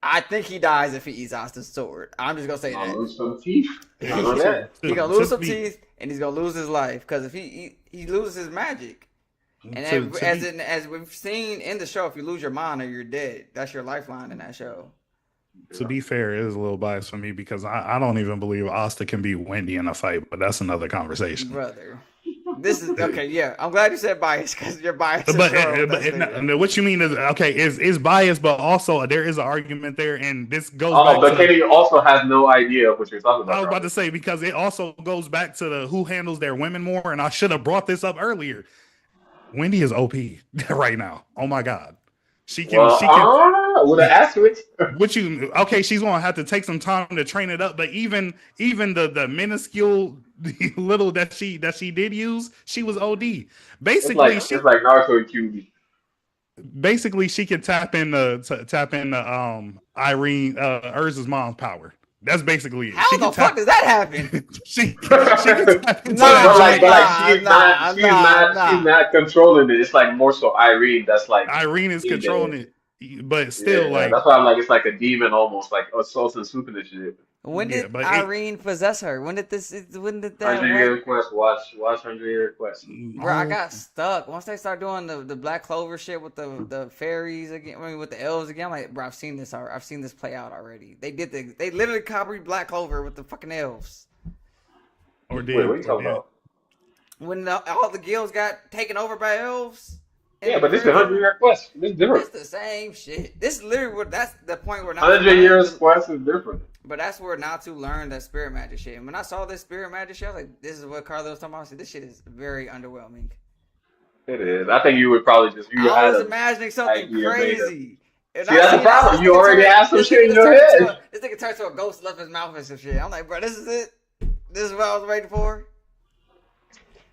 I think he dies if he eats Asta's sword. I'm just gonna say I'll that. lose some teeth. I know that. He gonna lose some teeth and he's gonna lose his life because if he loses his magic. And as we've seen in the show, if you lose your mana, you're dead. That's your lifeline in that show. To be fair, it is a little biased for me because I don't even believe Asta can beat Wendy in a fight, but that's another conversation. Brother. This is okay, yeah. I'm glad you said biased because you're biased. But what you mean is okay, is biased, but also there is an argument there, and this goes back But to Kenny also has no idea of what you're talking about. I was about to say because it also goes back to the who handles their women more, and I should have brought this up earlier. Wendy is OP right now. Oh my god. She can with an asterisk. What you okay? She's gonna have to take some time to train it up. But even the minuscule little that she did use, she was OD. Basically, It's like Naruto and QB. Basically she can tap in the Irene Urza's mom's power. That's basically it. How the fuck does that happen? she can tap into she's not controlling it. It's like more so Irene that's like Irene is controlling it. But still, like that's why I'm like it's like a demon almost, like assault and swoop and shit. When did Irene possess her? When did that? 100-Year Quest. Watch 100-Year Quest. Bro, I got stuck once they start doing the Black Clover shit with the fairies again. I mean, with the elves again. I'm like, bro, I've seen this play out already. They literally copied Black Clover with the fucking elves. Or did Wait, what are you talking about? When all the guilds got taken over by elves. Yeah, but this is 100-Year Quest. This is different. It's the same shit. This is literally that's the point where 100 Years Quest is different. But that's where Natsu learned that spirit magic shit. And when I saw this spirit magic shit, I was like, this is what Carlos was talking about. I said, this shit is very underwhelming. It is. I think you would probably I was imagining something crazy. See, that's the problem. You already have some shit in your head. This nigga turned to a ghost, left his mouth and some shit. I'm like, bro, this is it? This is what I was waiting for?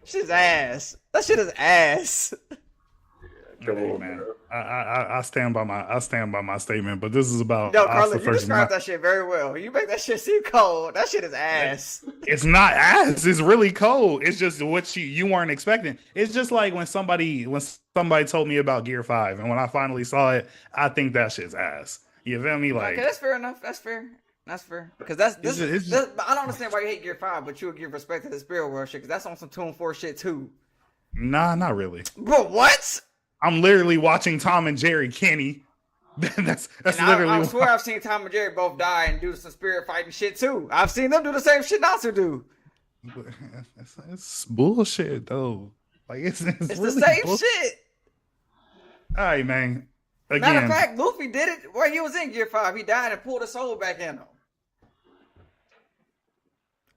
Shit's ass. That shit is ass. Hey, man. I stand by my statement, but this is about Carlos, you described that shit very well. You make that shit seem cold. That shit is ass. It's not ass. It's really cold. It's just what you weren't expecting. It's just like when somebody told me about Gear 5, and when I finally saw it, I think that shit's ass. You feel me? Like, okay, that's fair enough. That's fair. Because I don't understand why you hate Gear 5, but you would give respect to the spirit world shit. Because that's on some Tune 4 shit too. Nah, not really. Bro, what? I'm literally watching Tom and Jerry, Kenny. that's literally. I swear I've seen Tom and Jerry both die and do some spirit fighting shit too. I've seen them do the same shit Natsu do. It's bullshit though. Like it's really the same shit. All right, man. Again, matter of fact, Luffy did it where he was in Gear 5. He died and pulled his soul back in him.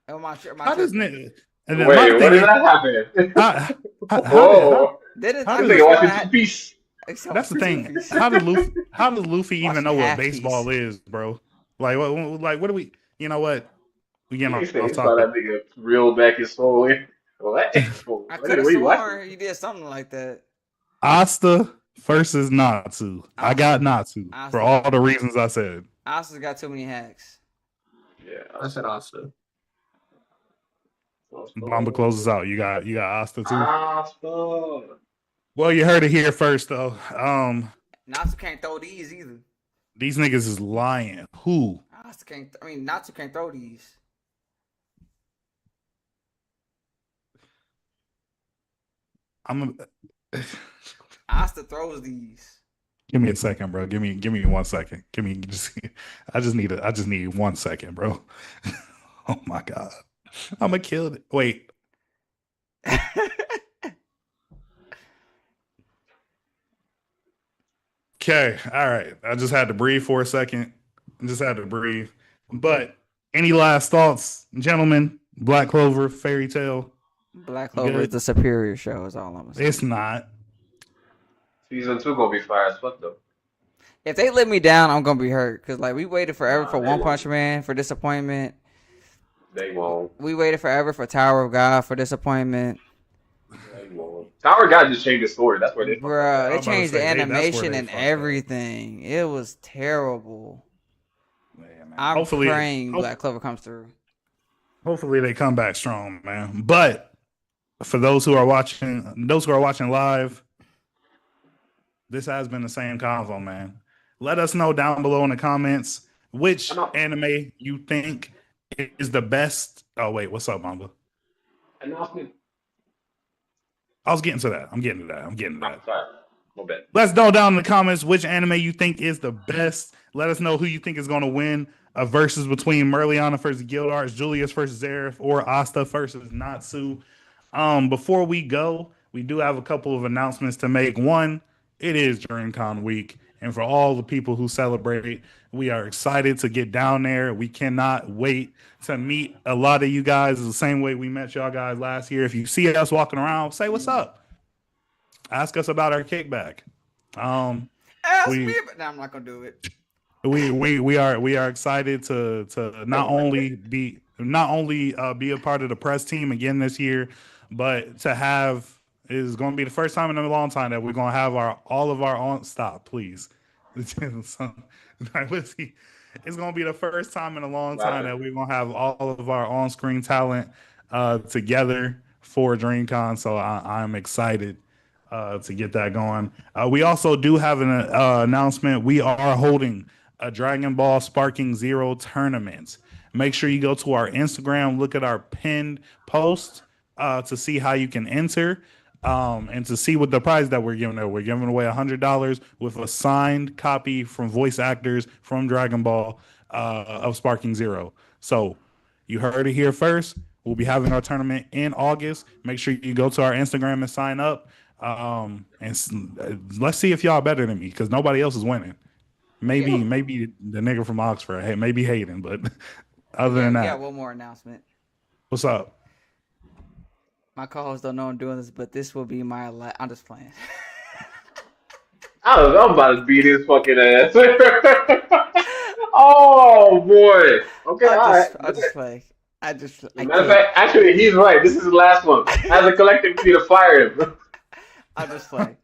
Wait, what did that happen? That's the thing. How does Luffy even know what baseball is, bro? Like what do we? You know what? We getting off topic. That nigga reel back his soul in. What? I could have sworn he did something like that. Asta versus Natsu. I got Natsu for all the reasons I said. Asta's got too many hacks. Yeah, I said Asta. Bamba closes out. You got Asta too. Asta. Well, you heard it here first though. Natsu can't throw these either. These niggas is lying. Who? Natsu can't throw these. Asta throws these. Give me a second, bro. Give me 1 second. I just need 1 second, bro. Oh my god. I'm gonna kill it. Wait. Okay. All right. I just had to breathe for a second. But any last thoughts, gentlemen? Black Clover, Fairy Tale. Black You Clover is good? the superior show. Is all I'm gonna say. It's not. Season 2 gonna be fire as fuck though. If they let me down, I'm gonna be hurt. Cause like we waited forever Nah, for they One won't. Punch Man for disappointment. They won't. We waited forever for Tower of God for disappointment. They won't. Tower God just changed the story. That's where they fucked up Bruh, at. I'm they about to changed the say that's where animation they and fucked up. everything. It was terrible. Yeah, man. I'm praying Hope- Black Clover comes through. hopefully they come back strong, man. But for those who are watching live, this has been the same convo, man. Let us know down below in the comments which Ano- anime you think is the best. Oh wait, what's up, Mamba? Announcement. I was getting to that. I'm getting to that. Sorry. No bet. Let's know down in the comments which anime you think is the best. Let us know who you think is going to win a versus between Merliana versus Guildarts, Julius versus Zareth, or Asta versus Natsu. Before we go, we do have a couple of announcements to make. One, it is DreamCon week, and for all the people who celebrate, we are excited to get down there. We cannot wait to meet a lot of you guys the same way we met y'all guys last year. If you see us walking around, say what's up. Ask us about our kickback. Ask We- me, but no, I'm not gonna do it. we are excited to not only be a part of the press team again this year, but to have is going to be the first time in a long time that we're going to have all of our on stop, please. It's going to be the first time in a long time that we're going to have all of our on-screen talent together for DreamCon. So I'm excited to get that going. We also do have an announcement. We are holding a Dragon Ball Sparking Zero tournament. Make sure you go to our Instagram, look at our pinned post to see how you can enter and to see what the prize that we're giving away. We're giving away $100 with a signed copy from voice actors from Dragon Ball of Sparking Zero. So you heard it here first. We'll be having our tournament in August. Make sure you go to our Instagram and sign up. Let's see if y'all better than me because nobody else is winning. Maybe the nigga from Oxford, maybe Hayden, but other than We that, got one more announcement. what's up? My co-hosts don't know I'm doing this, but this will be my I'm just playing. I'm about to beat his fucking ass. Oh boy. Okay, all right. I'll just play. I Matter of fact, actually, he's right. This is the last one. As a collective, we need to fire him. I'll just play.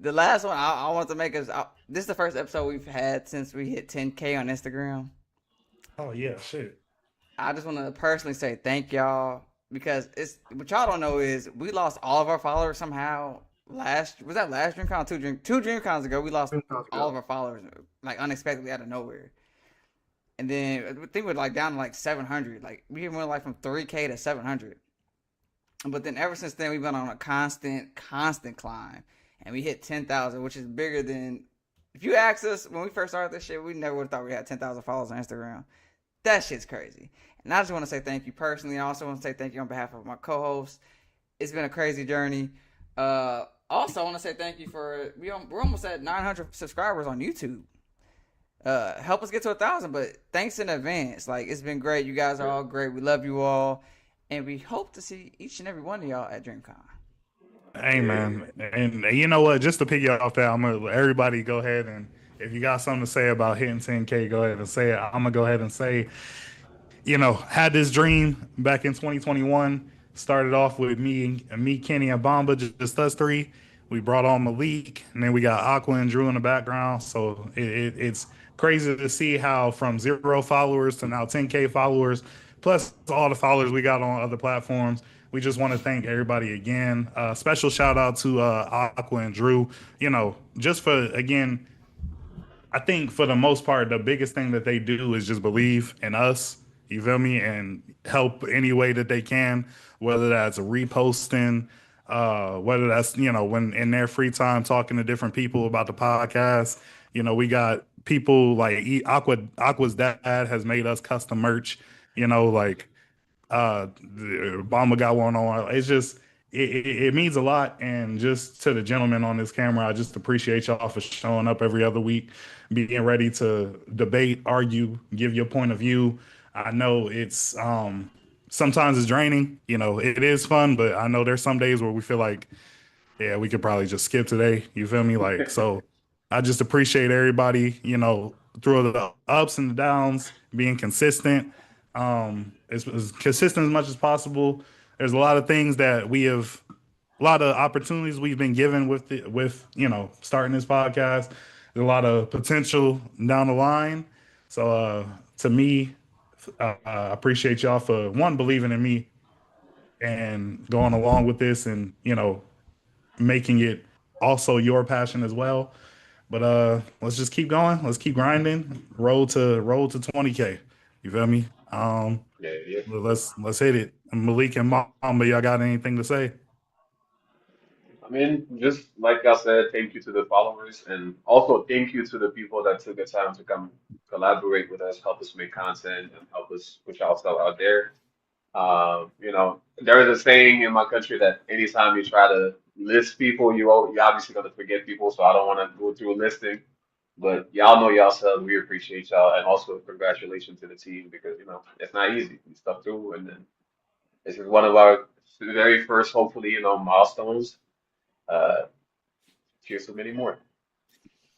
The last one I want to make is this is the first episode we've had since we hit 10K on Instagram. Oh yeah, shit. I just want to personally say thank y'all because it's what y'all don't know is we lost all of our followers somehow. Was that last DreamCon? Two DreamCons ago, we lost all of our followers like unexpectedly out of nowhere. And then I think we're like down to like 700. Like we went like from 3K to 700. But then ever since then, we've been on a constant climb. And we hit 10,000, which is bigger than... If you asked us when we first started this shit, we never would have thought we had 10,000 followers on Instagram. That shit's crazy. And I just want to say thank you personally. I also want to say thank you on behalf of my co-hosts. It's been a crazy journey. Also, I want to say thank you for... We're almost at 900 subscribers on YouTube. Help us get to 1,000, but thanks in advance. Like, it's been great. You guys are all great. We love you all. And we hope to see each and every one of y'all at DreamCon. Hey man, and you know what? Just to piggyback off that, I'm gonna let everybody go ahead and if you got something to say about hitting 10K, go ahead and say it. I'm gonna go ahead and say, had this dream back in 2021. Started off with me, Kenny, and Bomba, just us three. We brought on Malik, and then we got Aqua and Drew in the background. So it's crazy to see how from 0 followers to now 10K followers, plus all the followers we got on other platforms. We just want to thank everybody again. Special shout out to Aqua and Drew. Just for, again, I think for the most part, the biggest thing that they do is just believe in us. You feel me? And help any way that they can, whether that's reposting, whether that's, when in their free time talking to different people about the podcast. We got people like Aqua's dad has made us custom merch, Obama got one on. it means a lot. And just to the gentleman on this camera, I just appreciate y'all for showing up every other week, being ready to debate, argue, give your point of view. I know it's sometimes it's draining. You know, it is fun, but I know there's some days where we feel like, yeah, we could probably just skip today. You feel me? Like, so I just appreciate everybody, you know, through the ups and the downs, being consistent, as consistent as much as possible. There's a lot of things that a lot of opportunities we've been given with you know starting this podcast. There's a lot of potential down the line. So to me, I appreciate y'all for one believing in me and going along with this, and you know making it also your passion as well. But let's just keep going. Let's keep grinding. Roll to 20K. You feel me? Yeah, yeah. Let's hit it. Malik and Mamba, y'all got anything to say? I mean, just like I said, thank you to the followers, and also thank you to the people that took the time to come collaborate with us, help us make content, and help us push our stuff out there. You know, there is a saying in my country that anytime you try to list people, you're obviously going to forget people. So I don't want to go through a listing. But y'all know yourselves. We appreciate y'all, and also congratulations to the team because you know it's not easy. We stuck through, and then this is one of our very first, hopefully, you know, milestones. Uh, Cheers to many more.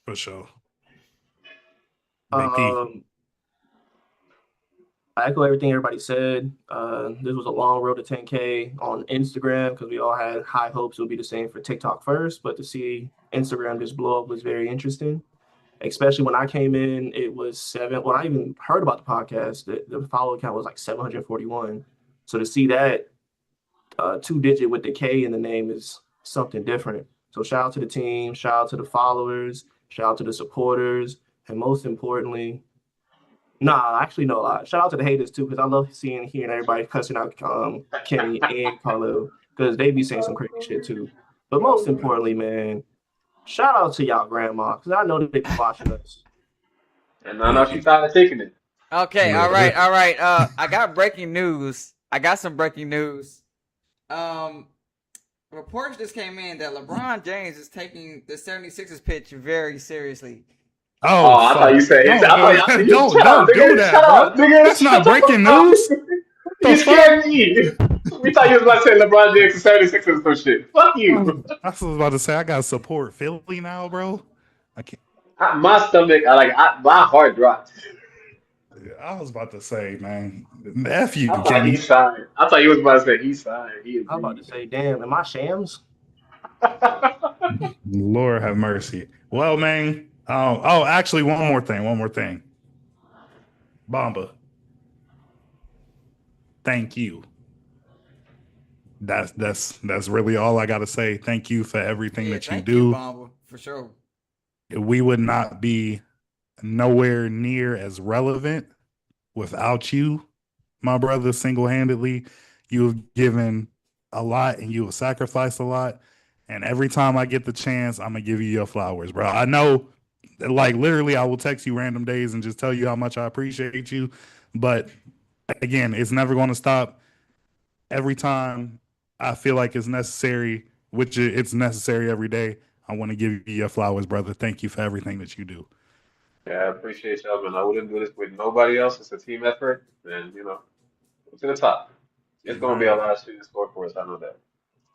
For sure. Big P. I echo everything everybody said. This was a long road to 10K on Instagram because we all had high hopes it would be the same for TikTok first, but to see Instagram just blow up was very interesting. Especially when I came in, it was 7. When I even heard about the podcast, the follow count was like 741. So to see that 2-digit with the K in the name is something different. So shout out to the team, shout out to the followers, shout out to the supporters, and most importantly, actually no, shout out to the haters too, because I love hearing everybody cussing out Kenny and Carlo because they be saying some crazy shit too. But most importantly, man, shout out to y'all grandma because I know that they be watching us. And I know she's tired of taking it. Okay, all right, all right. I got breaking news. I got some breaking news. Reports just came in that LeBron James is taking the 76ers pitch very seriously. Oh, I thought you said don't, shut don't up, do nigga. that, Shut bro. up, nigga. That's Shut not the fuck breaking up. news. You scared me. We thought you was about to say LeBron James to 76 or some shit. Fuck you. I was about to say I gotta support Philly now, bro. I can't. My stomach, my heart dropped. I was about to say, man, F you, I thought he Kenny. signed. I thought you was about to say he signed. He I'm about to agreed. say, damn, am I shams? Lord have mercy. Well, man. Actually, one more thing. Bamba, thank you. That's really all I gotta say. Thank you for everything that you thank you, do. Bomba, for sure. We would not be nowhere near as relevant without you, my brother, single-handedly. You've given a lot and you have sacrificed a lot. And every time I get the chance, I'm gonna give you your flowers, bro. I know, like literally, I will text you random days and just tell you how much I appreciate you. But again, it's never gonna stop. Every time I feel like it's necessary, which it's necessary every day, I want to give you your flowers, brother. Thank you for everything that you do. Yeah, I appreciate y'all, man. I wouldn't do this with nobody else. It's a team effort, and you know, to the top. It's Yes, gonna be a sir. lot of shit in store for us. I know that.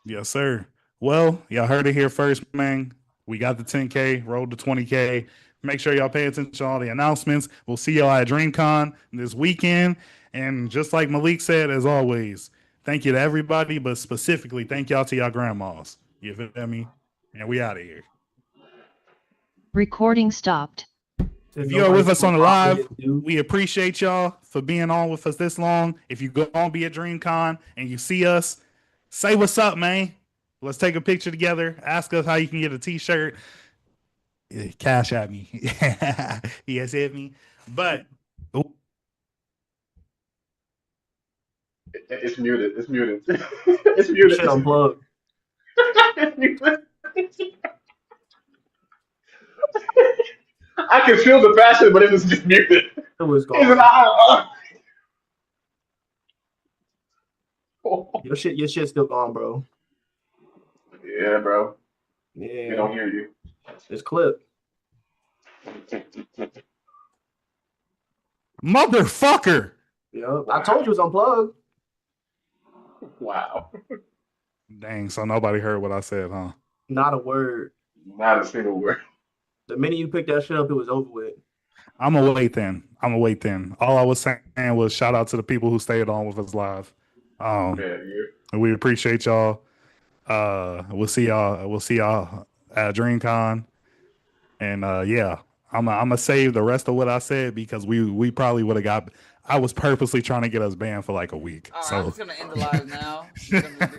Yes, sir. Well, y'all heard it here first, man. We got the 10K, rolled to 20K. Make sure y'all pay attention to all the announcements. We'll see y'all at DreamCon this weekend. And just like Malik said, as always, thank you to everybody, but specifically, thank y'all to y'all grandmas. You feel me? And we out of here. Recording stopped. If you are with us on the live, we appreciate y'all for being on with us this long. If you go on be at DreamCon and you see us, say what's up, man. Let's take a picture together. Ask us how you can get a t-shirt. Cash at me. Yes, hit me. But It's muted. It's muted. It's muted. Shit unplugged. It's muted. I can feel the passion, but it was just muted. It was It's gone. oh. Your shit's still gone, bro. Yeah, bro. We Yeah, don't hear you. it's clip. Motherfucker. Yep. I told you it was unplugged. Wow. Dang, so nobody heard what I said, huh? Not a word. Not a single word. The minute you picked that shit up, it was over with. I'm gonna wait then. All I was saying was shout out to the people who stayed on with us live. Yeah, yeah. We appreciate y'all. We'll see y'all. We'll see y'all at DreamCon. And yeah, I'm gonna save the rest of what I said because we probably would have got. I was purposely trying to get us banned for like a week. All right, I'm So just gonna end the live now. It's gonna be